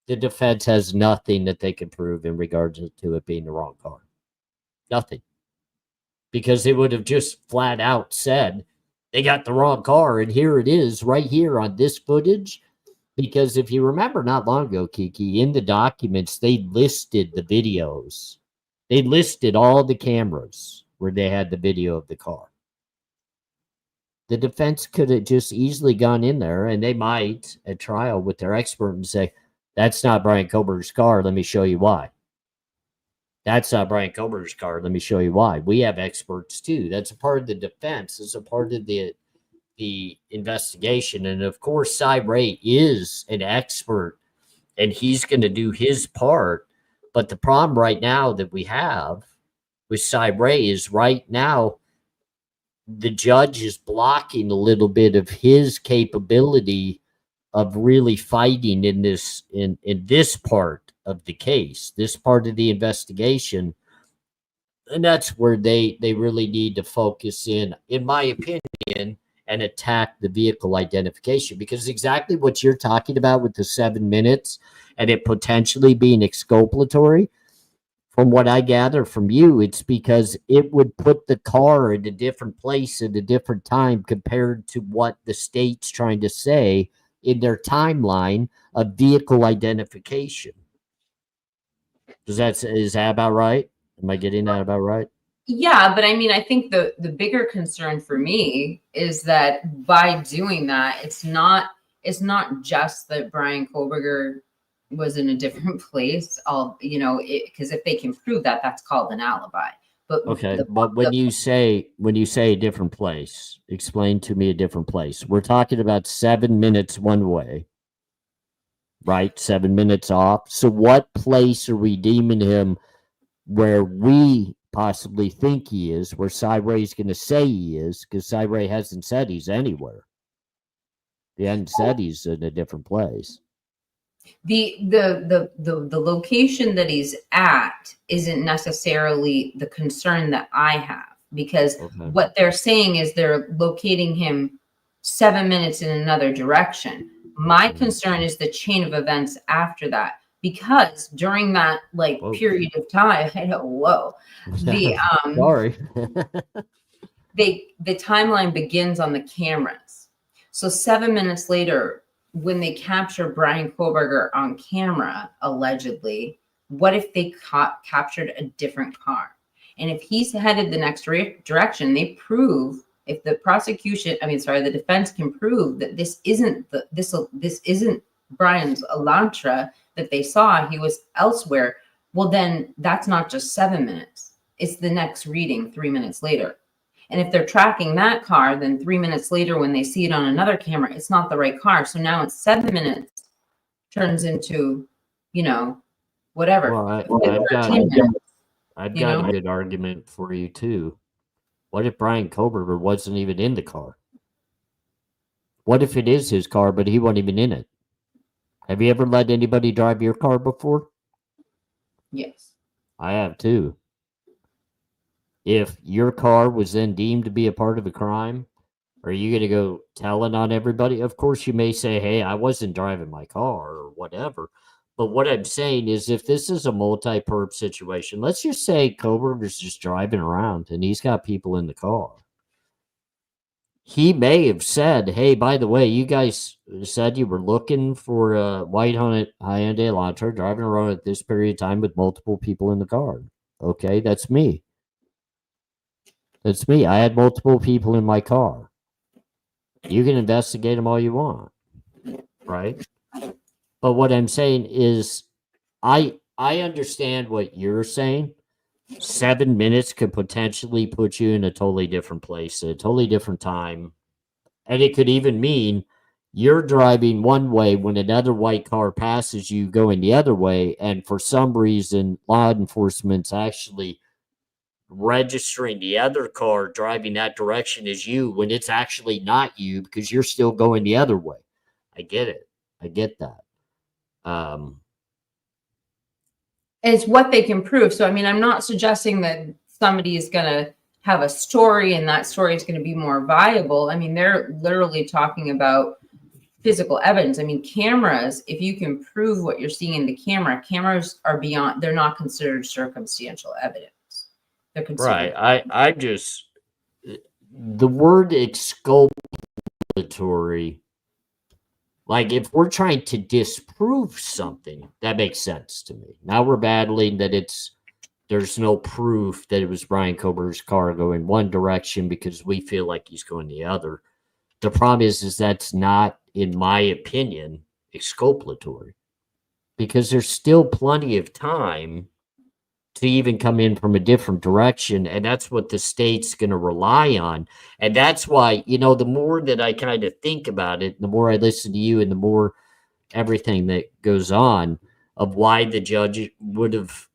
the defense has nothing that they can prove in regards to it being the wrong car. Nothing. Because they would have just flat out said they got the wrong car, and here it is right here on this footage. Because if you remember not long ago, Kiki, in the documents, they listed the videos. They listed all the cameras where they had the video of the car. The defense could have just easily gone in there, and they might at trial with their expert and say, that's not Bryan Kohberger's car. Let me show you why. That's not Bryan Kohberger's car. Let me show you why. We have experts too. That's a part of the defense. It's a part of the investigation. And of course, Cy Ray is an expert and he's going to do his part. But the problem right now that we have with Cy Ray is right now, the judge is blocking a little bit of his capability of really fighting in this part of the case, this part of the investigation. And that's where they really need to focus in my opinion, and attack the vehicle identification, because exactly what you're talking about with the 7 minutes and it potentially being exculpatory, from what I gather from you, it's because it would put the car in a different place at a different time compared to what the state's trying to say in their timeline of vehicle identification. Is that about right? Am I getting that about right? Yeah, but I mean, I think the bigger concern for me is that by doing that, it's not just that Bryan Kohberger was in a different place. Because if they can prove that, that's called an alibi. But okay, but when you say a different place, explain to me a different place. We're talking about 7 minutes one way, right? 7 minutes off. So what place are we deeming him where we possibly think he is, where Cy Ray's going to say he is, because Cy Ray hasn't said he's anywhere. He hasn't said he's in a different place. The location that he's at isn't necessarily the concern that I have, because what they're saying is they're locating him 7 minutes in another direction. My concern is the chain of events after that, because during that period of time, I know, sorry. the timeline begins on the cameras. So 7 minutes later, when they capture Bryan Kohberger on camera, allegedly, what if they captured a different car? And if he's headed the next direction, they prove, if the defense can prove that this isn't Bryan's Elantra that they saw, he was elsewhere, well, then that's not just 7 minutes. It's the next reading 3 minutes later. And if they're tracking that car, then 3 minutes later, when they see it on another camera, it's not the right car. So now it's 7 minutes turns into, whatever. Well, I've got a good argument for you too. What if Bryan Kohberger wasn't even in the car? What if it is his car, but he wasn't even in it? Have you ever let anybody drive your car before? Yes. I have too. If your car was then deemed to be a part of a crime, are you going to go telling on everybody? Of course, you may say, hey, I wasn't driving my car or whatever. But what I'm saying is, if this is a multi-perp situation, let's just say Kohberger's just driving around and he's got people in the car. He may have said, hey, by the way, you guys said you were looking for a white Hyundai Elantra driving around at this period of time with multiple people in the car. Okay, that's me. That's me. I had multiple people in my car. You can investigate them all you want, right? But what I'm saying is, I understand what you're saying. 7 minutes could potentially put you in a totally different place, a totally different time. And it could even mean you're driving one way when another white car passes you going the other way. And for some reason, law enforcement's actually registering the other car driving that direction as you when it's actually not you, because you're still going the other way. I get it. I get that. It's what they can prove. So, I mean, I'm not suggesting that somebody is going to have a story and that story is going to be more viable. I mean, they're literally talking about physical evidence. I mean, cameras, if you can prove what you're seeing in the camera, cameras are beyond, they're not considered circumstantial evidence. They're considered. Right. I just, the word exculpatory, like if we're trying to disprove something, that makes sense to me. Now we're battling that there's no proof that it was Bryan Kohberger's car going one direction because we feel like he's going the other. The problem is that's not, in my opinion, exculpatory, because there's still plenty of time to even come in from a different direction. And that's what the state's going to rely on. And that's why, you know, the more that I kind of think about it, the more I listen to you and the more everything that goes on of why the judge would have,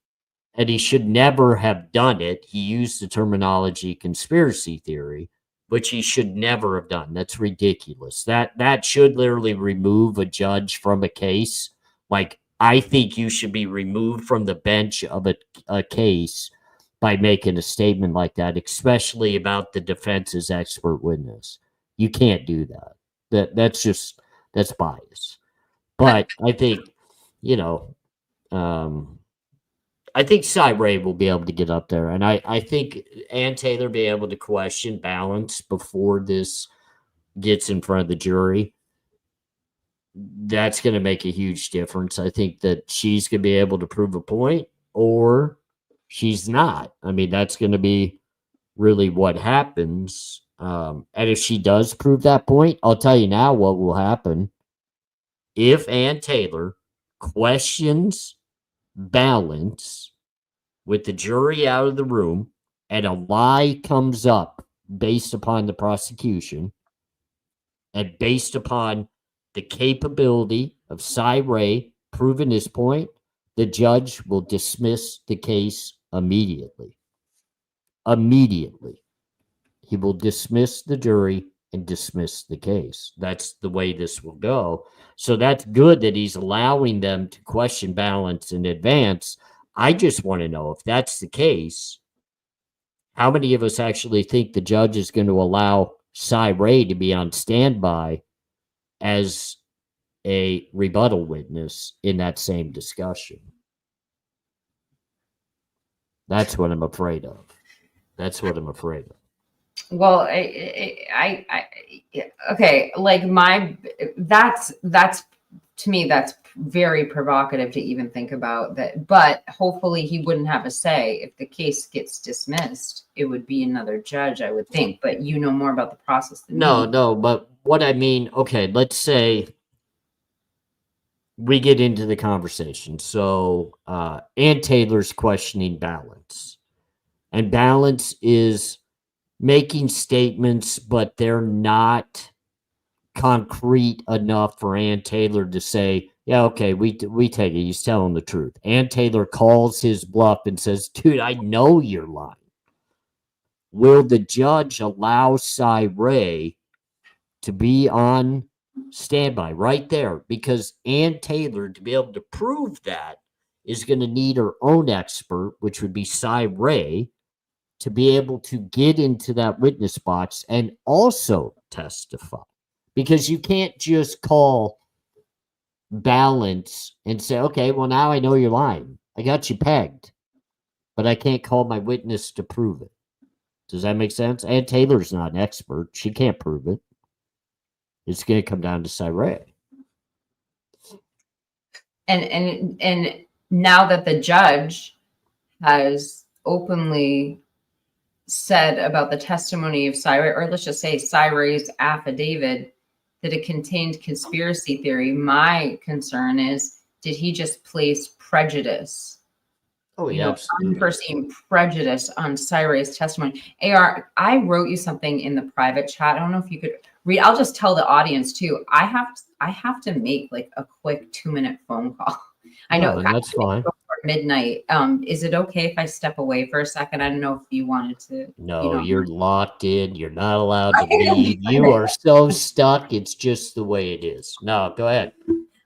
and he should never have done it. He used the terminology conspiracy theory, which he should never have done. That's ridiculous. That should literally remove a judge from a case. Like, I think you should be removed from the bench of a case by making a statement like that, especially about the defense's expert witness. You can't do that. That's bias. But I think, you know, I think Cy Ray will be able to get up there. And I think Ann Taylor be able to question balance before this gets in front of the jury. That's going to make a huge difference. I think that she's going to be able to prove a point or she's not. I mean, that's going to be really what happens. And if she does prove that point, I'll tell you now what will happen. If Ann Taylor questions balance with the jury out of the room and a lie comes up based upon the prosecution and based upon the capability of Cy Ray proving his point, the judge will dismiss the case immediately. Immediately. He will dismiss the jury and dismiss the case. That's the way this will go. So that's good that he's allowing them to question balance in advance. I just want to know if that's the case, how many of us actually think the judge is going to allow Cy Ray to be on standby as a rebuttal witness in that same discussion? That's what I'm afraid of. That's what I'm afraid of. Well, okay, like that's to me, that's very provocative to even think about that. But hopefully he wouldn't have a say. If the case gets dismissed, it would be another judge, I would think. But you know more about the process than me. No, but what I mean, okay, let's say we get into the conversation. So Ann Taylor's questioning balance. And balance is making statements, but they're not concrete enough for Ann Taylor to say, yeah, okay, we take it. He's telling the truth. Ann Taylor calls his bluff and says, dude, I know you're lying. Will the judge allow Cy Ray to be on standby right there? Because Ann Taylor, to be able to prove that, is going to need her own expert, which would be Cy Ray, to be able to get into that witness box and also testify. Because you can't just call balance and say, okay, well, now I know you're lying. I got you pegged, but I can't call my witness to prove it. Does that make sense? Ann Taylor's not an expert. She can't prove it. It's going to come down to Cy Ray. And now that the judge has openly said about the testimony of Cy Ray, or let's just say Cy Ray's affidavit, that it contained conspiracy theory, my concern is, did he just place prejudice? Oh, yeah, absolutely. Unforeseen prejudice on Cy Ray's testimony. AR, I wrote you something in the private chat. I don't know if you could read. I'll just tell the audience too. I have to make like a quick 2-minute phone call. I know that's fine. Midnight. Is it okay if I step away for a second? I don't know if you wanted to. No, you're locked in. You're not allowed to leave. You are so stuck. It's just the way it is. No, go ahead.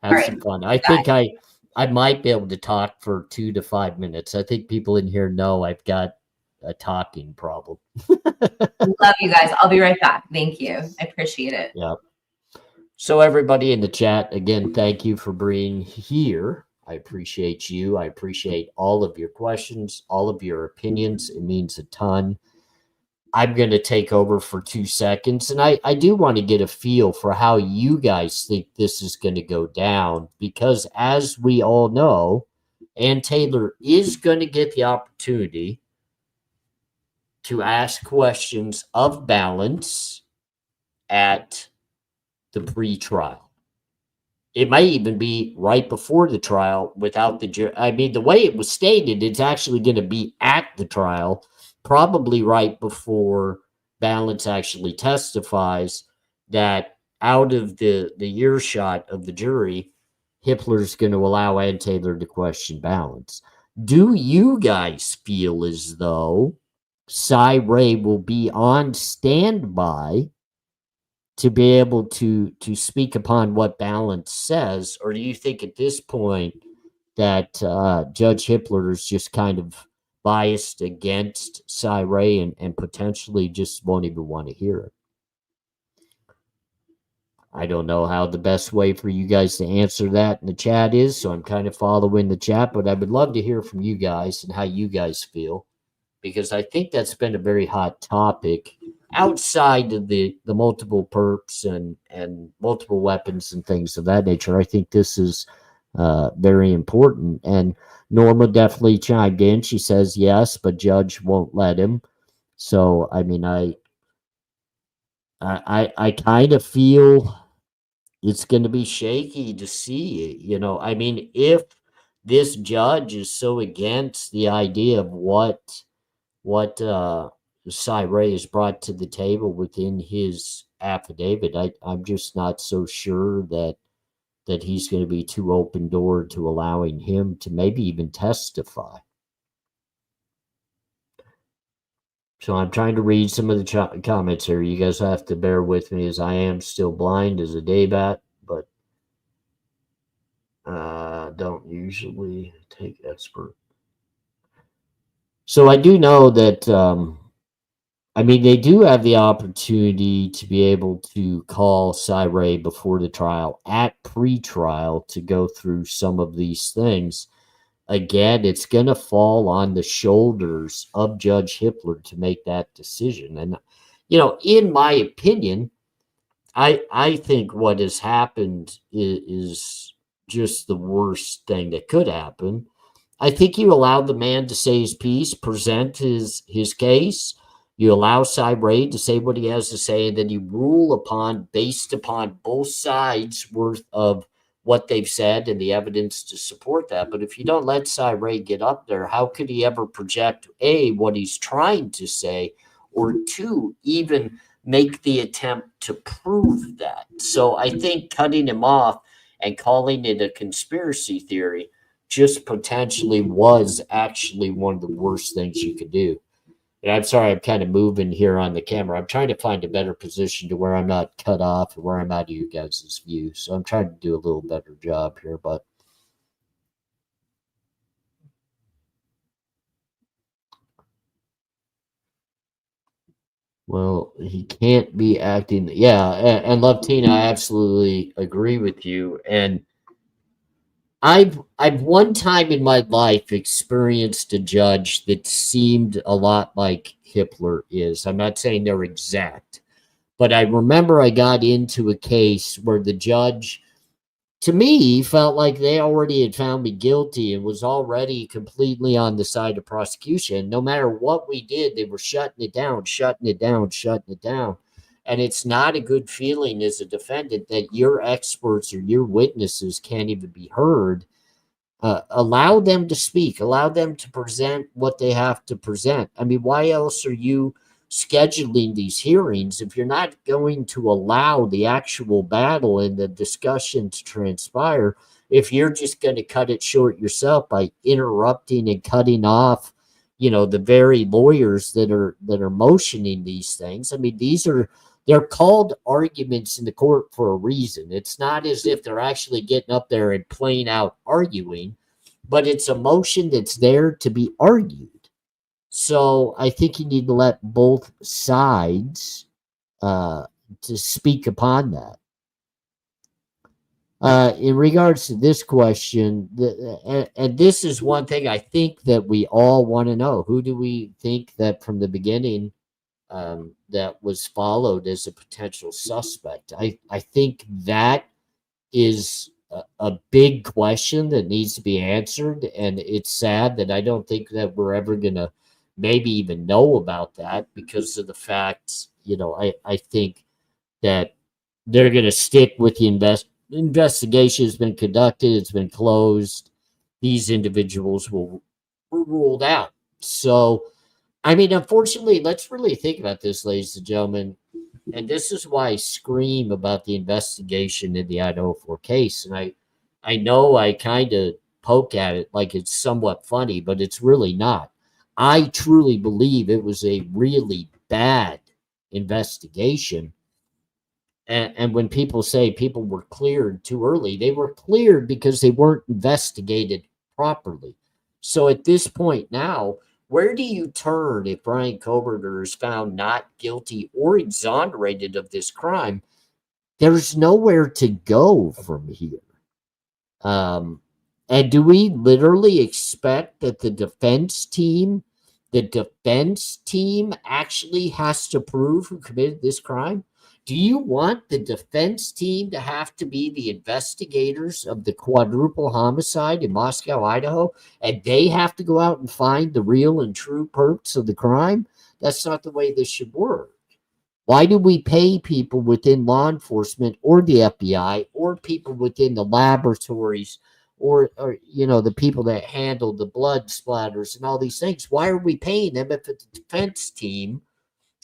Have some fun. I think I might be able to talk for 2 to 5 minutes. I think people in here know I've got a talking problem. Love you guys. I'll be right back. Thank you. I appreciate it. Yeah. So everybody in the chat, again, thank you for being here. I appreciate you. I appreciate all of your questions, all of your opinions. It means a ton. I'm going to take over for 2 seconds. And I do want to get a feel for how you guys think this is going to go down. Because as we all know, Ann Taylor is going to get the opportunity to ask questions of balance at the pre-trial. It might even be right before the trial without the jury. I mean, the way it was stated, it's actually going to be at the trial, probably right before Balance actually testifies, that out of the earshot of the jury, Hippler's going to allow Ed Taylor to question Balance. Do you guys feel as though Cy Ray will be on standby to be able to speak upon what Balance says, or do you think at this point that Judge Hippler is just kind of biased against Cy Ray and potentially just won't even want to hear it? I don't know how the best way for you guys to answer that in the chat is, so I'm kind of following the chat, but I would love to hear from you guys and how you guys feel, because I think that's been a very hot topic outside of the multiple perps and multiple weapons and things of that nature. I think this is very important. And Norma definitely chimed in. She says yes, but Judge won't let him. So I mean, I kind of feel it's going to be shaky to see it. You know, I mean, if this judge is so against the idea of what Cy Ray has brought to the table within his affidavit, I'm just not so sure that he's going to be too open door to allowing him to maybe even testify. So I'm trying to read some of the comments here. You guys have to bear with me as I am still blind as a daybat, but don't usually take expert. So I do know that I mean, they do have the opportunity to be able to call Cy Ray before the trial at pre-trial to go through some of these things. Again, it's going to fall on the shoulders of Judge Hippler to make that decision. And, you know, in my opinion, I think what has happened is just the worst thing that could happen. I think you allow the man to say his piece, present his case. You allow Cy Ray to say what he has to say, and then you rule upon, based upon both sides worth of what they've said and the evidence to support that. But if you don't let Cy Ray get up there, how could he ever project, A, what he's trying to say, or two, even make the attempt to prove that? So I think cutting him off and calling it a conspiracy theory just potentially was actually one of the worst things you could do. And I'm sorry, I'm kind of moving here on the camera. I'm trying to find a better position to where I'm not cut off and where I'm out of you guys' view. So I'm trying to do a little better job here, but well, he can't be acting. Yeah, and Love Tina, I absolutely agree with you. And I've one time in my life experienced a judge that seemed a lot like Hippler is. I'm not saying they're exact, but I remember I got into a case where the judge, to me, felt like they already had found me guilty and was already completely on the side of prosecution. No matter what we did, they were shutting it down, shutting it down, shutting it down. And it's not a good feeling as a defendant that your experts or your witnesses can't even be heard. Allow them to speak, allow them to present what they have to present. I mean, why else are you scheduling these hearings if you're not going to allow the actual battle and the discussion to transpire? If you're just going to cut it short yourself by interrupting and cutting off, you know, the very lawyers that are motioning these things. I mean, they're called arguments in the court for a reason. It's not as if they're actually getting up there and plain out arguing, but it's a motion that's there to be argued. So I think you need to let both sides to speak upon that. In regards to this question, and this is one thing I think that we all want to know. Who do we think that from the beginning that was followed as a potential suspect? I think that is a big question that needs to be answered, and it's sad that I don't think that we're ever going to maybe even know about that because of the fact, you know, I think that they're going to stick with the investigation has been conducted, it's been closed, these individuals were ruled out. So, I mean, unfortunately, let's really think about this, ladies and gentlemen. And this is why I scream about the investigation in the IDAHO4 case. And I know I kind of poke at it like it's somewhat funny, but it's really not. I truly believe it was a really bad investigation. And when people say people were cleared too early, they were cleared because they weren't investigated properly. So at this point now, where do you turn if Bryan Kohberger is found not guilty or exonerated of this crime? There's nowhere to go from here. And do we literally expect that the defense team actually has to prove who committed this crime? Do you want the defense team to have to be the investigators of the quadruple homicide in Moscow, Idaho, and they have to go out and find the real and true perps of the crime? That's not the way this should work. Why do we pay people within law enforcement or the FBI or people within the laboratories or the people that handle the blood splatters and all these things? Why are we paying them if the defense team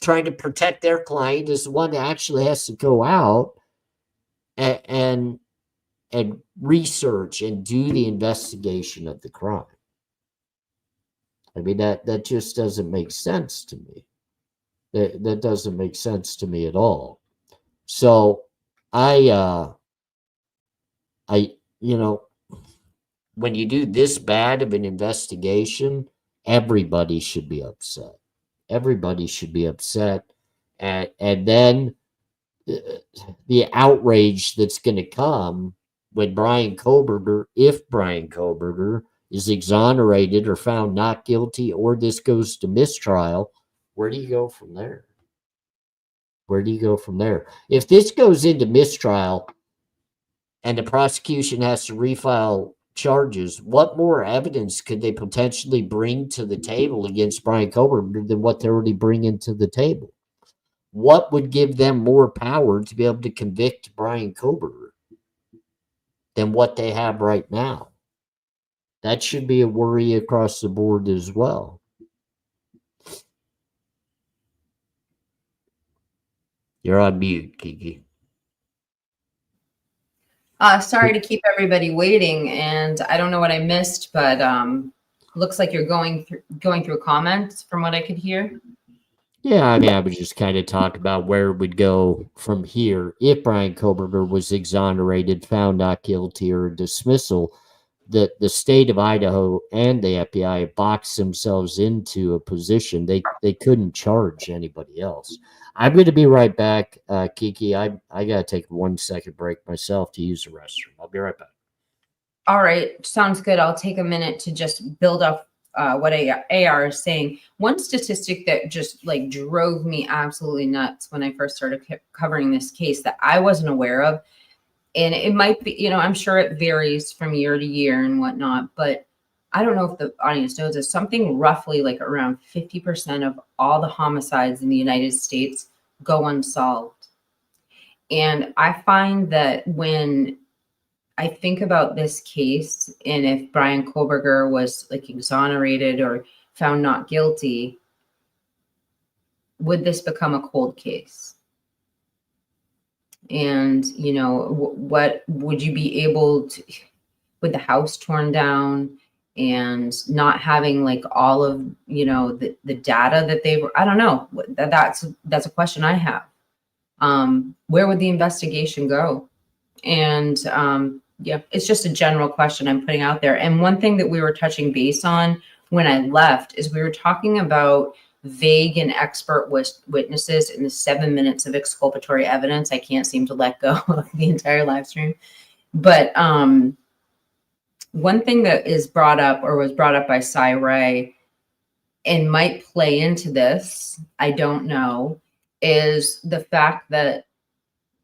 trying to protect their client is the one that actually has to go out and research and do the investigation of the crime? I mean, that just doesn't make sense to me. That doesn't make sense to me at all. So I when you do this bad of an investigation, everybody should be upset. Everybody should be upset. And then the outrage that's going to come when Bryan Kohberger, if Bryan Kohberger is exonerated or found not guilty, or this goes to mistrial, where do you go from there? Where do you go from there? If this goes into mistrial and the prosecution has to refile charges, what more evidence could they potentially bring to the table against Bryan Kohberger than what they're already bringing to the table? What would give them more power to be able to convict Bryan Kohberger than what they have right now? That should be a worry across the board as well. You're on mute, Kiki. Sorry to keep everybody waiting, and I don't know what I missed, but looks like you're going through comments from what I could hear. Yeah, I mean, I would just kind of talk about where it would go from here if Bryan Kohberger was exonerated, found not guilty, or dismissal. The state of Idaho and the FBI boxed themselves into a position they couldn't charge anybody else. I'm going to be right back, Kiki. I got to take a 1 second break myself to use the restroom. I'll be right back. All right, sounds good. I'll take a minute to just build up what AR is saying. One statistic that just like drove me absolutely nuts when I first started covering this case that I wasn't aware of, and it might be, I'm sure it varies from year to year and whatnot, but I don't know if the audience knows this, something roughly like around 50% of all the homicides in the United States go unsolved. And I find that when I think about this case, and if Bryan Kohberger was like exonerated or found not guilty, would this become a cold case? And, what would you be able to, with the house torn down and not having like all of, the data that they were, I don't know, that's a question I have. Where would the investigation go? And, yeah, it's just a general question I'm putting out there. And one thing that we were touching base on when I left is we were talking about vague and expert witnesses in the 7 minutes of exculpatory evidence. I can't seem to let go of the entire live stream. But one thing that is brought up or was brought up by Cy Ray and might play into this, I don't know, is the fact that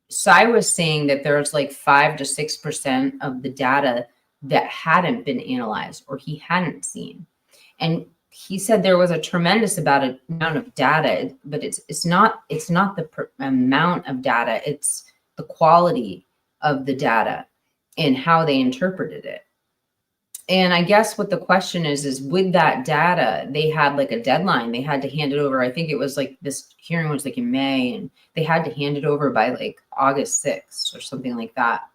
Cy was saying that there's like 5 to 6% of the data that hadn't been analyzed or he hadn't seen. And he said there was a tremendous amount of data, but it's not the amount of data, it's the quality of the data and how they interpreted it. And I guess what the question is with that data, they had like a deadline. They had to hand it over. I think it was like this hearing was like in May, and they had to hand it over by like August 6th or something like that.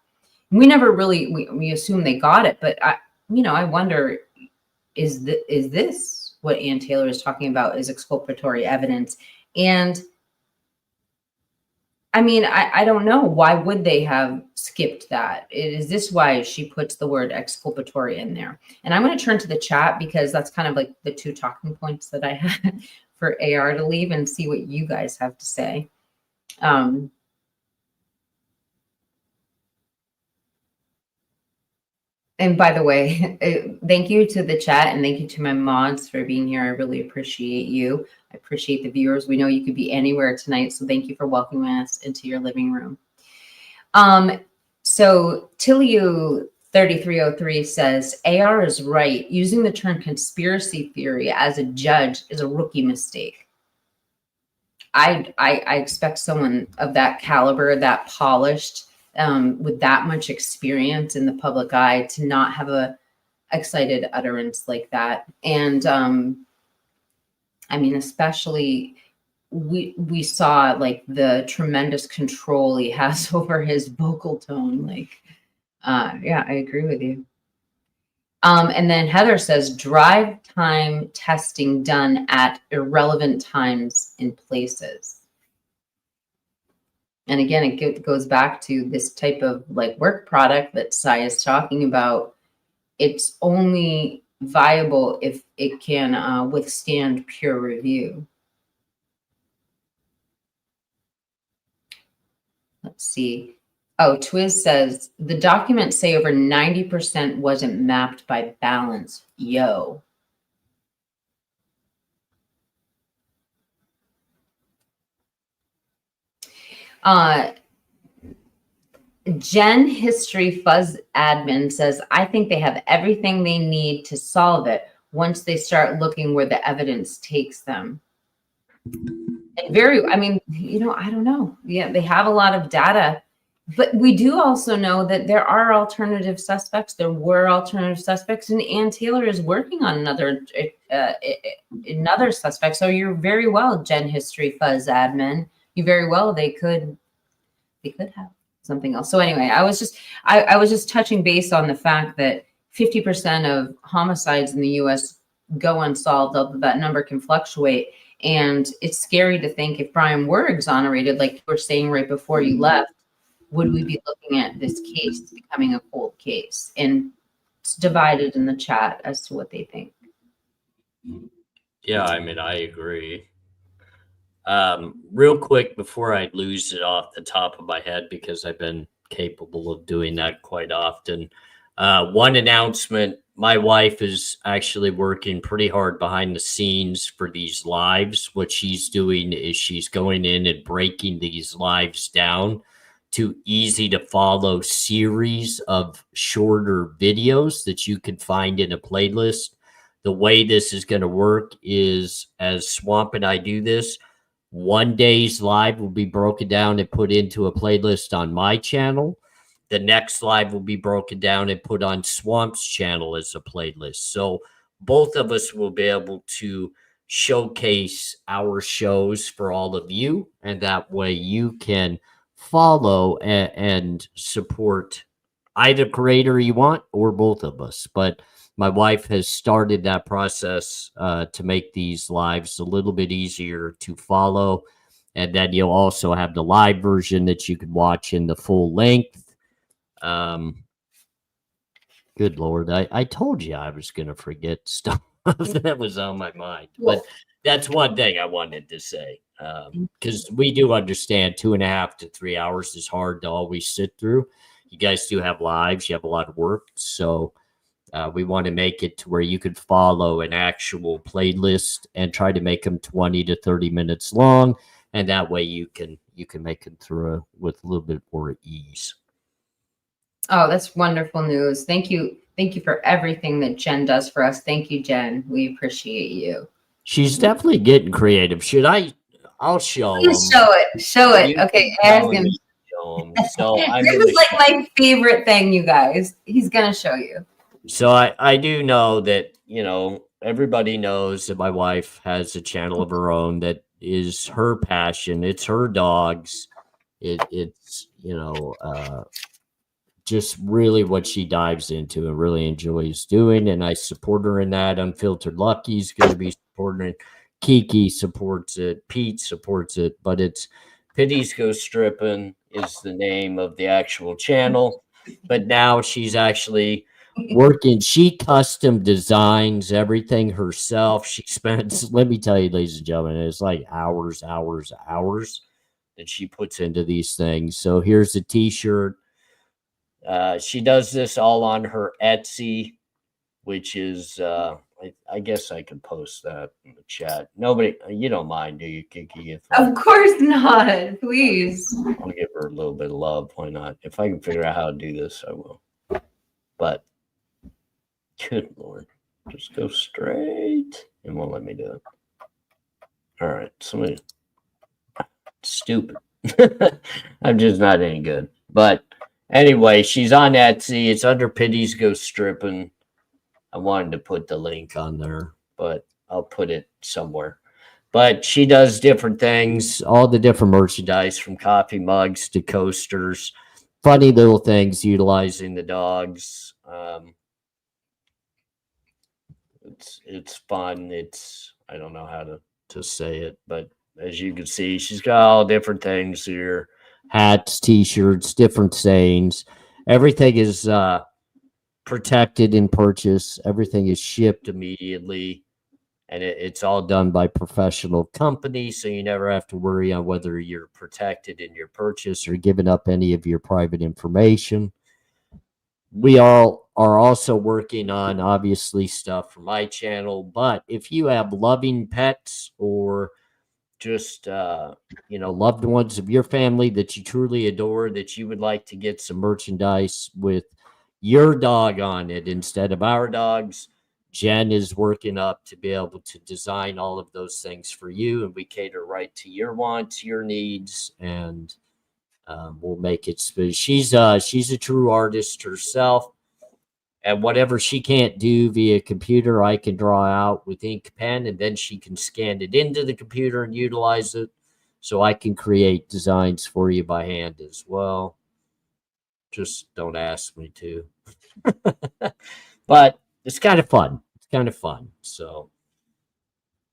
We never really, we assume they got it, but I wonder, is this what Ann Taylor is talking about is exculpatory evidence? And I mean, I don't know. Why would they have skipped that? Is this why she puts the word exculpatory in there? And I'm going to turn to the chat because that's kind of like the two talking points that I had for AR to leave and see what you guys have to say. And by the way, thank you to the chat and thank you to my mods for being here. I really appreciate you. I appreciate the viewers. We know you could be anywhere tonight, so thank you for welcoming us into your living room. So Tilliu 3303 says, AR is right. Using the term conspiracy theory as a judge is a rookie mistake. I expect someone of that caliber, that polished, with that much experience in the public eye to not have a excited utterance like that. And I mean, especially we saw like the tremendous control he has over his vocal tone. Like, yeah, I agree with you. And then Heather says, drive time testing done at irrelevant times and places. And again, it goes back to this type of like work product that Sai is talking about. It's only viable if it can withstand peer review. Let's see. Oh, Twiz says, the documents say over 90% wasn't mapped by balance. Yo. Gen History Fuzz Admin says, I think they have everything they need to solve it once they start looking where the evidence takes them. And I mean, I don't know. Yeah, they have a lot of data, but we do also know that there are alternative suspects. There were alternative suspects, and Ann Taylor is working on another suspect. So you're very well, Gen History Fuzz Admin. You very well, they could have something else. So anyway, I was just touching base on the fact that 50% of homicides in the US go unsolved, although that number can fluctuate. And it's scary to think if Bryan were exonerated, like you were saying right before you left, would we be looking at this case becoming a cold case? And it's divided in the chat as to what they think. Yeah, I mean, I agree. Real quick before I lose it off the top of my head, because I've been capable of doing that quite often. One announcement, my wife is actually working pretty hard behind the scenes for these lives. What she's doing is she's going in and breaking these lives down to easy to follow series of shorter videos that you can find in a playlist. The way this is going to work is, as Swamp and I do this, one day's live will be broken down and put into a playlist on my channel. The next live will be broken down and put on Swamp's channel as a playlist. So both of us will be able to showcase our shows for all of you. And that way you can follow and support either creator you want or both of us. But my wife has started that process to make these lives a little bit easier to follow. And then you'll also have the live version that you can watch in the full length. Good Lord. I told you I was going to forget stuff that was on my mind. But that's one thing I wanted to say. Because we do understand 2.5 to 3 hours is hard to always sit through. You guys do have lives. You have a lot of work. So we want to make it to where you could follow an actual playlist and try to make them 20 to 30 minutes long. And that way you can make it through with a little bit more ease. Oh, that's wonderful news. Thank you. Thank you for everything that Jen does for us. Thank you, Jen. We appreciate you. She's definitely getting creative. I'll show them. Show it. Okay. So I'm This in is the like my favorite thing, you guys. He's gonna show you. So I do know that, everybody knows that my wife has a channel of her own that is her passion. It's her dogs. It's just really what she dives into and really enjoys doing. And I support her in that. Unfiltered Lucky's going to be supporting it. Kiki supports it. Pete supports it. But it's Pitties Go Stripping is the name of the actual channel. But now she's actually working. She custom designs everything herself. She spends, let me tell you, ladies and gentlemen, it's like hours that she puts into these things. So here's a t-shirt. She does this all on her Etsy, which is, I guess I could post that in the chat. Nobody, you don't mind, do you, Kiki? Of course not. Please. I'll give her a little bit of love. Why not? If I can figure out how to do this, I will. But, good Lord, just go straight. It won't let me do it. All right, somebody, stupid. I'm just not any good. But anyway, she's on Etsy. It's under Pitties Go Stripping. I wanted to put the link on there, but I'll put it somewhere. But she does different things, all the different merchandise from coffee mugs to coasters, funny little things utilizing the dogs. It's fun. I don't know how to say it, but as you can see, she's got all different things here. Hats, t-shirts, different sayings. Everything is protected in purchase. Everything is shipped immediately. And it's all done by professional companies, so you never have to worry on whether you're protected in your purchase or giving up any of your private information. We all are also working on, obviously, stuff for my channel. But if you have loving pets or just, loved ones of your family that you truly adore, that you would like to get some merchandise with your dog on it instead of our dogs, Jen is working up to be able to design all of those things for you, and we cater right to your wants, your needs, and we'll make it. She's a true artist herself, and whatever she can't do via computer, I can draw out with ink pen, and then she can scan it into the computer and utilize it, so I can create designs for you by hand as well. Just don't ask me to. But it's kind of fun. So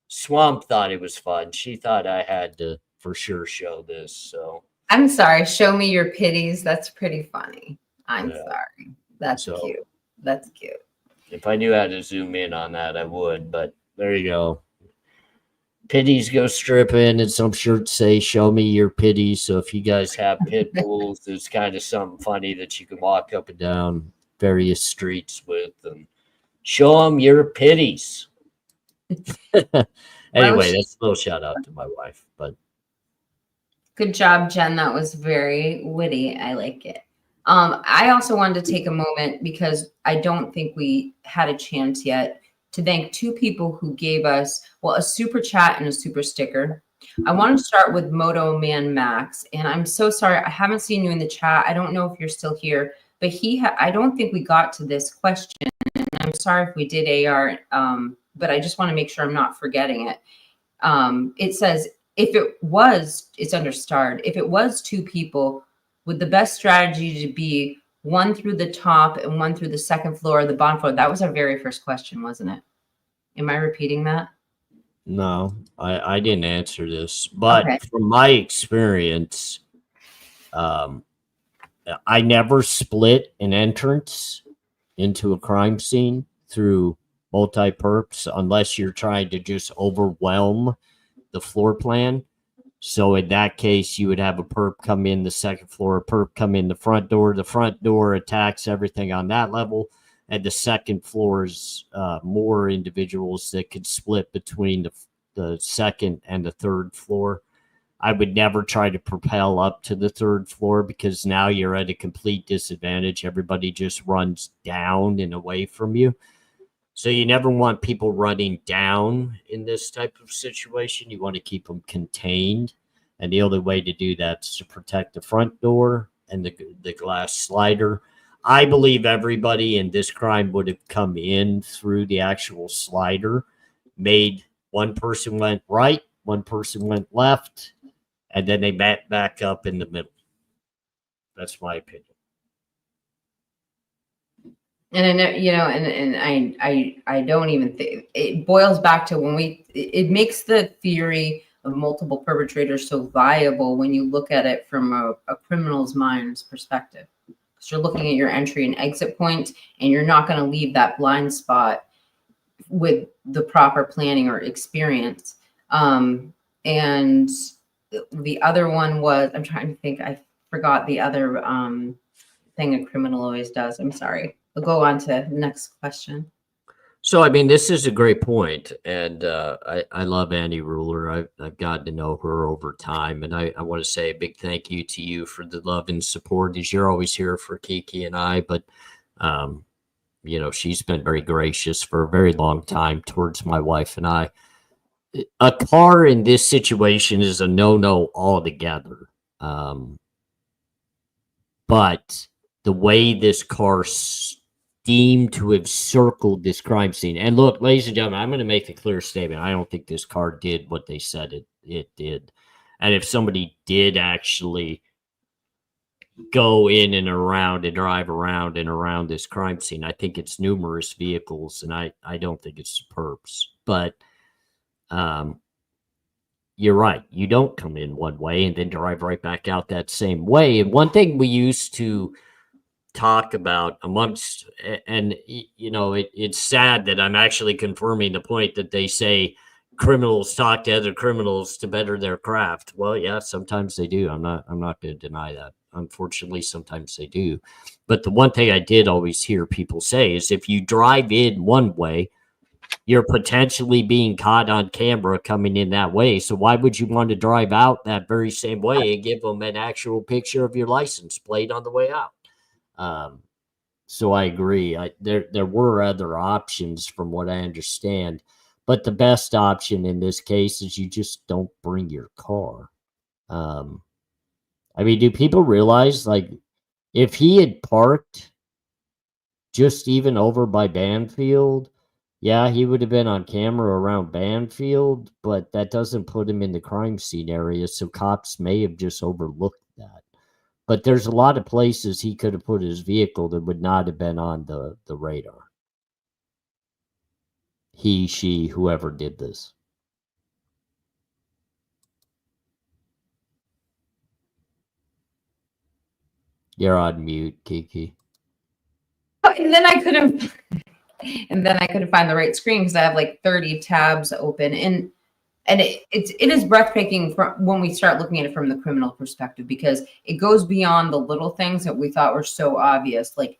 Swamp thought it was fun. She thought I had to for sure show this. So I'm sorry. Show me your pitties. That's pretty funny. I'm sorry. That's cute. That's cute. If I knew how to zoom in on that, I would. But there you go. Pitties Go Stripping, and some shirts say "Show me your pitties." So if you guys have pit bulls, it's kind of something funny that you can walk up and down various streets with and show them your pitties. Anyway, that's a little shout out to my wife. But good job, Jen. That was very witty. I like it. I also wanted to take a moment because I don't think we had a chance yet to thank two people who gave us, a super chat and a super sticker. I want to start with Moto Man Max, and I'm so sorry. I haven't seen you in the chat. I don't know if you're still here, but I don't think we got to this question. And I'm sorry if we did, AR, but I just want to make sure I'm not forgetting it. It says, it's under starred. If it was two people, would the best strategy to be one through the top and one through the second floor of the bottom floor? That was our very first question, wasn't it? Am I repeating that? No, I didn't answer this. But from my experience, I never split an entrance into a crime scene through multi-perps unless you're trying to just overwhelm the floor plan. So in that case, you would have a perp come in the second floor, a perp come in the front door. The front door attacks everything on that level. And the second floor is more individuals that could split between the second and the third floor. I would never try to propel up to the third floor because now you're at a complete disadvantage. Everybody just runs down and away from you. So you never want people running down in this type of situation. You want to keep them contained. And the only way to do that is to protect the front door and the glass slider. I believe everybody in this crime would have come in through the actual slider, made one person went right, one person went left, and then they met back up in the middle. That's my opinion. And I know, you know, and I don't even think it boils back to when it makes the theory of multiple perpetrators so viable when you look at it from a criminal's mind's perspective. Because you're looking at your entry and exit points, and you're not going to leave that blind spot with the proper planning or experience. And the other one was, I'm trying to think, I forgot the other thing a criminal always does. I'm sorry. We'll go on to the next question. So, I mean, this is a great point, and I love Annie Ruler. I've gotten to know her over time, and I want to say a big thank you to you for the love and support, as you're always here for Kiki and I, but, you know, she's been very gracious for a very long time towards my wife and I. A car in this situation is a no-no altogether, but the way this car deemed to have circled this crime scene. And look, ladies and gentlemen, I'm going to make a clear statement. I don't think this car did what they said it did. And if somebody did actually go in and around and drive around and around this crime scene, I think it's numerous vehicles, and I don't think it's perps. But you're right. You don't come in one way and then drive right back out that same way. And one thing we used to talk about amongst, and you know, it's sad that I'm actually confirming the point that they say criminals talk to other criminals to better their craft. Well, yeah, sometimes they do. I'm not going to deny that. Unfortunately, sometimes they do. But the one thing I did always hear people say is if you drive in one way, you're potentially being caught on camera coming in that way. So why would you want to drive out that very same way and give them an actual picture of your license plate on the way out? So I agree. There were other options from what I understand, but the best option in this case is you just don't bring your car. I mean, do people realize, like, if he had parked just even over by Banfield, yeah, he would have been on camera around Banfield, but that doesn't put him in the crime scene area, so cops may have just overlooked that. But there's a lot of places he could have put his vehicle that would not have been on the radar. He, she, whoever did this. You're on mute, Kiki. And then I couldn't find the right screen because I have like 30 tabs open, and it is breathtaking when we start looking at it from the criminal perspective, because it goes beyond the little things that we thought were so obvious. Like,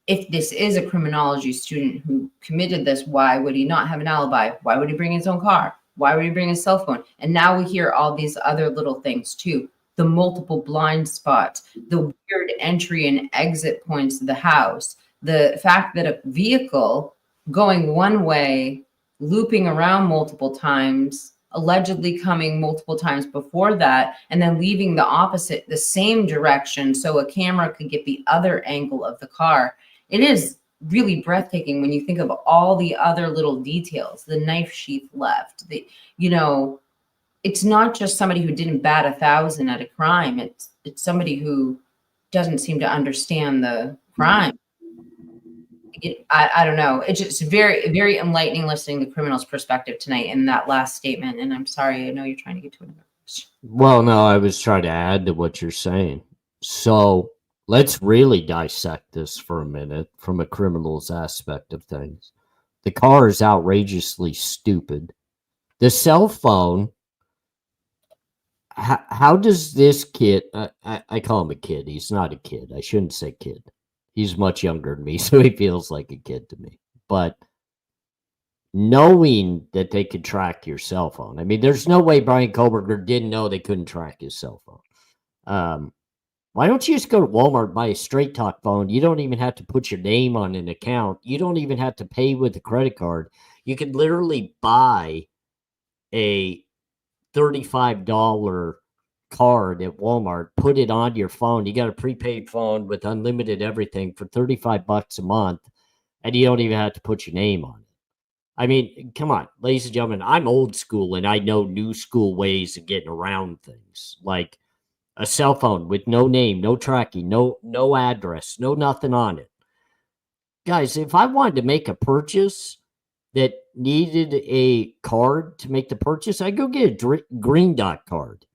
if this is a criminology student who committed this, why would he not have an alibi? Why would he bring his own car? Why would he bring his cell phone? And now we hear all these other little things too. The multiple blind spots, the weird entry and exit points of the house, the fact that a vehicle going one way, looping around multiple times, allegedly coming multiple times before that, and then leaving the same direction so a camera could get the other angle of the car. It is really breathtaking when you think of all the other little details, the knife sheath left, it's not just somebody who didn't bat 1,000 at a crime. It's somebody who doesn't seem to understand the crime. I don't know. It's just very, very enlightening listening to the criminal's perspective tonight in that last statement. And I'm sorry, I know you're trying to get to another question. Well, no, I was trying to add to what you're saying. So let's really dissect this for a minute from a criminal's aspect of things. The car is outrageously stupid. The cell phone, how does this kid, I call him a kid. He's not a kid. I shouldn't say kid. He's much younger than me, so he feels like a kid to me. But knowing that they could track your cell phone, I mean, there's no way Bryan Kohberger didn't know they couldn't track his cell phone. Why don't you just go to Walmart, buy a Straight Talk phone? You don't even have to put your name on an account. You don't even have to pay with a credit card. You could literally buy a $35 card at Walmart, put it on your phone. You got a prepaid phone with unlimited everything for $35 a month, and you don't even have to put your name on it. I mean, come on, ladies and gentlemen, I'm old school and I know new school ways of getting around things, like a cell phone with no name, no tracking, no address, no nothing on it. Guys, if I wanted to make a purchase that needed a card to make the purchase, I go get a green dot card.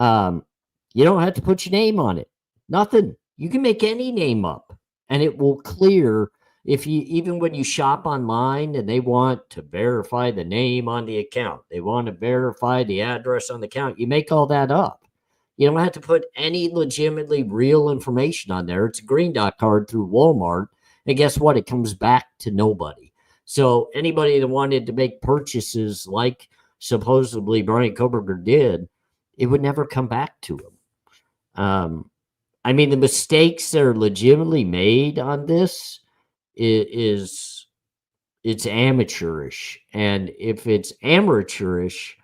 You don't have to put your name on it. Nothing. You can make any name up and it will clear. If you, even when you shop online and they want to verify the name on the account, they want to verify the address on the account, you make all that up. You don't have to put any legitimately real information on there. It's a green dot card through Walmart. And guess what? It comes back to nobody. So anybody that wanted to make purchases like supposedly Bryan Kohberger did, it would never come back to him. I mean, the mistakes that are legitimately made on this is it's amateurish. And if it's amateurish,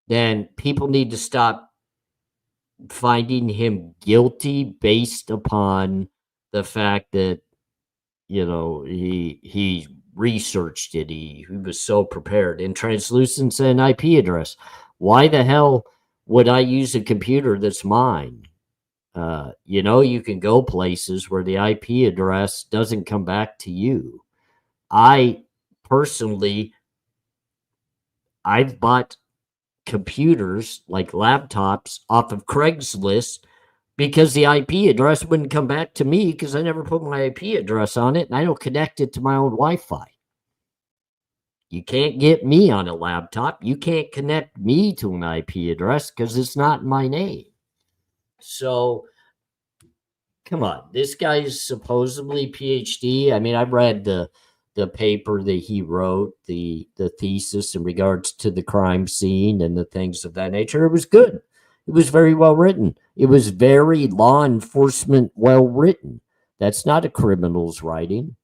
then people need to stop finding him guilty based upon the fact that, you know, he researched it. He was so prepared. In translucence and IP address, why the hell would I use a computer that's mine? You know, you can go places where the IP address doesn't come back to you. I personally, I've bought computers like laptops off of Craigslist because the IP address wouldn't come back to me because I never put my IP address on it and I don't connect it to my own Wi-Fi. You can't get me on a laptop. You can't connect me to an IP address because it's not my name. So, come on. This guy is supposedly PhD. I mean, I read the paper that he wrote, the thesis in regards to the crime scene and the things of that nature. It was good. It was very well written. It was very law enforcement well written. That's not a criminal's writing.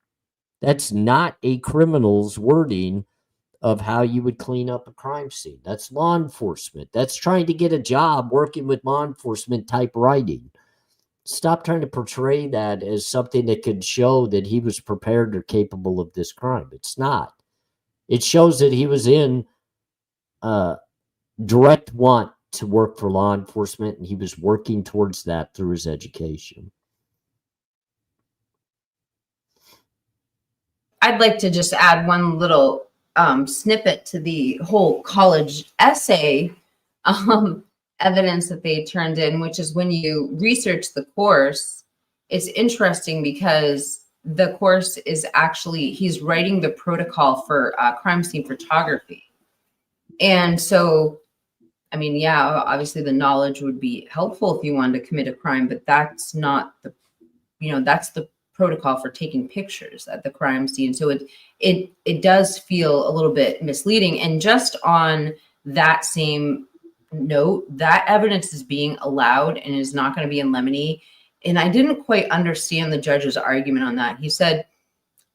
That's not a criminal's wording of how you would clean up a crime scene. That's law enforcement. That's trying to get a job working with law enforcement type writing. Stop trying to portray that as something that could show that he was prepared or capable of this crime. It's not. It shows that he was in direct want to work for law enforcement, and he was working towards that through his education. I'd like to just add one little snippet to the whole college essay evidence that they turned in, which is when you research the course, it's interesting because the course is actually, he's writing the protocol for crime scene photography. And so, I mean, yeah, obviously the knowledge would be helpful if you wanted to commit a crime, but that's not the, you know, that's the protocol for taking pictures at the crime scene. So it does feel a little bit misleading. And just on that same note, that evidence is being allowed and is not going to be in limine. And I didn't quite understand the judge's argument on that. He said,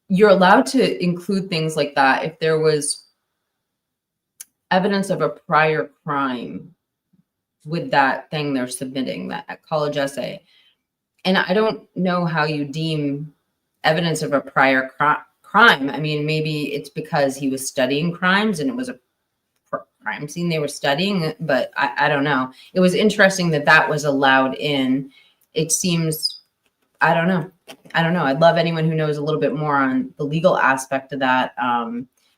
you're allowed to include things like that if there was evidence of a prior crime with that thing they're submitting, that college essay. And I don't know how you deem evidence of a prior crime. I mean, maybe it's because he was studying crimes and it was a crime scene they were studying, but I don't know. It was interesting that that was allowed in. It seems, I don't know. I'd love anyone who knows a little bit more on the legal aspect of that,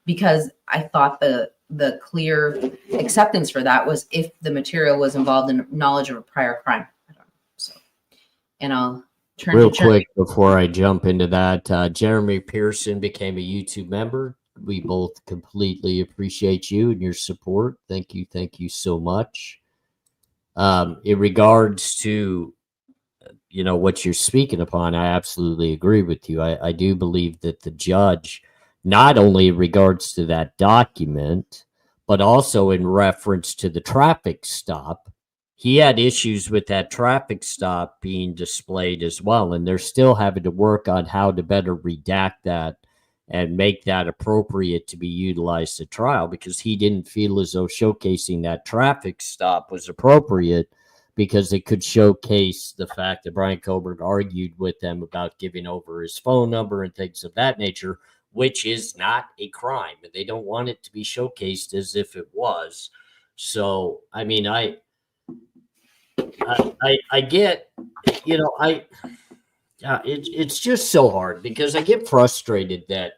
because I thought the clear acceptance for that was if the material was involved in knowledge of a prior crime. I don't know. So, and I'll turn real to quick before I jump into that. Jeremy Pearson became a YouTube member. We both completely appreciate you and your support. Thank you so much. In regards to, you know, what you're speaking upon, I absolutely agree with you. I do believe that the judge, not only in regards to that document, but also in reference to the traffic stop, he had issues with that traffic stop being displayed as well. And they're still having to work on how to better redact that and make that appropriate to be utilized at trial, because he didn't feel as though showcasing that traffic stop was appropriate because it could showcase the fact that Bryan Kohberger argued with them about giving over his phone number and things of that nature, which is not a crime. And they don't want it to be showcased as if it was. So, I mean, I get, it's just so hard because I get frustrated that,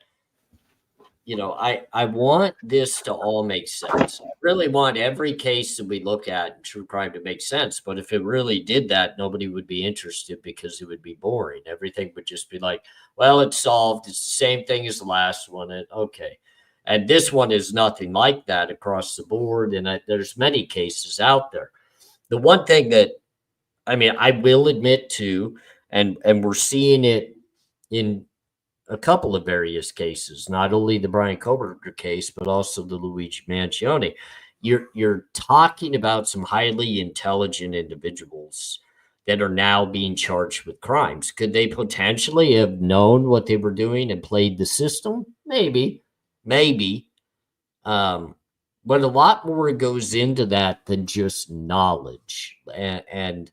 I want this to all make sense. I really want every case that we look at in true crime to make sense. But if it really did that, nobody would be interested because it would be boring. Everything would just be like, well, it's solved. It's the same thing as the last one. And okay. And this one is nothing like that across the board. And there's many cases out there. The one thing that, I will admit to, and we're seeing it in a couple of various cases, not only the Bryan Kohberger case, but also the Luigi Mangione. You're talking about some highly intelligent individuals that are now being charged with crimes. Could they potentially have known what they were doing and played the system? Maybe. But a lot more goes into that than just knowledge and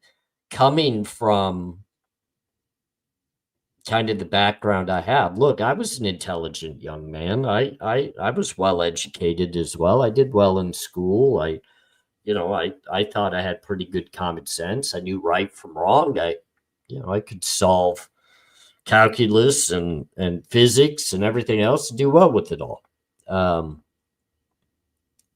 coming from kind of the background I have. Look, I was an intelligent young man. I was well educated as well. I did well in school. I thought I had pretty good common sense. I knew right from wrong. I could solve calculus and physics and everything else and do well with it all.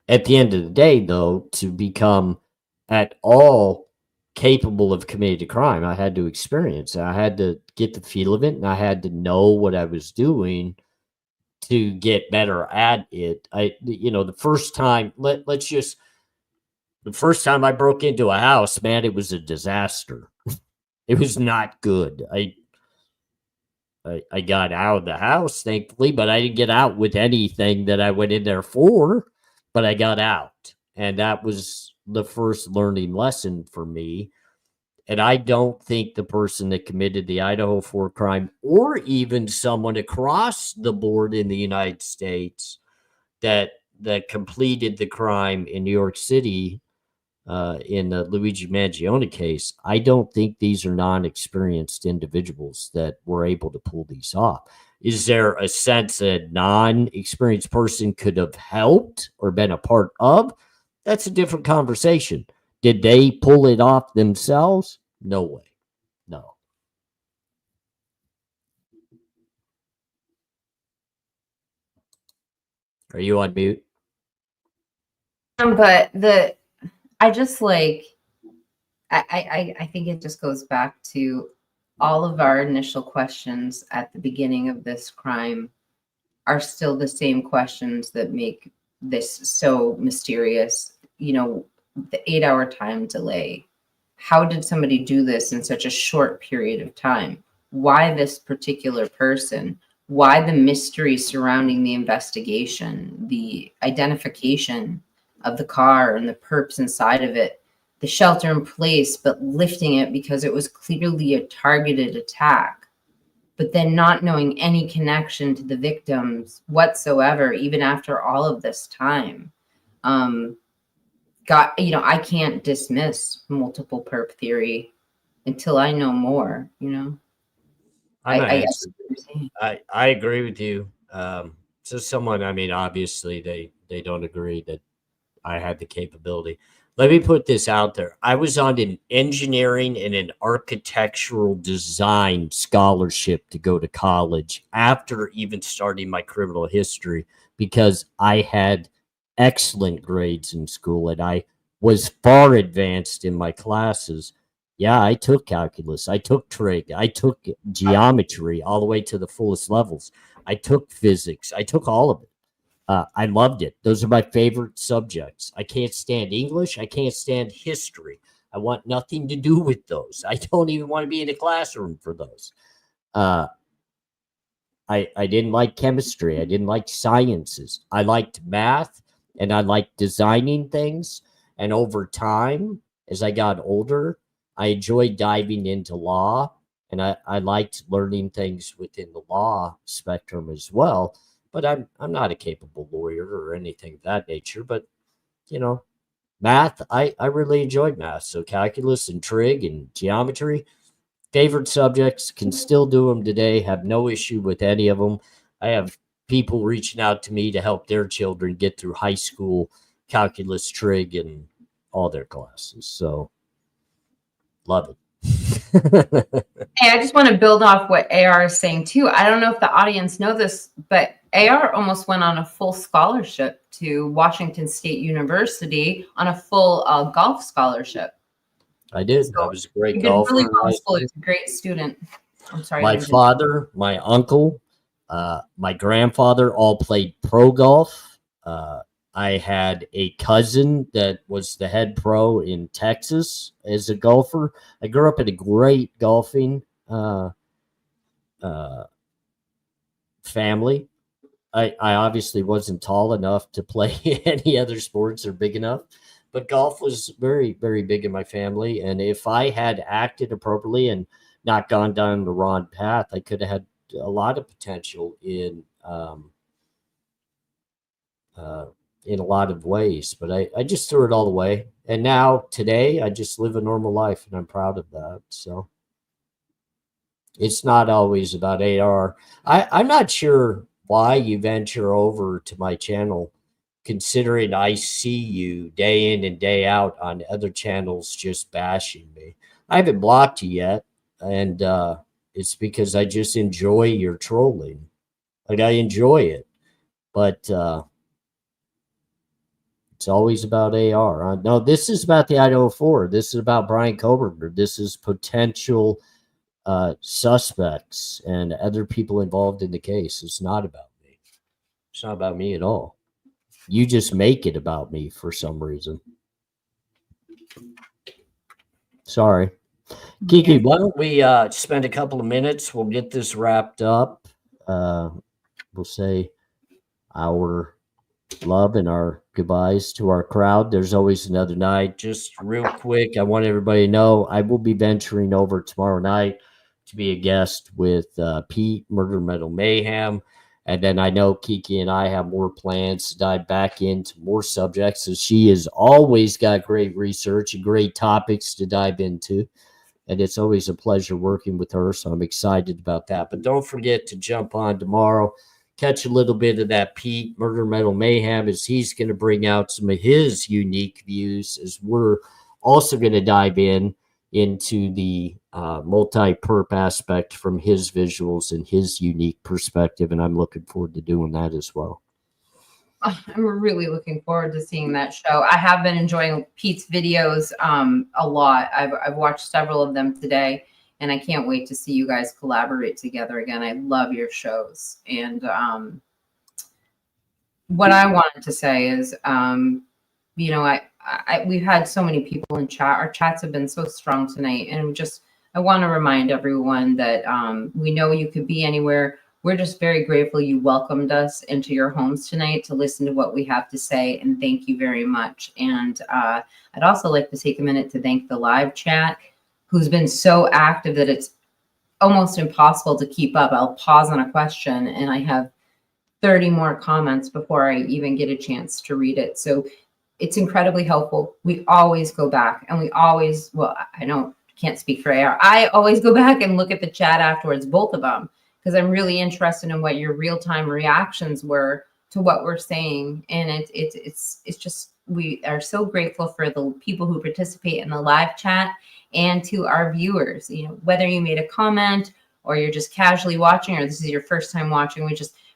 At the end of the day, though, to become at all capable of committing a crime, I had to experience it. I had to get the feel of it, and I had to know what I was doing to get better at it. The first time, the first time I broke into a house, man, it was a disaster. It was not good. I got out of the house, thankfully, but I didn't get out with anything that I went in there for, but I got out. And that was the first learning lesson for me. And I don't think the person that committed the IDAHO4 crime, or even someone across the board in the United States that completed the crime in New York City, in the Luigi Mangione case, I don't think these are non-experienced individuals that were able to pull these off. Is there a sense that a non-experienced person could have helped or been a part of? That's a different conversation. Did they pull it off themselves? No way. No. Are you on mute? But I just like, I think it just goes back to all of our initial questions at the beginning of this crime are still the same questions that make this so mysterious. The 8-hour time delay. How did somebody do this in such a short period of time? Why this particular person? Why the mystery surrounding the investigation, the identification of the car and the perps inside of it, the shelter in place, but lifting it because it was clearly a targeted attack, but then not knowing any connection to the victims whatsoever, even after all of this time. I can't dismiss multiple perp theory until I know more, I agree with you. So someone, obviously they don't agree that I had the capability. Let me put this out there. I was on an engineering and an architectural design scholarship to go to college after even starting my criminal history because I had excellent grades in school and I was far advanced in my classes. Yeah, I took calculus. I took trig. I took geometry all the way to the fullest levels. I took physics. I took all of it. I loved it. Those are my favorite subjects. I can't stand English. I can't stand history. I want nothing to do with those. I don't even want to be in a classroom for those. I didn't like chemistry. I didn't like sciences. I liked math and I liked designing things. And over time, as I got older, I enjoyed diving into law and I liked learning things within the law spectrum as well. But I'm not a capable lawyer or anything of that nature. But, Math, I really enjoyed math. So calculus and trig and geometry, favorite subjects, can still do them today, have no issue with any of them. I have people reaching out to me to help their children get through high school calculus, trig, and all their classes. So love it. Hey, I just want to build off what AR is saying too. I don't know if the audience know this, but AR almost went on a full scholarship to Washington State University on a full golf scholarship. I did. So I was a great he did golfer. really well in school. He was a great student. I'm sorry. My father, my uncle, my grandfather all played pro golf. I had a cousin that was the head pro in Texas as a golfer. I grew up in a great golfing family. I obviously wasn't tall enough to play any other sports or big enough, but golf was very, very big in my family. And if I had acted appropriately and not gone down the wrong path, I could have had a lot of potential in a lot of ways, but I just threw it all away. And now today I just live a normal life and I'm proud of that. So it's not always about AR. I'm not sure why you venture over to my channel, considering I see you day in and day out on other channels just bashing me. I haven't blocked you yet, and it's because I just enjoy your trolling. Like, I enjoy it, but it's always about AR. No, this is about the IDAHO4. This is about Bryan Kohberger. This is potential suspects and other people involved in the case. It's not about me. It's not about me at all. You just make it about me for some reason. Sorry. Kiki, why don't we spend a couple of minutes? We'll get this wrapped up. We'll say our love and our goodbyes to our crowd. There's always another night. Just real quick, I want everybody to know I will be venturing over tomorrow night to be a guest with Pete, Murder Metal Mayhem. And then I know Kiki and I have more plans to dive back into more subjects, as she has always got great research and great topics to dive into. And it's always a pleasure working with her, so I'm excited about that. But don't forget to jump on tomorrow, catch a little bit of that Pete, Murder Metal Mayhem, as he's going to bring out some of his unique views, as we're also going to dive into the multi-perp aspect from his visuals and his unique perspective, and I'm looking forward to doing that as well. I'm really looking forward to seeing that show. I have been enjoying Pete's videos a lot. I've watched several of them today, and I can't wait to see you guys collaborate together again. I love your shows. And what I wanted to say is, you know, we've had so many people in chat. Our chats have been so strong tonight, and I want to remind everyone that we know you could be anywhere. We're just very grateful you welcomed us into your homes tonight to listen to what we have to say, and thank you very much. And I'd also like to take a minute to thank the live chat, who's been so active that it's almost impossible to keep up. I'll pause on a question, and I have 30 more comments before I even get a chance to read it. So it's incredibly helpful. We always go back, and we always, well, can't speak for AR. I always go back and look at the chat afterwards, both of them, because I'm really interested in what your real-time reactions were to what we're saying. And it's just, we are so grateful for the people who participate in the live chat and to our viewers. You know, whether you made a comment or you're just casually watching, or this is your first time watching,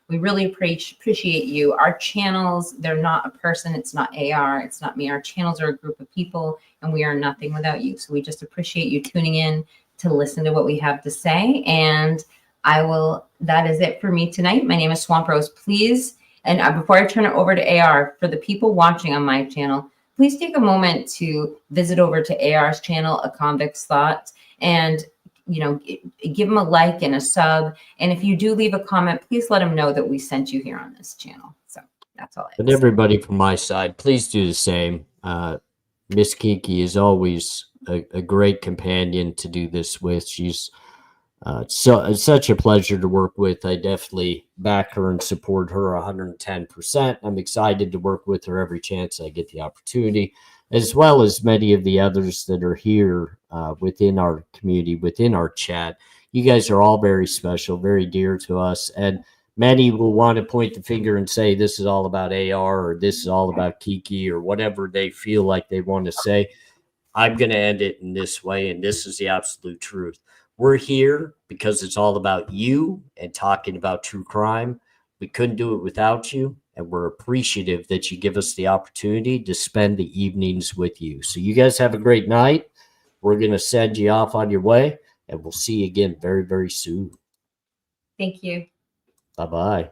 we really appreciate you. Our channels, they're not a person. It's not AR. It's not me. Our channels are a group of people, and we are nothing without you. So we just appreciate you tuning in to listen to what we have to say. And that is it for me tonight. My name is Swamp Rose. Please, and before I turn it over to AR, for the people watching on my channel, please take a moment to visit over to AR's channel, A Convict's Thoughts, and give him a like and a sub. And if you do leave a comment, please let him know that we sent you here on this channel. So that's all I have to say. Everybody from my side, please do the same. Miss Kiki is always a great companion to do this with. She's such a pleasure to work with. I definitely back her and support her 110%. I'm excited to work with her every chance I get the opportunity. as well as many of the others that are here within our community, within our chat. You guys are all very special, very dear to us. And many will want to point the finger and say this is all about AR or this is all about Kiki or whatever they feel like they want to say. I'm going to end it in this way, and this is the absolute truth. We're here because it's all about you and talking about true crime. We couldn't do it without you, and we're appreciative that you give us the opportunity to spend the evenings with you. So you guys have a great night. We're going to send you off on your way, and we'll see you again very, very soon. Thank you. Bye-bye.